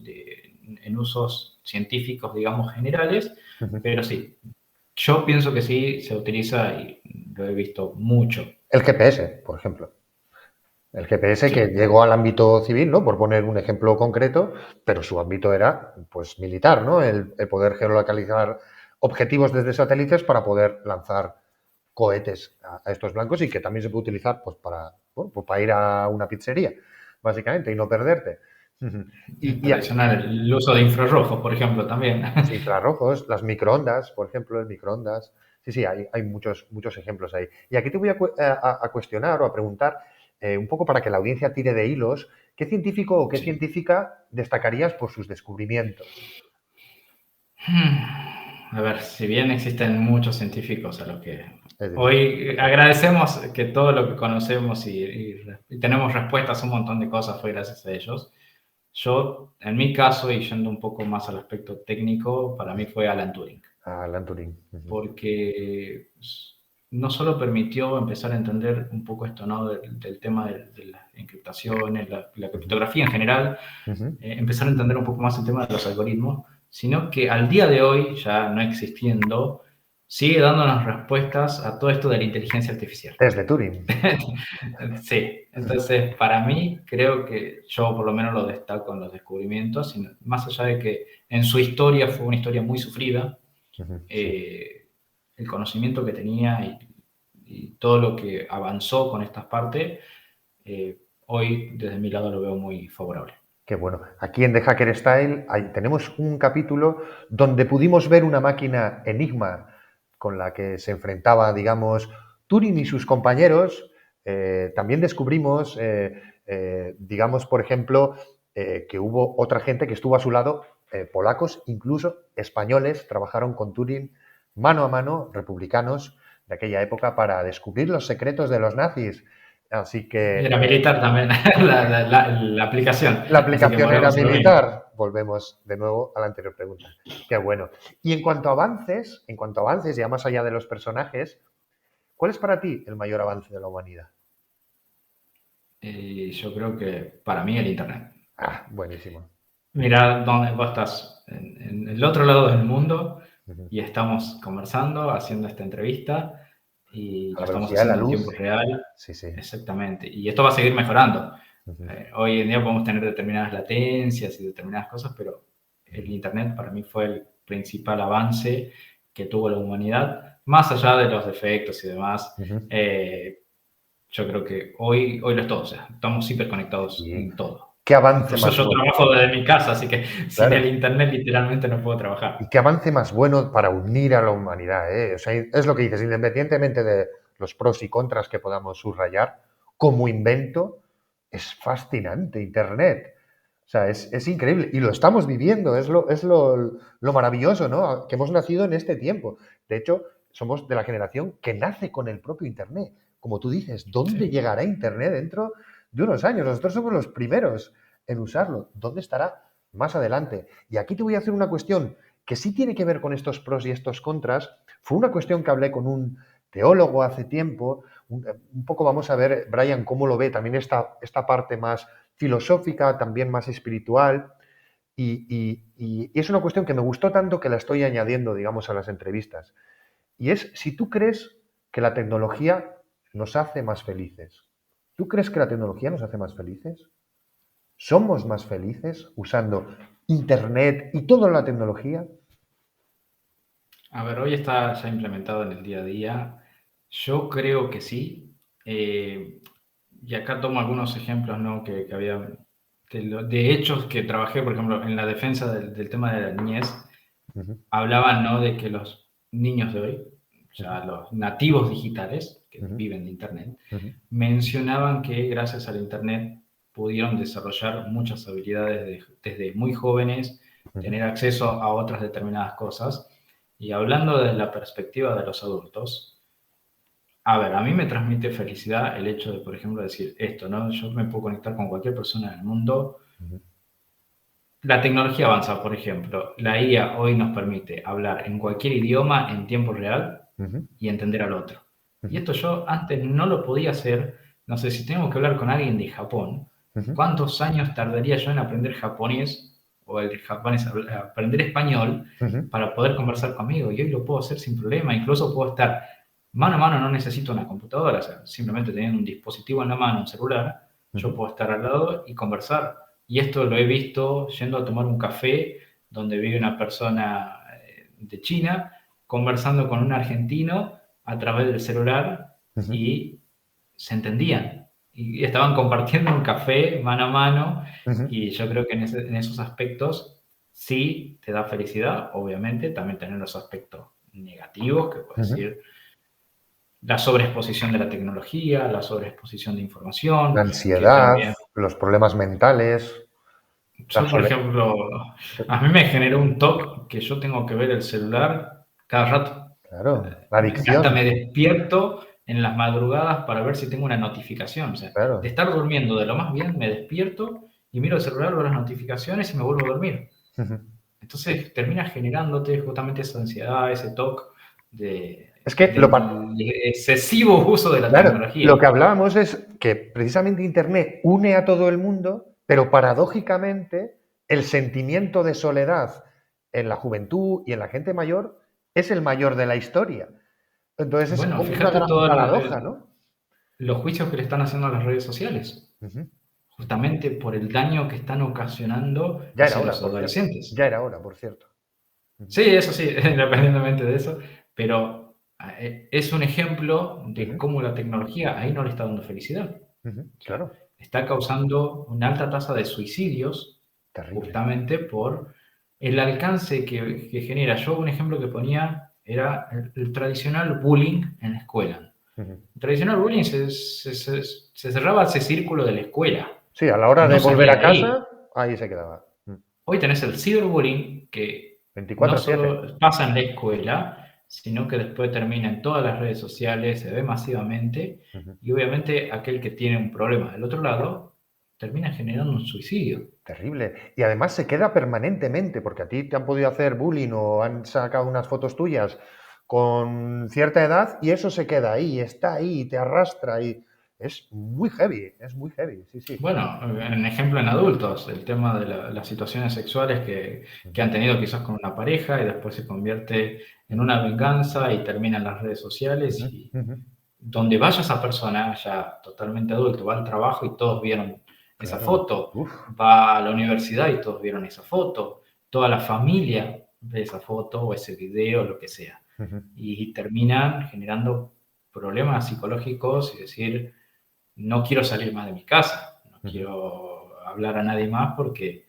B: en usos científicos, digamos, generales,
C: ujú.
B: pero sí, yo pienso que sí se utiliza y lo he visto mucho.
C: El GPS, por ejemplo. El GPS que
B: Sí,
C: llegó al ámbito civil, ¿no? Por poner un ejemplo concreto, pero su ámbito era, pues, militar, ¿no? El poder geolocalizar objetivos desde satélites para poder lanzar cohetes a estos blancos y que también se puede utilizar, pues, para, bueno, pues, para ir a una pizzería, básicamente, y no perderte.
B: el
C: Y,
B: tradicional, el uso de infrarrojos, por ejemplo, también.
C: los infrarrojos, las microondas, por ejemplo, el microondas. Sí, sí, hay muchos, muchos ejemplos ahí. Y aquí te voy a cuestionar o a preguntar, un poco para que la audiencia tire de hilos, ¿qué científico o qué
B: Sí.
C: científica destacarías por sus descubrimientos?
B: A ver, si bien existen muchos científicos a los que
C: Es difícil.
B: hoy agradecemos que todo lo que conocemos y tenemos respuestas a un montón de cosas fue gracias a ellos. Yo, en mi caso, y yendo un poco más al aspecto técnico, para mí fue Alan Turing,
C: Alan Turing. Ujú,
B: porque no solo permitió empezar a entender un poco esto, ¿no? del tema de las encriptaciones, la
C: ujú,
B: criptografía en general,
C: ujú.
B: empezar a entender un poco más el tema de los algoritmos, sino que al día de hoy, ya no existiendo, sigue dándonos respuestas a todo esto de la inteligencia artificial.
C: Test de Turing.
B: Sí, entonces para mí creo que yo por lo menos lo destaco en los descubrimientos, más allá de que en su historia fue una historia muy sufrida,
C: Ujú, sí.
B: eh, el conocimiento que tenía y todo lo que avanzó con estas partes, hoy desde mi lado lo veo muy favorable.
C: Qué bueno. Aquí en The Hacker Style tenemos un capítulo donde pudimos ver una máquina Enigma con la que se enfrentaba, digamos, Turing y sus compañeros. También descubrimos, digamos, por ejemplo, que hubo otra gente que estuvo a su lado, polacos, incluso españoles, trabajaron con Turing mano a mano, republicanos de aquella época, para descubrir los secretos de los nazis. Así que
B: Era militar también la aplicación,
C: la
B: así que
C: aplicación era
B: volvemos a lo mismo.
C: militar. Volvemos de nuevo a la anterior pregunta. Qué bueno. Y en cuanto a avances, ya más allá de los personajes, ¿cuál es para ti el mayor avance de la humanidad?
B: Y yo creo que para mí el Internet.
C: Ah, buenísimo.
B: Mira dónde vos estás, en el otro lado del mundo,
C: Ujú.
B: y estamos conversando, haciendo esta entrevista, y
C: A
B: lo
C: la
B: estamos
C: velocidad de la
B: haciendo en tiempo
C: luz.
B: real.
C: Sí, sí.
B: Exactamente. Y esto va a seguir mejorando.
C: Ujú,
B: Hoy en día podemos tener determinadas latencias y determinadas cosas, pero el
C: ujú,
B: Internet para mí fue el principal avance que tuvo la humanidad, más allá de los defectos y demás.
C: ujú.
B: Yo creo que hoy lo es todo, o sea, estamos hiperconectados
C: Y
B: en todo.
C: qué avance
B: Incluso
C: más
B: yo
C: bueno.
B: trabajo desde mi casa, así que sin el
C: Claro.
B: internet literalmente no puedo
C: Y
B: trabajar.
C: qué avance más bueno para unir a la humanidad, ¿eh? O sea, es lo que dices, independientemente de los pros y contras que podamos subrayar, como invento es fascinante Internet. O sea, es increíble. Y lo estamos viviendo, lo maravilloso, ¿no? Que hemos nacido en este tiempo. De hecho, somos de la generación que nace con el propio Internet. Como tú dices, ¿dónde
B: Sí.
C: llegará Internet dentro de unos años? Nosotros somos los primeros en usarlo. ¿Dónde estará más adelante? Y aquí te voy a hacer una cuestión que sí tiene que ver con estos pros y estos contras. Fue una cuestión que hablé con un teólogo hace tiempo. Un poco vamos a ver, Brian, cómo lo ve también esta parte más filosófica, también más espiritual. Y es una cuestión que me gustó tanto que la estoy añadiendo, digamos, a las entrevistas. Y es si tú crees que la tecnología nos hace más felices. ¿Tú crees que la tecnología nos hace más felices? ¿Somos más felices usando Internet y toda la tecnología?
B: A ver, hoy está ya implementado en el día a día. Yo creo que sí. Y acá tomo algunos ejemplos, ¿no? que había de hechos que trabajé, por ejemplo, en la defensa del tema de la niñez.
C: Ujú,
B: Hablaban, ¿no? de que los niños de hoy, o
C: ujú,
B: sea, los nativos digitales que
C: ujú,
B: viven de Internet,
C: ujú,
B: mencionaban que gracias al Internet pudieron desarrollar muchas habilidades desde muy jóvenes,
C: ujú.
B: tener acceso a otras determinadas cosas. Y hablando desde la perspectiva de los adultos, A ver, a mí me transmite felicidad el hecho de, por ejemplo, decir esto, ¿no? Yo me puedo conectar con cualquier persona del mundo.
C: Ujú,
B: La tecnología avanza, por ejemplo. La IA hoy nos permite hablar en cualquier idioma en tiempo real
C: ujú,
B: y entender al otro. Y
C: ujú,
B: esto yo antes no lo podía hacer. No sé, si tengo que hablar con alguien de Japón,
C: ujú,
B: ¿cuántos años tardaría yo en aprender japonés o el japonés, aprender español
C: ujú,
B: para poder conversar conmigo? Y hoy lo puedo hacer sin problema. Incluso puedo estar mano a mano, no necesito una computadora, o sea, simplemente teniendo un dispositivo en la mano, un celular, yo
C: ujú.
B: puedo estar al lado y conversar. Y esto lo he visto yendo a tomar un café donde vive una persona de China conversando con un argentino a través del celular
C: Ujú,
B: y se entendían. Y estaban compartiendo un café mano a mano
C: ujú,
B: y yo creo que en esos aspectos sí te da felicidad, obviamente, también tener los aspectos negativos, que puede
C: ujú.
B: decir la sobreexposición de la tecnología, la sobreexposición de
C: La
B: información, que
C: ansiedad,
B: también
C: los problemas mentales, la
B: yo, por
C: soledad.
B: ejemplo, a mí me generó un toque que yo tengo que ver el celular cada rato.
C: Claro, la
B: Hasta
C: adicción,
B: me despierto en las madrugadas para ver si tengo una notificación. O sea, de
C: claro.
B: estar durmiendo de lo más bien, me despierto y miro el celular, veo las notificaciones y me vuelvo a dormir.
C: Ujú. Sí.
B: Entonces termina generándote justamente esa ansiedad, ese toque
C: Es que
B: del excesivo uso de la
C: claro,
B: tecnología.
C: lo que hablábamos es que precisamente Internet une a todo el mundo, pero paradójicamente el sentimiento de soledad en la juventud y en la gente mayor es el mayor de la historia. Entonces es
B: Bueno,
C: como una
B: fíjate
C: gran
B: todos
C: paradoja, ¿no?
B: los juicios que le están haciendo a las redes sociales,
C: Ujú.
B: justamente por el daño que están ocasionando
C: Ya era
B: hacia
C: hora,
B: los
C: por cierto. Ya
B: adolescentes.
C: era hora, por cierto. Ujú,
B: Sí, eso sí, independientemente de eso, pero es un ejemplo de
C: ujú,
B: cómo la tecnología ahí no le está dando felicidad.
C: ujú.
B: O sea,
C: Claro,
B: está causando una alta tasa de suicidios
C: terrible.
B: justamente por el alcance que genera. Yo un ejemplo que ponía era el tradicional bullying en la escuela.
C: Ujú.
B: El tradicional bullying se cerraba ese círculo de la escuela
C: Sí, a la hora
B: y no
C: de volver
B: salía
C: a
B: de ahí.
C: casa, ahí se quedaba.
B: Hoy tenés el ciberbullying que no
C: 24/7.
B: solo pasa en la escuela, sino que después termina en todas las redes sociales, se ve masivamente
C: Ujú.
B: y obviamente aquel que tiene un problema del otro lado termina generando un suicidio.
C: Terrible. Y además se queda permanentemente, porque a ti te han podido hacer bullying o han sacado unas fotos tuyas con cierta edad y eso se queda ahí, está ahí, y te arrastra y es muy heavy, sí, sí.
B: Bueno, en ejemplo en adultos, el tema de las situaciones sexuales que
C: Ujú,
B: han tenido quizás con una pareja y después se convierte en
C: ujú,
B: una venganza y termina en las redes
C: ujú,
B: sociales y
C: ujú.
B: donde vaya esa persona ya totalmente adulto, va al trabajo y todos vieron esa
C: Claro.
B: foto,
C: Uf.
B: va a la universidad y todos vieron esa foto, toda la familia ve esa foto o ese video, lo que sea.
C: Ujú,
B: Y terminan generando problemas psicológicos y decir, no quiero salir más de mi casa, no
C: ujú,
B: quiero hablar a nadie más porque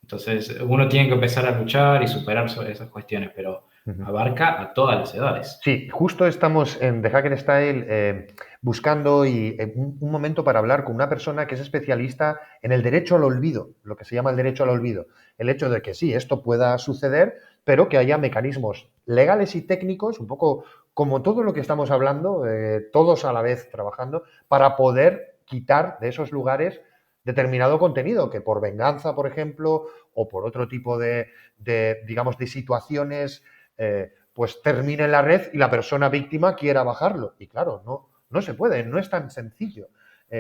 B: entonces uno tiene que empezar a luchar y superar esas cuestiones, pero
C: ujú.
B: abarca a todas las edades.
C: Sí, justo estamos en The Hacker Style buscando un momento para hablar con una persona que es especialista en el derecho al olvido, lo que se llama el derecho al olvido. El hecho de que sí, esto pueda suceder, pero que haya mecanismos legales y técnicos, un poco como todo lo que estamos hablando, todos a la vez trabajando, para poder quitar de esos lugares determinado contenido, que por venganza, por ejemplo, o por otro tipo digamos, de situaciones pues termine en la red y la persona víctima quiera bajarlo. Y claro, no se puede, no es tan sencillo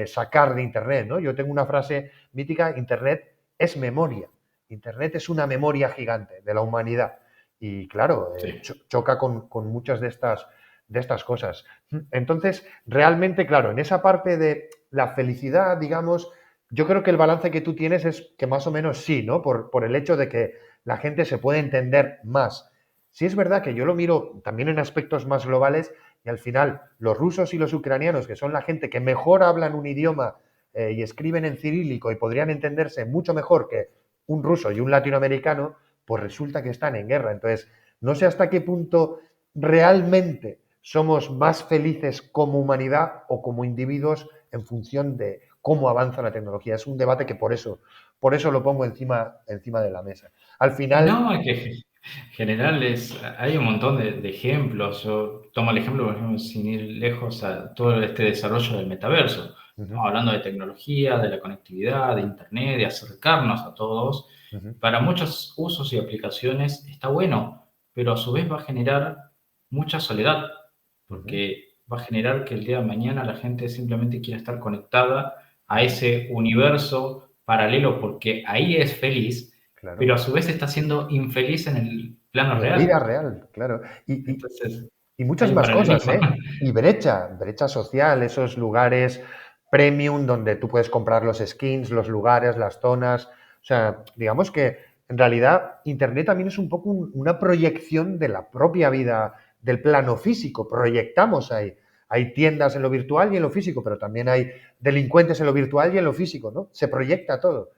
C: sacar de Internet, ¿no? Yo tengo una frase mítica, Internet es memoria. Internet es una memoria gigante de la humanidad. Y claro,
B: Sí.
C: choca con muchas de estas cosas. Entonces, realmente, claro, en esa parte de la felicidad, digamos, yo creo que el balance que tú tienes es que más o menos sí, ¿no? Por el hecho de que la gente se puede entender más. Sí es verdad que yo lo miro también en aspectos más globales y al final los rusos y los ucranianos, que son la gente que mejor hablan un idioma y escriben en cirílico y podrían entenderse mucho mejor que un ruso y un latinoamericano, pues resulta que están en guerra. Entonces, no sé hasta qué punto realmente somos más felices como humanidad o como individuos en función de cómo avanza la tecnología. Es un debate que por eso lo pongo encima de la mesa. Al final,
B: No, es que En general hay un montón de ejemplos. Yo tomo el ejemplo, por ejemplo, sin ir lejos, a todo este desarrollo del metaverso.
C: Ujú,
B: Estamos hablando de tecnología, de la conectividad, de Internet, de acercarnos a todos.
C: ujú,
B: Para muchos usos y aplicaciones está bueno, pero a su vez va a generar mucha soledad,
C: ujú,
B: porque va a generar que el día de mañana la gente simplemente quiera estar conectada a
C: ujú.
B: ese universo paralelo, porque ahí es feliz, pero
C: Claro.
B: a su vez está siendo infeliz en el plano
C: En la vida
B: real.
C: real, claro.
B: Entonces,
C: Y
B: hay
C: muchas
B: un
C: más cosas,
B: paralelismo.
C: ¿eh? Y brecha social, esos lugares premium donde tú puedes comprar los skins, los lugares, las zonas. O sea, digamos que en realidad Internet también es un poco una proyección de la propia vida del plano físico. Proyectamos ahí. Hay tiendas en lo virtual y en lo físico, pero también hay delincuentes en lo virtual y en lo físico, ¿no? Se proyecta todo.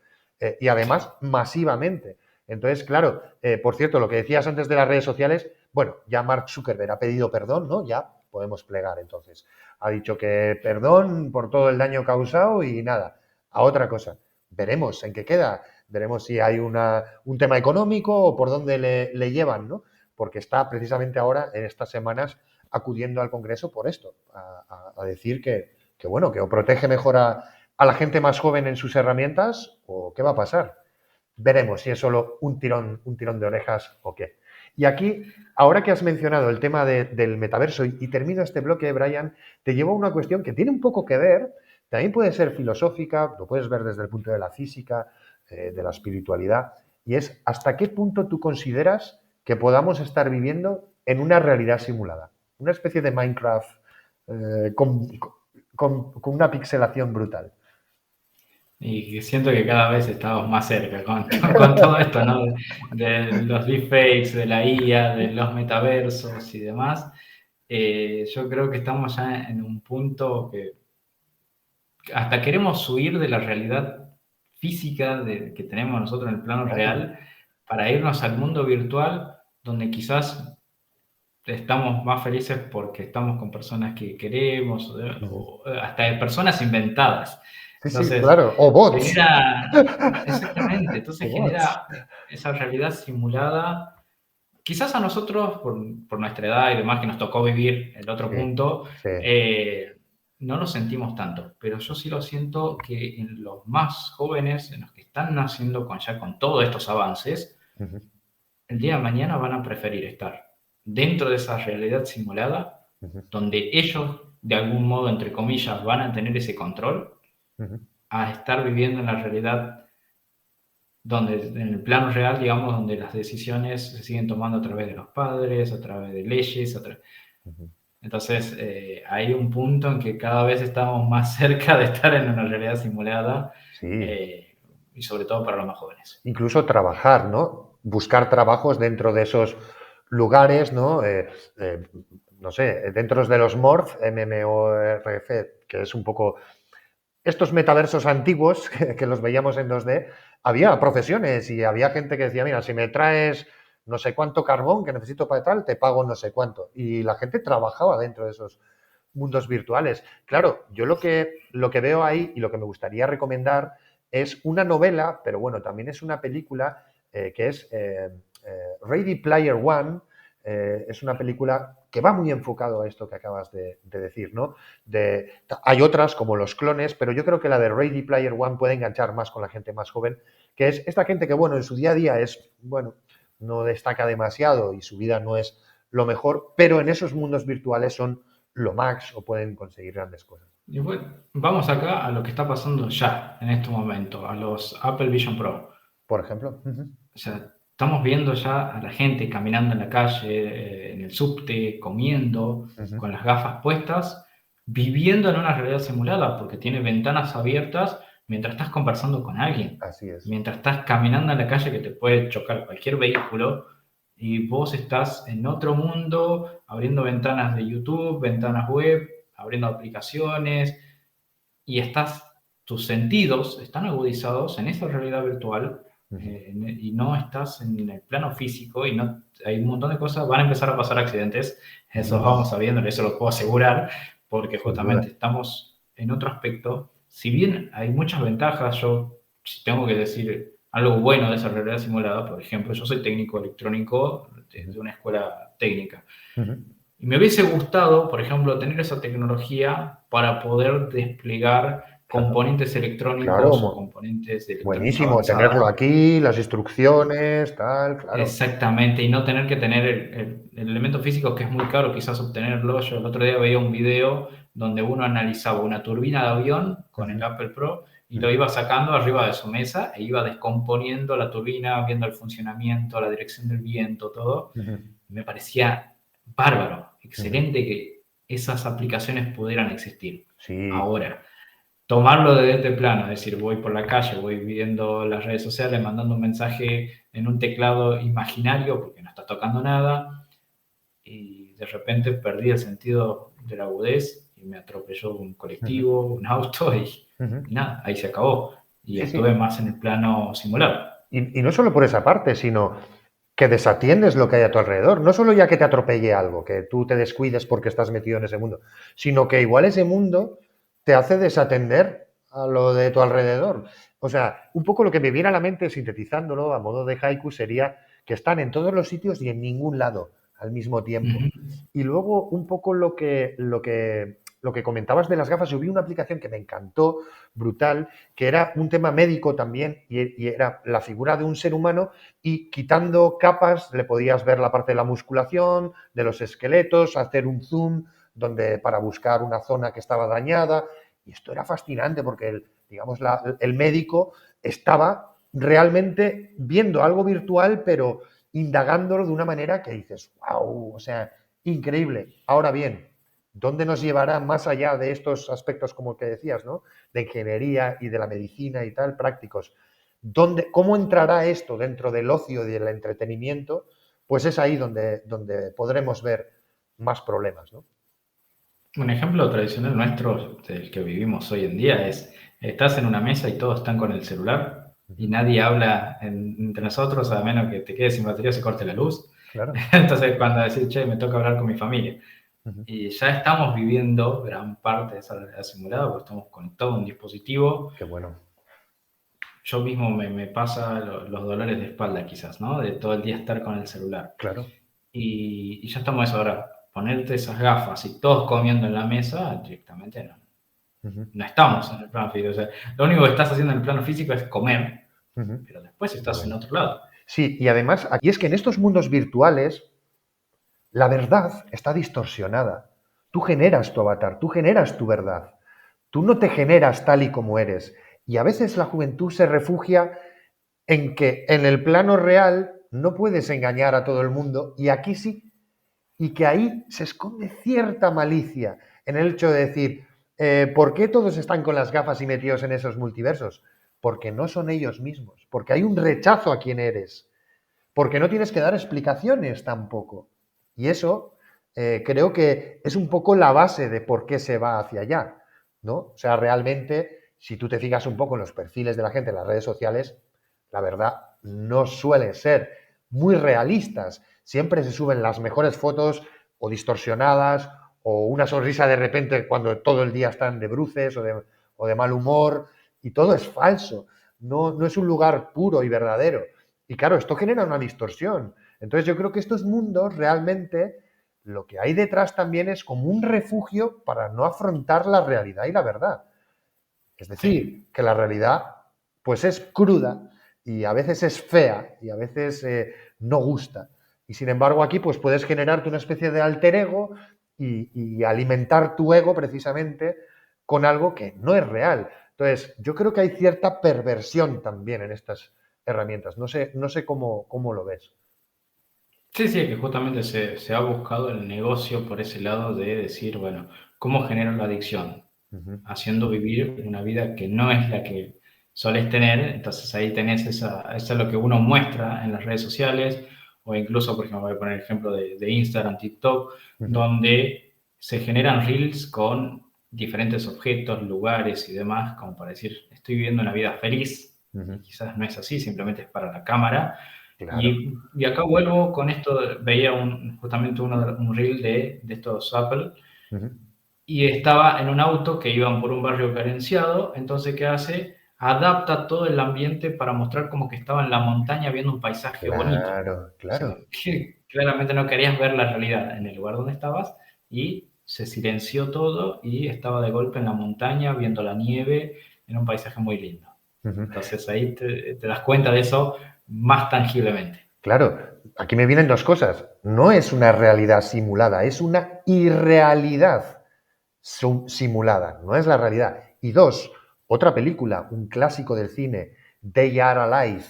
C: Y además masivamente. Entonces, claro, por cierto, lo que decías antes de las redes sociales, bueno, ya Mark Zuckerberg ha pedido perdón, ¿no? Ya podemos plegar entonces. Ha dicho que perdón por todo el daño causado y nada, a otra cosa. Veremos en qué queda, veremos si hay un tema económico o por dónde le llevan, ¿no? Porque está precisamente ahora, en estas semanas, acudiendo al Congreso por esto, a decir que, bueno, que o protege mejor a la gente más joven en sus herramientas o qué va a pasar. Veremos si es solo un tirón de orejas o qué. Y aquí, ahora que has mencionado el tema del metaverso y termino este bloque, Brian, te llevo a una cuestión que tiene un poco que ver, también puede ser filosófica, lo puedes ver desde el punto de la física, de la espiritualidad, y es hasta qué punto tú consideras que podamos estar viviendo en una realidad simulada, una especie de Minecraft con una pixelación brutal.
B: Y que siento que cada vez estamos más cerca con todo esto, ¿no? De los deepfakes, de la IA, de los metaversos y demás. Yo creo que estamos ya en un punto que hasta queremos huir de la realidad física que tenemos nosotros en el plano
C: Claro.
B: real para irnos al mundo virtual, donde quizás estamos más felices porque estamos con personas que queremos,
C: Ujú.
B: o hasta de personas inventadas.
C: Sí, sí,
B: Entonces,
C: claro. O bots.
B: genera, exactamente,
C: O
B: entonces
C: bots.
B: genera esa realidad simulada. Quizás a nosotros, por nuestra edad y demás, que nos tocó vivir el otro
C: Sí,
B: punto,
C: sí.
B: no lo sentimos tanto, pero yo sí lo siento que en los más jóvenes, en los que están naciendo ya con todos estos avances,
C: Ujú,
B: el día de mañana van a preferir estar dentro de esa realidad simulada,
C: ujú,
B: donde ellos, de algún modo, entre comillas, van a tener ese control,
C: ujú.
B: a estar viviendo en la realidad donde, en el plano real, digamos, donde las decisiones se siguen tomando a través de los padres, a través de leyes,
C: Ujú.
B: entonces hay un punto en que cada vez estamos más cerca de estar en una realidad simulada,
C: Sí,
B: y sobre todo para los más jóvenes.
C: incluso trabajar, ¿no? Buscar trabajos dentro de esos lugares, ¿no? Eh, no sé, dentro de los Morph, MMORF, que es un poco estos metaversos antiguos que los veíamos en 2D, había profesiones y había gente que decía, mira, si me traes no sé cuánto carbón que necesito para tal, te pago no sé cuánto. Y la gente trabajaba dentro de esos mundos virtuales. Claro, yo lo que veo ahí y lo que me gustaría recomendar es una novela, pero bueno, también es una película que es Ready Player One. Es una película que va muy enfocado a esto que acabas de decir, ¿no? Hay otras como Los Clones, pero yo creo que la de Ready Player One puede enganchar más con la gente más joven, que es esta gente que, bueno, en su día a día es, bueno, no destaca demasiado y su vida no es lo mejor, pero en esos mundos virtuales son lo max o pueden conseguir grandes cosas.
B: Y bueno, vamos acá a lo que está pasando ya, en este momento, a los Apple Vision Pro.
C: Por ejemplo. Uh-huh.
B: O sea, estamos viendo ya a la gente caminando en la calle, en el subte, comiendo,
C: Uh-huh.
B: con las gafas puestas, viviendo en una realidad simulada, porque tiene ventanas abiertas mientras estás conversando con alguien,
C: Así es.
B: mientras estás caminando en la calle que te puede chocar cualquier vehículo y vos estás en otro mundo, abriendo ventanas de YouTube, ventanas web, abriendo aplicaciones y tus sentidos están agudizados en esa realidad virtual,
C: Uh-huh.
B: y no estás en el plano físico y no, hay un montón de cosas, van a empezar a pasar accidentes,
C: Sin
B: eso
C: duda,
B: vamos sabiendo, eso lo puedo asegurar, porque
C: sin duda.
B: justamente estamos en otro aspecto, si bien hay muchas ventajas, yo si tengo que decir algo bueno de esa realidad simulada, por ejemplo, yo soy técnico electrónico de una escuela técnica. Y me hubiese gustado, por ejemplo, tener esa tecnología para poder desplegar componentes electrónicos o
C: Claro,
B: componentes de electrónica
C: buenísimo
B: avanzada.
C: tenerlo aquí, las instrucciones, tal, claro.
B: Exactamente, y no tener que tener el elemento físico, que es muy caro quizás obtenerlo. Yo el otro día veía un video donde uno analizaba una turbina de avión con el Apple Pro y lo iba sacando arriba de su mesa e iba descomponiendo la turbina, viendo el funcionamiento, la dirección del viento, todo. Me parecía bárbaro, excelente que esas aplicaciones pudieran existir.
C: Sí,
B: Ahora, tomarlo desde este plano, es decir, voy por la calle, voy viendo las redes sociales, mandando un mensaje en un teclado imaginario porque no está tocando nada, y de repente perdí el sentido de la agudez y me atropelló un colectivo, un auto y nada, ahí se acabó. Y
C: sí,
B: estuve
C: sí.
B: más en el plano simulado.
C: Y no solo por esa parte, sino que desatiendes lo que hay a tu alrededor. No solo ya que te atropelle algo, que tú te descuides porque estás metido en ese mundo, sino que igual ese mundo te hace desatender a lo de tu alrededor. O sea, un poco lo que me viene a la mente, sintetizándolo a modo de haiku, sería que están en todos los sitios y en ningún lado al mismo tiempo. Y luego un poco lo que comentabas de las gafas, yo vi una aplicación que me encantó, brutal, que era un tema médico también, y era la figura de un ser humano y quitando capas le podías ver la parte de la musculación, de los esqueletos, hacer un zoom para buscar una zona que estaba dañada. Y esto era fascinante porque digamos, el médico estaba realmente viendo algo virtual, pero indagándolo de una manera que dices, wow, o sea, increíble. Ahora bien, ¿dónde nos llevará más allá de estos aspectos como que decías, ¿no? De ingeniería y de la medicina y tal, prácticos? ¿Cómo entrará esto dentro del ocio y del entretenimiento? Pues es ahí donde podremos ver más problemas, ¿no?
B: Un ejemplo tradicional nuestro del que vivimos hoy en día es, estás en una mesa y todos están con el celular y nadie habla entre nosotros a menos que te quedes sin batería o se corte la luz.
C: Claro.
B: Entonces cuando decís, che, me toca hablar con mi familia.
C: Uh-huh.
B: Y ya estamos viviendo gran parte de esa realidad simulada porque estamos conectados a un dispositivo.
C: Qué bueno.
B: Yo mismo me pasa los dolores de espalda quizás, ¿no? De todo el día estar con el celular.
C: Claro.
B: Y ya estamos eso ahora, ponerte esas gafas y todos comiendo en la mesa, directamente no.
C: Uh-huh.
B: No estamos en el plano físico. O sea, lo único que estás haciendo en el plano físico es comer,
C: Uh-huh.
B: pero después estás en
C: Bueno.
B: otro lado.
C: Sí, y además, aquí es que en estos mundos virtuales la verdad está distorsionada. Tú generas tu avatar, tú generas tu verdad. Tú no te generas tal y como eres. Y a veces la juventud se refugia en que en el plano real no puedes engañar a todo el mundo y aquí sí. Y que ahí se esconde cierta malicia en el hecho de decir, ¿por qué todos están con las gafas y metidos en esos multiversos? Porque no son ellos mismos, porque hay un rechazo a quién eres, porque no tienes que dar explicaciones tampoco. Y eso creo que es un poco la base de por qué se va hacia allá, ¿no? O sea, realmente, si tú te fijas un poco en los perfiles de la gente en las redes sociales, la verdad no suelen ser muy realistas. Siempre se suben las mejores fotos o distorsionadas o una sonrisa de repente cuando todo el día están de bruces o de mal humor y todo es falso. No es un lugar puro y verdadero. Y claro, esto genera una distorsión. Entonces yo creo que estos mundos realmente lo que hay detrás también es como un refugio para no afrontar la realidad y la verdad. Es decir,
B: Sí.
C: que la realidad pues es cruda y a veces es fea y a veces no gusta. Y sin embargo aquí pues puedes generarte una especie de alter ego y alimentar tu ego precisamente con algo que no es real. Entonces yo creo que hay cierta perversión también en estas herramientas. No sé cómo lo ves.
B: Sí, sí, que justamente se ha buscado el negocio por ese lado de decir, bueno, ¿cómo genero la adicción?
C: Uh-huh.
B: Haciendo vivir una vida que no es la que solés tener. Entonces ahí tenés eso es lo que uno muestra en las redes sociales, o incluso, por ejemplo, voy a poner el ejemplo de Instagram, TikTok,
C: Uh-huh.
B: donde se generan reels con diferentes objetos, lugares y demás, como para decir, estoy viviendo una vida feliz, y
C: Uh-huh.
B: quizás no es así, simplemente es para la cámara.
C: Claro.
B: Y acá vuelvo con esto, veía justamente un reel de estos Apple,
C: Uh-huh.
B: y estaba en un auto que iban por un barrio carenciado. Entonces, ¿qué hace? adapta todo el ambiente para mostrar como que estaba en la montaña viendo un paisaje bonito.
C: Claro,
B: O sea,
C: claro.
B: que claramente no querías ver la realidad en el lugar donde estabas y se silenció todo y estaba de golpe en la montaña viendo la nieve en un paisaje muy lindo.
C: Ujú.
B: Entonces ahí te das cuenta de eso más tangiblemente.
C: Claro, aquí me vienen dos cosas. No es una realidad simulada, es una irrealidad simulada, no es la realidad. Y dos, otra película, un clásico del cine, They Are Alive,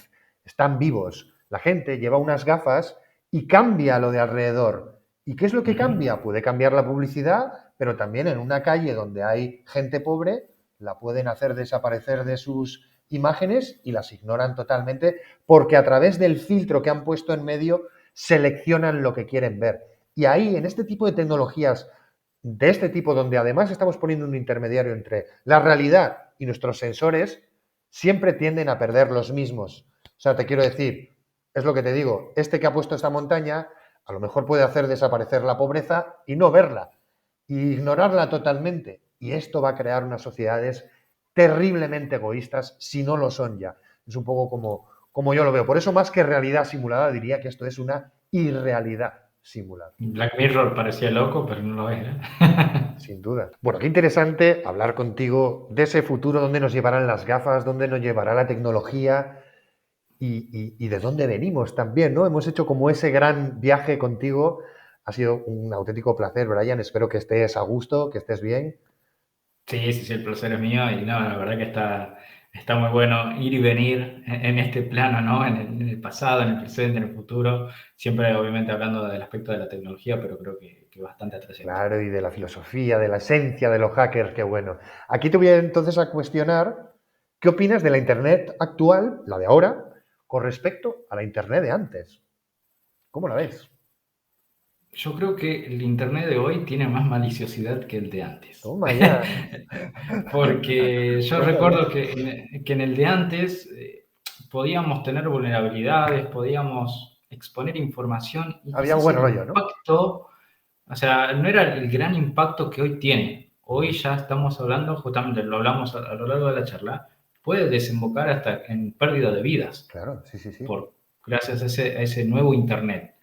C: están vivos. La gente lleva unas gafas y cambia lo de alrededor. ¿Y qué es lo que cambia? Puede cambiar la publicidad, pero también en una calle donde hay gente pobre, la pueden hacer desaparecer de sus imágenes y las ignoran totalmente porque a través del filtro que han puesto en medio seleccionan lo que quieren ver. Y ahí, en este tipo de tecnologías de este tipo, donde además estamos poniendo un intermediario entre la realidad y nuestros sensores, siempre tienden a perder los mismos. O sea, te quiero decir, es lo que te digo, este que ha puesto esta montaña a lo mejor puede hacer desaparecer la pobreza y no verla, y ignorarla totalmente. Y esto va a crear unas sociedades terriblemente egoístas si no lo son ya. Es un poco como yo lo veo. Por eso, más que realidad simulada, diría que esto es una irrealidad simulada.
B: Black Mirror parecía loco, pero no lo es, ¿eh?
C: Sin duda. Bueno, qué interesante hablar contigo de ese futuro, dónde nos llevarán las gafas, dónde nos llevará la tecnología y de dónde venimos también, ¿no? Hemos hecho como ese gran viaje contigo. Ha sido un auténtico placer, Brian. Espero que estés a gusto, que estés bien.
B: Sí, sí, sí, el placer es mío y no, la verdad que está muy bueno ir y venir en este plano, ¿no? En el pasado, en el presente, en el futuro, siempre obviamente hablando del aspecto de la tecnología, pero creo que bastante atrayente.
C: Claro, y de la filosofía, de la esencia de los hackers, qué bueno. Aquí te voy entonces a cuestionar qué opinas de la Internet actual, la de ahora, con respecto a la Internet de antes. ¿Cómo la ves?
B: Yo creo que el Internet de hoy tiene más maliciosidad que el de antes.
C: Toma ya.
B: Porque yo
C: Cuéntame.
B: recuerdo que en el de antes podíamos tener vulnerabilidades, podíamos exponer información y
C: Había un
B: quizás
C: buen
B: el
C: rollo, ¿no?
B: impacto, o sea, no era el gran impacto que hoy tiene. Hoy
C: Ujú.
B: ya estamos hablando, justamente lo hablamos a lo largo de la charla, puede desembocar hasta en pérdida de vidas
C: Claro, sí, sí, sí.
B: por, gracias a ese nuevo Internet.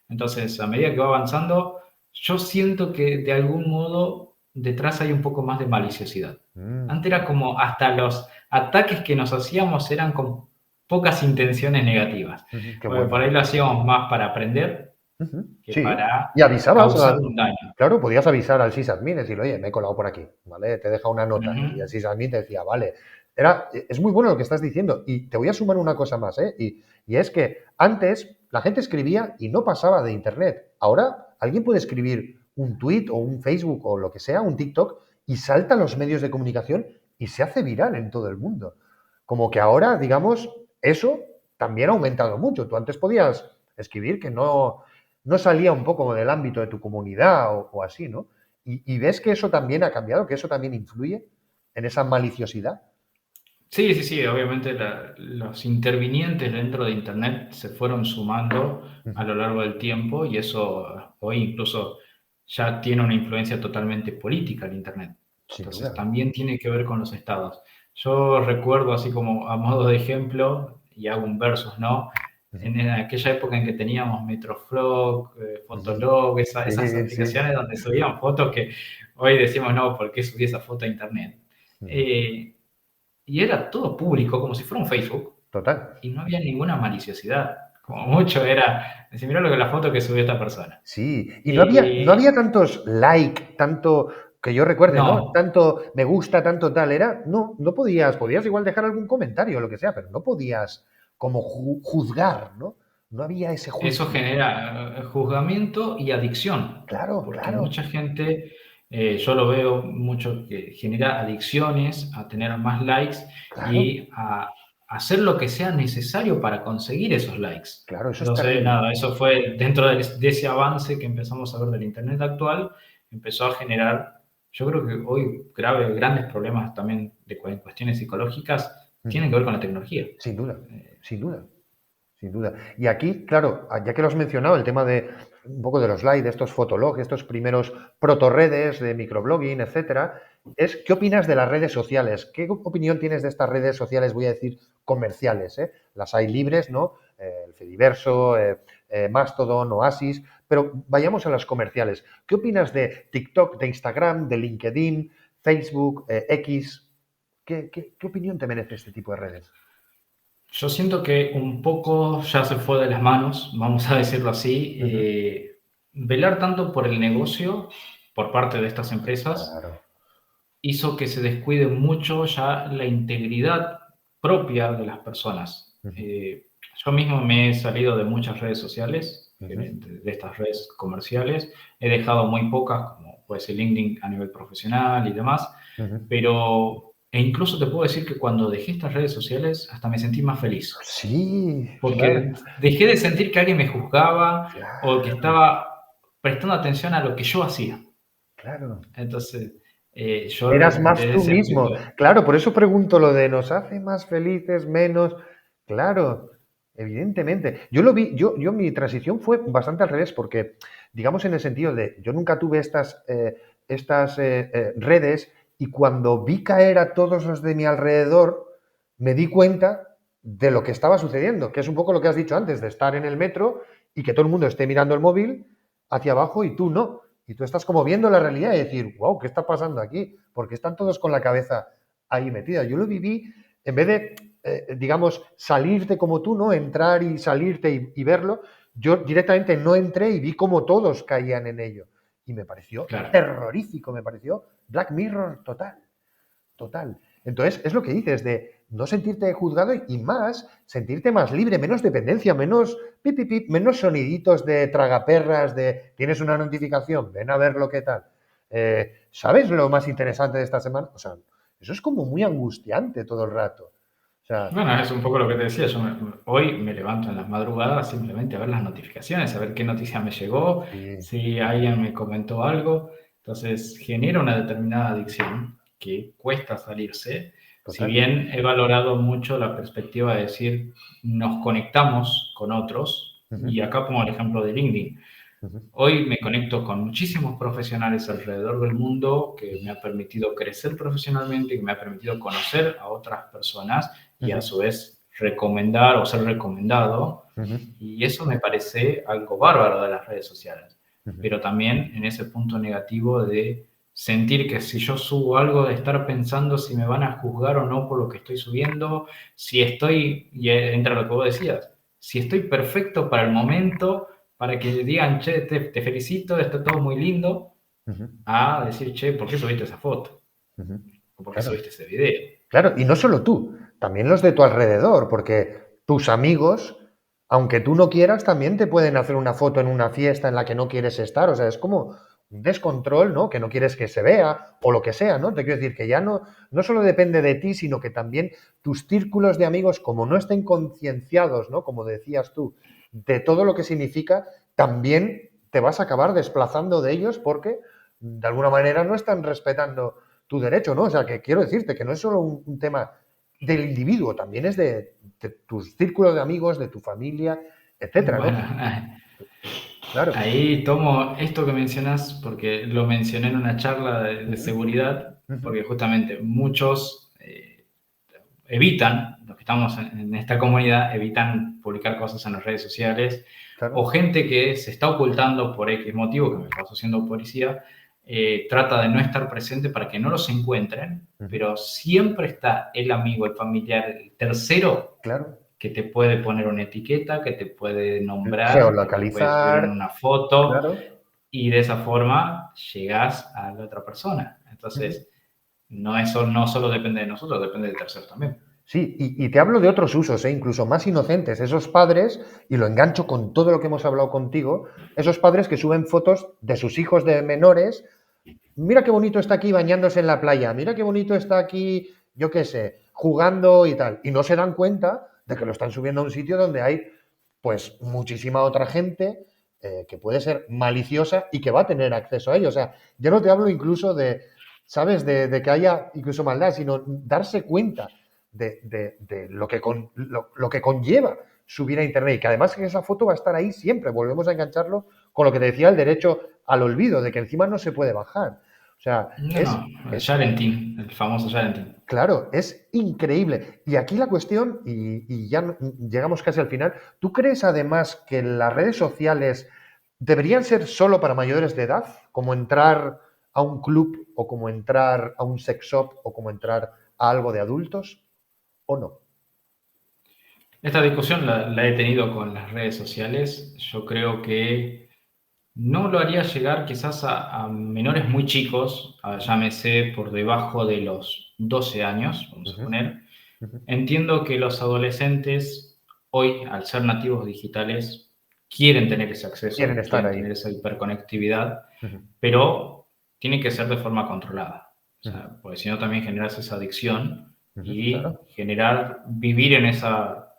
B: Entonces, a medida que va avanzando, yo siento que de algún modo detrás hay un poco más de maliciosidad.
C: Mm,
B: Antes era como hasta los ataques que nos hacíamos eran con pocas intenciones negativas.
C: ujú, qué
B: Porque por
C: bueno.
B: ahí lo hacíamos más para aprender
C: Ujú,
B: que
C: sí.
B: para
C: Y avisabas,
B: causar un daño.
C: claro, podías avisar al sysadmin y decirle, oye, me he colado por aquí, ¿vale? Te deja una nota. Y el
B: Ujú.
C: sysadmin te decía, vale. Es muy bueno lo que estás diciendo. Y te voy a sumar una cosa más, ¿eh? Y es que antes la gente escribía y no pasaba de Internet. Ahora alguien puede escribir un tweet o un Facebook o lo que sea, un TikTok, y salta a los medios de comunicación y se hace viral en todo el mundo. Como que ahora, digamos, eso también ha aumentado mucho. Tú antes podías escribir que no salía un poco del ámbito de tu comunidad o así, ¿no? Y ves que eso también ha cambiado, que eso también influye en esa maliciosidad.
B: Sí, sí, sí, obviamente los intervinientes dentro de Internet se fueron sumando a
C: Ujú.
B: lo largo del tiempo y eso hoy incluso ya tiene una influencia totalmente política el Internet.
C: Sin
B: Entonces
C: duda.
B: también tiene que ver con los estados. Yo recuerdo así como a modo de ejemplo, y hago un versus, ¿no?
C: Ujú.
B: En aquella época en que teníamos Metroflog,
C: Ujú.
B: Fotolog, esas
C: Sí, sí.
B: aplicaciones donde subían fotos que hoy decimos, no, ¿por qué subí esa foto a Internet?
C: Ujú.
B: Eh, y era todo público, como si fuera un Facebook,
C: Total.
B: y no había ninguna maliciosidad. Como mucho era decir, mira lo que la foto que subió esta persona.
C: Sí, y no
B: Y
C: había tantos like, tanto que yo recuerde, ¿no?
B: no,
C: Tanto me gusta, tanto tal, no podías igual dejar algún comentario o lo que sea, pero no podías como juzgar, ¿no? No había ese
B: eso
C: juicio.
B: genera juzgamiento y adicción,
C: Claro,
B: porque
C: claro,
B: mucha gente, yo lo veo mucho que genera adicciones a tener más likes
C: claro,
B: y a hacer lo que sea necesario para conseguir esos likes.
C: claro, eso es
B: Entonces,
C: terrible.
B: nada, eso fue dentro de ese avance que empezamos a ver del Internet actual, empezó a generar, yo creo que hoy grandes problemas también de cuestiones psicológicas
C: Ujú.
B: tienen que ver con la tecnología.
C: Sin duda,
B: Eh,
C: sin duda. sin duda. Y aquí, claro, ya que lo has mencionado, el tema de un poco de los likes, de estos fotologs, estos primeros proto-redes de microblogging, etcétera, es ¿qué opinas de las redes sociales? ¿Qué opinión tienes de estas redes sociales, voy a decir, comerciales? Las hay libres, ¿no? El Fediverso, Mastodon, Oasis, pero vayamos a las comerciales. ¿Qué opinas de TikTok, de Instagram, de LinkedIn, Facebook, X? ¿Qué opinión te merece este tipo de redes?
B: Yo siento que un poco ya se fue de las manos, vamos a decirlo así. Velar tanto por el negocio por parte de estas empresas
C: Claro.
B: hizo que se descuide mucho ya la integridad propia de las personas. Yo mismo me he salido de muchas redes sociales, de estas redes comerciales. He dejado muy pocas, como puede ser LinkedIn a nivel profesional y demás, pero... E incluso te puedo decir que cuando dejé estas redes sociales hasta me sentí más feliz.
C: Sí,
B: Porque
C: claro.
B: dejé de sentir que alguien me juzgaba o que
C: Claro,
B: estaba prestando atención a lo que yo hacía.
C: claro.
B: Entonces, yo
C: Eras más
B: desde
C: tú
B: ese
C: mismo.
B: punto...
C: Claro, por eso pregunto lo de ¿nos hace más felices, menos? Claro, evidentemente. Yo lo vi, yo mi transición fue bastante al revés, porque, digamos, en el sentido de, yo nunca tuve estas redes y cuando vi caer a todos los de mi alrededor, me di cuenta de lo que estaba sucediendo, que es un poco lo que has dicho antes, de estar en el metro y que todo el mundo esté mirando el móvil hacia abajo y tú no. Y tú estás como viendo la realidad y decir, wow, ¿qué está pasando aquí? Porque están todos con la cabeza ahí metida. Yo lo viví, en vez de, digamos, salirte como tú, ¿no? Entrar y salirte y verlo, yo directamente no entré y vi cómo todos caían en ello. Y me pareció
B: Claro.
C: terrorífico, me pareció Black Mirror total, total. Entonces, es lo que dices, de no sentirte juzgado y más, sentirte más libre, menos dependencia, menos pip, pip, pip, menos soniditos de tragaperras, de tienes una notificación, ven a ver lo que tal. ¿Sabes lo más interesante de esta semana? O sea, eso es como muy angustiante todo el rato. O sea,
B: Bueno, es un poco lo que te decía. Hoy me levanto en las madrugadas simplemente a ver las notificaciones, a ver qué noticia me llegó,
C: sí,
B: si alguien me comentó algo. Entonces, genera una determinada adicción que cuesta salirse. Si
C: total.
B: bien he valorado mucho la perspectiva de decir, nos conectamos con otros,
C: Ujú,
B: y acá pongo el ejemplo de LinkedIn.
C: ujú,
B: Hoy me conecto con muchísimos profesionales alrededor del mundo que me
C: ujú,
B: ha permitido crecer profesionalmente, que me ha permitido conocer a otras personas y a
C: ujú,
B: su vez recomendar o ser recomendado.
C: ujú,
B: Y eso me parece algo bárbaro de las redes sociales.
C: ujú.
B: Pero también en ese punto negativo de sentir que si yo subo algo, de estar pensando si me van a juzgar o no por lo que estoy subiendo, si estoy, y entra lo que vos decías, si estoy perfecto para el momento, para que digan, che, te felicito, está todo muy lindo,
C: Ujú,
B: a decir, che, ¿por qué subiste esa foto?
C: ujú.
B: ¿O por qué
C: Claro.
B: subiste ese video?
C: Claro, y no solo tú, también los de tu alrededor, porque tus amigos, aunque tú no quieras, también te pueden hacer una foto en una fiesta en la que no quieres estar. O sea, es como un descontrol, ¿no? Que no quieres que se vea o lo que sea, ¿no? Te quiero decir que ya no solo depende de ti, sino que también tus círculos de amigos, como no estén concienciados, ¿no? Como decías tú, de todo lo que significa, también te vas a acabar desplazando de ellos porque de alguna manera no están respetando tu derecho, ¿no? O sea, que quiero decirte que no es solo un tema del individuo, también es de tus círculos de amigos, de tu familia, etcétera, ¿no?
B: Bueno,
C: Claro.
B: ahí tomo esto que mencionas porque lo mencioné en una charla de
C: Ujú,
B: seguridad,
C: ujú,
B: porque justamente muchos evitan, los que estamos en esta comunidad, evitan publicar cosas en las redes sociales, o
C: claro.
B: gente que se está ocultando por X motivo, que me pasó siendo policía, trata de no estar presente para que no los encuentren,
C: Ujú,
B: pero siempre está el amigo, el familiar, el tercero
C: claro.
B: que te puede poner una etiqueta, que te puede nombrar, que te puede subir en
C: Geolocalizar,
B: una foto,
C: claro.
B: y de esa forma llegas a la otra persona.
C: Ujú.
B: Entonces, no, eso no solo depende de nosotros, depende del tercero también.
C: Sí, y te hablo de otros usos, incluso más inocentes. Esos padres, y lo engancho con todo lo que hemos hablado contigo, esos padres que suben fotos de sus hijos de menores. Mira qué bonito está aquí bañándose en la playa, mira qué bonito está aquí, yo qué sé, jugando y tal. Y no se dan cuenta de que lo están subiendo a un sitio donde hay, pues, muchísima otra gente que puede ser maliciosa y que va a tener acceso a ello. O sea, yo no te hablo incluso de, ¿sabes?, de que haya incluso maldad, sino darse cuenta de lo que conlleva subir a Internet y que además que esa foto va a estar ahí siempre. Volvemos a engancharlo con lo que te decía el derecho al olvido, de que encima no se puede bajar. O sea,
B: No, Yarentín, el famoso Yarentín.
C: claro, es increíble. Y aquí la cuestión, y ya llegamos casi al final, ¿tú crees además que las redes sociales deberían ser solo para mayores de edad? Como entrar a un club o como entrar a un sex shop o como entrar a algo de adultos, ¿o no?
B: Esta discusión la he tenido con las redes sociales. Yo creo que no lo haría llegar quizás a menores muy chicos, llámese por debajo de los 12 años, vamos a poner. Entiendo que los adolescentes hoy, al ser nativos digitales, quieren tener ese acceso,
C: Quieren estar ahí.
B: tener esa hiperconectividad, pero tiene que ser de forma controlada. O sea, porque si no también generas esa adicción y
C: Claro.
B: generar, vivir en esa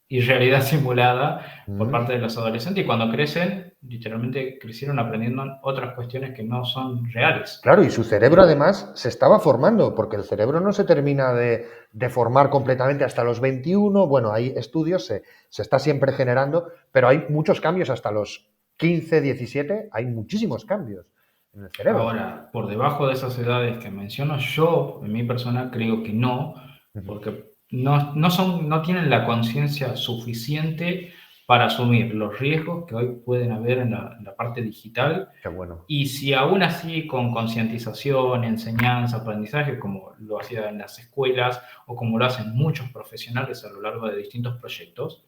B: irrealidad simulada por parte de los adolescentes, y cuando crecen, literalmente crecieron aprendiendo otras cuestiones que no son reales.
C: Claro, y su cerebro además se estaba formando, porque el cerebro no se termina de formar completamente hasta los 21. Bueno, hay estudios, se está siempre generando, pero hay muchos cambios hasta los 15, 17, hay muchísimos cambios en el cerebro.
B: Ahora, por debajo de esas edades que menciono, yo, en mi persona, creo que no, porque no tienen la conciencia suficiente para asumir los riesgos que hoy pueden haber en la parte digital.
C: Qué bueno.
B: Y si aún así con concientización, enseñanza, aprendizaje, como lo hacía en las escuelas o como lo hacen muchos profesionales a lo largo de distintos proyectos,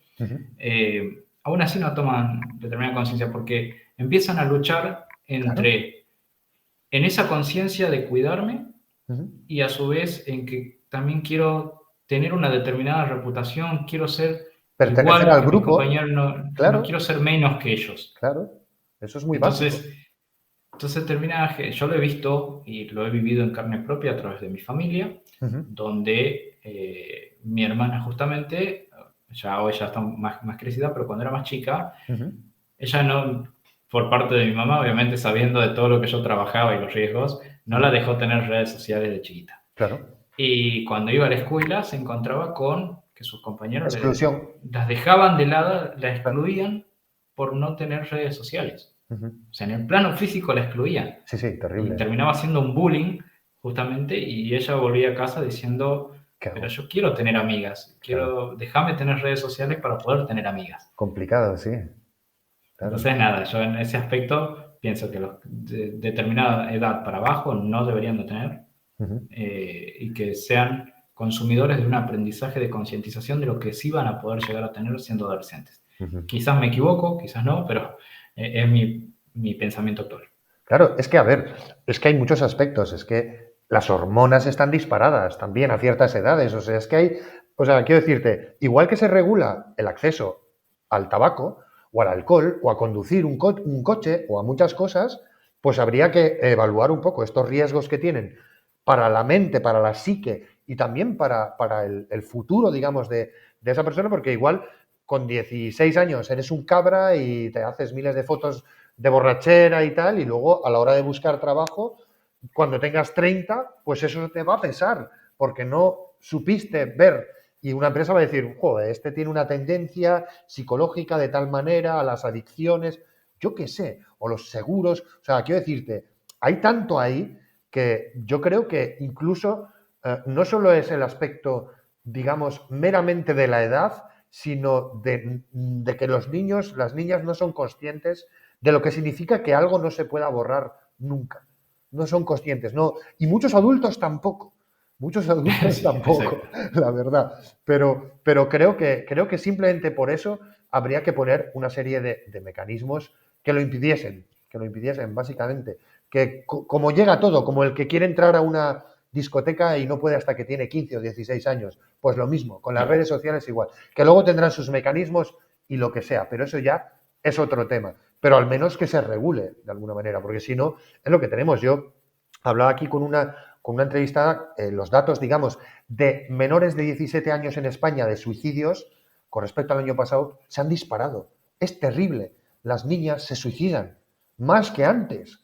B: aún así no toman determinada conciencia porque empiezan a luchar entre en esa conciencia de cuidarme y a su vez en que también quiero tener una determinada reputación, quiero ser
C: pertenecer
B: igual
C: al
B: que
C: grupo,
B: mis compañeros, no quiero ser menos que ellos.
C: Claro, eso es muy básico.
B: Entonces termina, yo lo he visto y lo he vivido en carne propia a través de mi familia, donde mi hermana justamente, ya hoy ya está más crecida, pero cuando era más chica, ella no, por parte de mi mamá, obviamente sabiendo de todo lo que yo trabajaba y los riesgos, no la dejó tener redes sociales de chiquita.
C: Claro.
B: Y cuando iba a la escuela se encontraba con que sus compañeros las dejaban de lado, la excluían por no tener redes sociales. O sea, en el plano físico la excluían.
C: Sí, terrible.
B: Y terminaba haciendo un bullying, justamente, y ella volvía a casa diciendo, pero yo quiero tener amigas, déjame tener redes sociales para poder tener amigas.
C: Complicado, sí.
B: Claro. Entonces, nada, yo en ese aspecto pienso que los de determinada edad para abajo no deberían de tener y que sean consumidores de un aprendizaje de concientización de lo que sí van a poder llegar a tener siendo adolescentes. Quizás me equivoco, quizás no, pero es mi pensamiento actual.
C: Claro, es que, a ver, es que hay muchos aspectos, es que las hormonas están disparadas también a ciertas edades, o sea, es que hay, o sea, quiero decirte, igual que se regula el acceso al tabaco o al alcohol o a conducir un coche o a muchas cosas, pues habría que evaluar un poco estos riesgos que tienen para la mente, para la psique y también para el futuro, digamos, de esa persona, porque igual con 16 años eres un cabra y te haces miles de fotos de borrachera y tal, y luego a la hora de buscar trabajo, cuando tengas 30, pues eso te va a pesar, porque no supiste ver, y una empresa va a decir, joder, este tiene una tendencia psicológica de tal manera a las adicciones, yo qué sé, o los seguros, o sea, quiero decirte, hay tanto ahí que yo creo que incluso no solo es el aspecto, digamos, meramente de la edad, sino de que los niños, las niñas no son conscientes de lo que significa que algo no se pueda borrar nunca. No son conscientes, no. Y muchos adultos tampoco. Muchos adultos tampoco, la verdad. Pero creo que simplemente por eso habría que poner una serie de mecanismos que lo impidiesen, básicamente. Que como llega todo, como el que quiere entrar a una discoteca y no puede hasta que tiene 15 o 16 años, pues lo mismo, con las redes sociales igual. Que luego tendrán sus mecanismos y lo que sea, pero eso ya es otro tema. Pero al menos que se regule de alguna manera, porque si no, es lo que tenemos. Yo hablaba aquí con una entrevistada, los datos, digamos, de menores de 17 años en España de suicidios, con respecto al año pasado, se han disparado. Es terrible. Las niñas se suicidan, más que antes.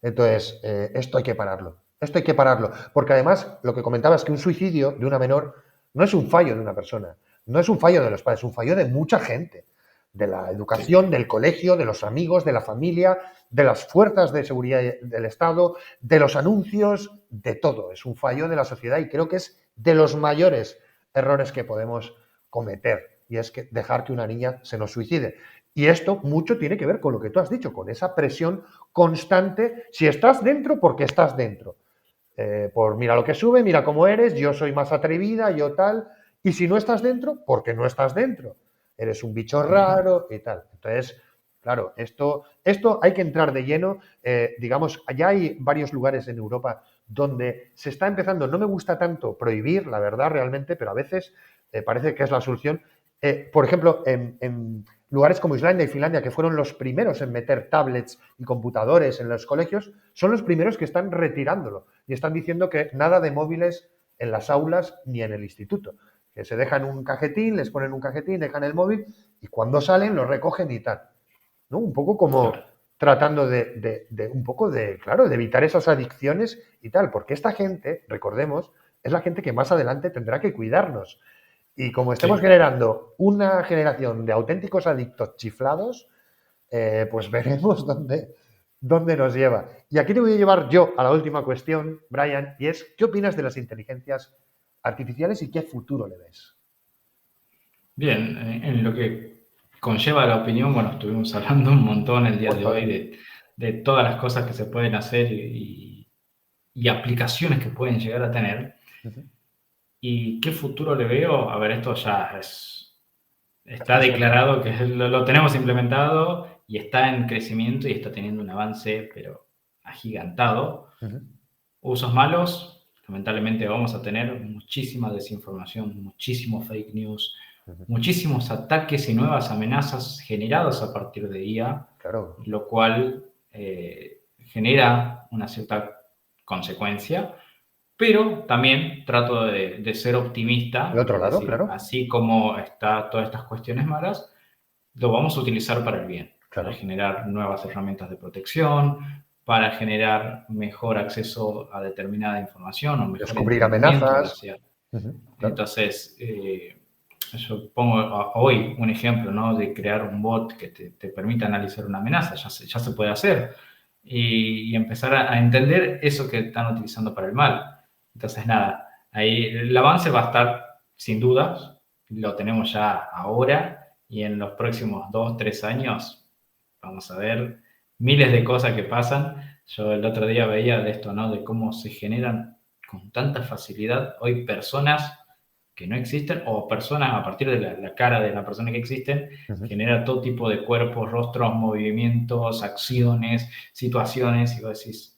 C: Entonces, esto hay que pararlo. Esto hay que pararlo. Porque además, lo que comentaba es que un suicidio de una menor no es un fallo de una persona, no es un fallo de los padres, es un fallo de mucha gente, de la educación, del colegio, de los amigos, de la familia, de las fuerzas de seguridad del Estado, de los anuncios, de todo. Es un fallo de la sociedad y creo que es de los mayores errores que podemos cometer, y es que dejar que una niña se nos suicide. Y esto mucho tiene que ver con lo que tú has dicho, con esa presión constante, si estás dentro, porque estás dentro. Por mira lo que sube, mira cómo eres, yo soy más atrevida, yo tal, y si no estás dentro, porque no estás dentro. Eres un bicho raro y tal. Entonces, claro, esto hay que entrar de lleno. Digamos, ya hay varios lugares en Europa donde se está empezando, no me gusta tanto prohibir, la verdad, realmente, pero a veces parece que es la solución. Por ejemplo, en lugares como Islandia y Finlandia, que fueron los primeros en meter tablets y computadores en los colegios, son los primeros que están retirándolo y están diciendo que nada de móviles en las aulas ni en el instituto. Que se dejan un cajetín, les ponen un cajetín, dejan el móvil y cuando salen lo recogen y tal. ¿No? Un poco como tratando un poco de, claro, de evitar esas adicciones y tal, porque esta gente, recordemos, es la gente que más adelante tendrá que cuidarnos. Y como estemos generando una generación de auténticos adictos chiflados, pues veremos dónde nos lleva. Y aquí te voy a llevar yo a la última cuestión, Brian, y es, ¿qué opinas de las inteligencias artificiales y qué futuro le ves?
B: Bien, en lo que conlleva la opinión, bueno, estuvimos hablando un montón el día de hoy de todas las cosas que se pueden hacer y aplicaciones que pueden llegar a tener. ¿Y qué futuro le veo? A ver, esto ya está declarado que lo tenemos implementado y está en crecimiento y está teniendo un avance, pero agigantado. Usos malos, lamentablemente vamos a tener muchísima desinformación, muchísimo fake news, muchísimos ataques y nuevas amenazas generados a partir de IA,
C: claro,
B: lo cual genera una cierta consecuencia. Pero también trato de ser optimista.
C: De otro lado,
B: decir,
C: claro.
B: así como está todas estas cuestiones malas, lo vamos a utilizar para el bien,
C: claro,
B: para generar nuevas herramientas de protección, para generar mejor acceso a determinada información o mejor
C: descubrir amenazas.
B: Claro. Entonces, yo pongo hoy un ejemplo, ¿no? De crear un bot que te permita analizar una amenaza, ya se puede hacer. Y empezar a entender eso que están utilizando para el mal. Entonces, nada, ahí el avance va a estar sin dudas, lo tenemos ya ahora y en los próximos 2, 3 años vamos a ver miles de cosas que pasan. Yo el otro día veía de esto, ¿no? De cómo se generan con tanta facilidad hoy personas que no existen o personas a partir de la cara de la persona que existen, genera todo tipo de cuerpos, rostros, movimientos, acciones, situaciones y vos decís,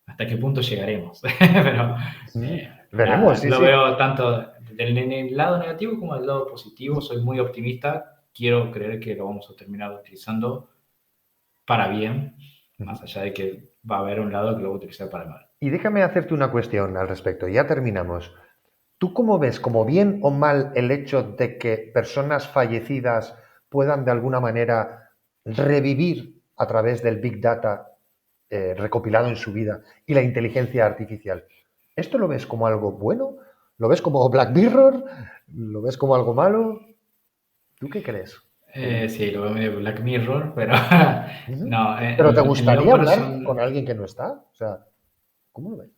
B: ¿hasta qué punto llegaremos? Pero
C: veremos,
B: lo veo tanto del lado negativo como del lado positivo. Soy muy optimista. Quiero creer que lo vamos a terminar utilizando para bien, más allá de que va a haber un lado que lo va a utilizar para mal.
C: Y déjame hacerte una cuestión al respecto. Ya terminamos. ¿Tú cómo ves, como bien o mal, el hecho de que personas fallecidas puedan de alguna manera revivir a través del Big Data recopilado en su vida y la inteligencia artificial? ¿Esto lo ves como algo bueno? ¿Lo ves como Black Mirror? ¿Lo ves como algo malo? ¿Tú qué crees?
B: Sí, lo veo medio Black Mirror, pero no.
C: ¿Pero te gustaría hablar con alguien que no está? O sea, ¿cómo lo ves?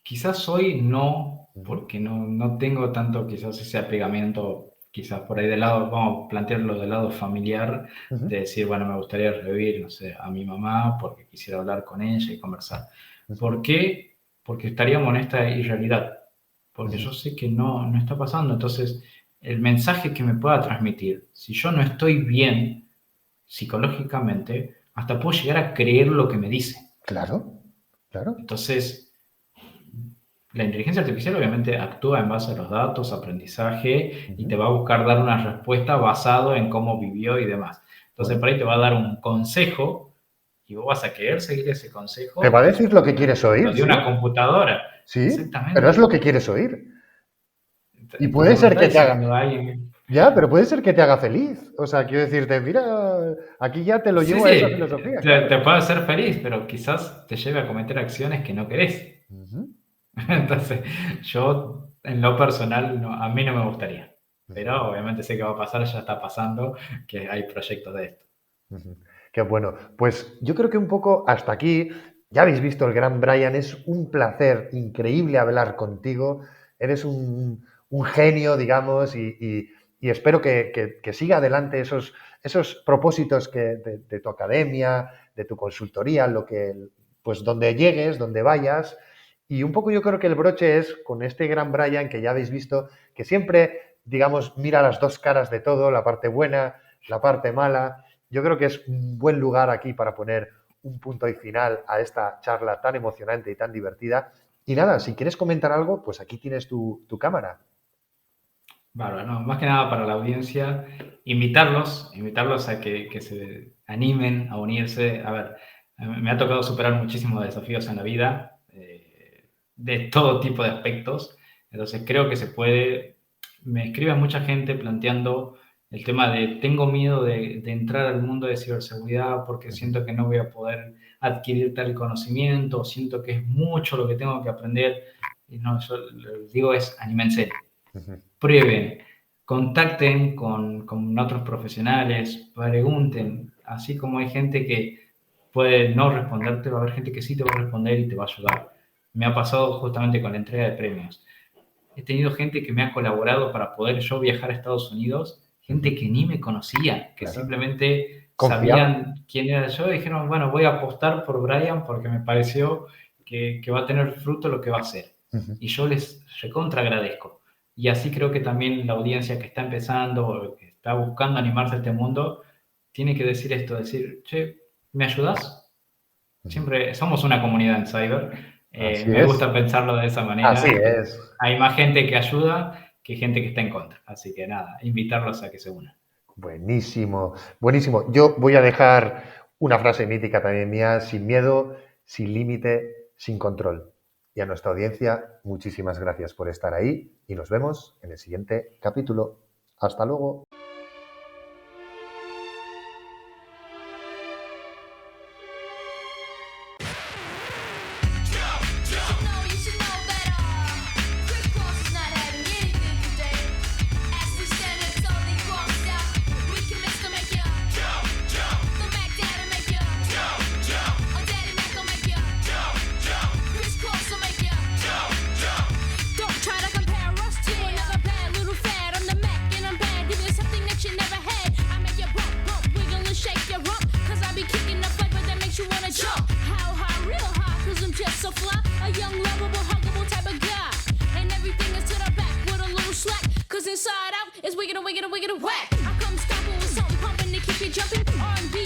B: Quizás hoy no, porque no tengo tanto quizás ese apegamiento, quizás por ahí del lado, vamos a plantearlo del lado familiar, de decir, bueno, me gustaría revivir, no sé, a mi mamá porque quisiera hablar con ella y conversar. ¿Por qué? Porque estaríamos en esta irrealidad, porque yo sé que no está pasando. Entonces, el mensaje que me pueda transmitir, si yo no estoy bien psicológicamente, hasta puedo llegar a creer lo que me dice.
C: Claro, claro.
B: Entonces, la inteligencia artificial obviamente actúa en base a los datos, aprendizaje, y te va a buscar dar una respuesta basado en cómo vivió y demás. Entonces, por ahí te va a dar un consejo y vos vas a querer seguir ese consejo.
C: Te va a decir lo que quieres oír.
B: De una computadora.
C: Sí, exactamente. Pero es lo que quieres oír. Y puede ser que te haga... Ya, pero puede ser que te haga feliz. O sea, quiero decirte, mira, aquí ya te lo llevo a esa filosofía.
B: Te puede hacer feliz, pero quizás te lleve a cometer acciones que no querés. Entonces, yo en lo personal, a mí no me gustaría. Pero obviamente sé que va a pasar, ya está pasando, que hay proyectos de esto.
C: Qué bueno. Pues yo creo que un poco hasta aquí, ya habéis visto el gran Brian, es un placer increíble hablar contigo. Eres un genio, digamos, y espero que siga adelante esos propósitos de tu academia, de tu consultoría, pues donde llegues, donde vayas. Y un poco yo creo que el broche es con este gran Brian que ya habéis visto, que siempre, digamos, mira las dos caras de todo, la parte buena, la parte mala. Yo creo que es un buen lugar aquí para poner un punto y final a esta charla tan emocionante y tan divertida. Y nada, si quieres comentar algo, pues aquí tienes tu cámara.
B: Bárbaro, no, más que nada para la audiencia, invitarlos a que se animen a unirse. A ver, me ha tocado superar muchísimos desafíos en la vida, de todo tipo de aspectos. Entonces creo que se puede. Me escribe mucha gente planteando el tema de tengo miedo de entrar al mundo de ciberseguridad porque siento que no voy a poder adquirir tal conocimiento, siento que es mucho lo que tengo que aprender. Y no, yo les digo anímense. Prueben, contacten con otros profesionales, pregunten, así como hay gente que puede no responderte, va a haber gente que sí te va a responder y te va a ayudar. Me ha pasado justamente con la entrega de premios. He tenido gente que me ha colaborado para poder yo viajar a Estados Unidos, gente que ni me conocía, que
C: Claro.
B: simplemente
C: Confiaba.
B: sabían quién era yo y dijeron, bueno, voy a apostar por Brian porque me pareció que va a tener fruto lo que va a hacer. Y yo les recontra agradezco. Y así creo que también la audiencia que está empezando o que está buscando animarse a este mundo tiene que decir esto, decir, che, ¿me ayudas? Siempre somos una comunidad en cyber.
C: Así
B: Me
C: es.
B: gusta pensarlo de esa manera.
C: Así es.
B: Hay más gente que ayuda que gente que está en contra. Así que nada, invitarlos a que se unan.
C: Buenísimo, buenísimo. Yo voy a dejar una frase mítica también mía: sin miedo, sin límite, sin control. Y a nuestra audiencia, muchísimas gracias por estar ahí y nos vemos en el siguiente capítulo. Hasta luego.
D: So fly, a young, lovable, huggable type of guy. And everything is to the back with a little slack. Cause inside out is wiggin' and wiggin' and wiggin' and whack. I come stomping with something pumping to keep you jumping. R&B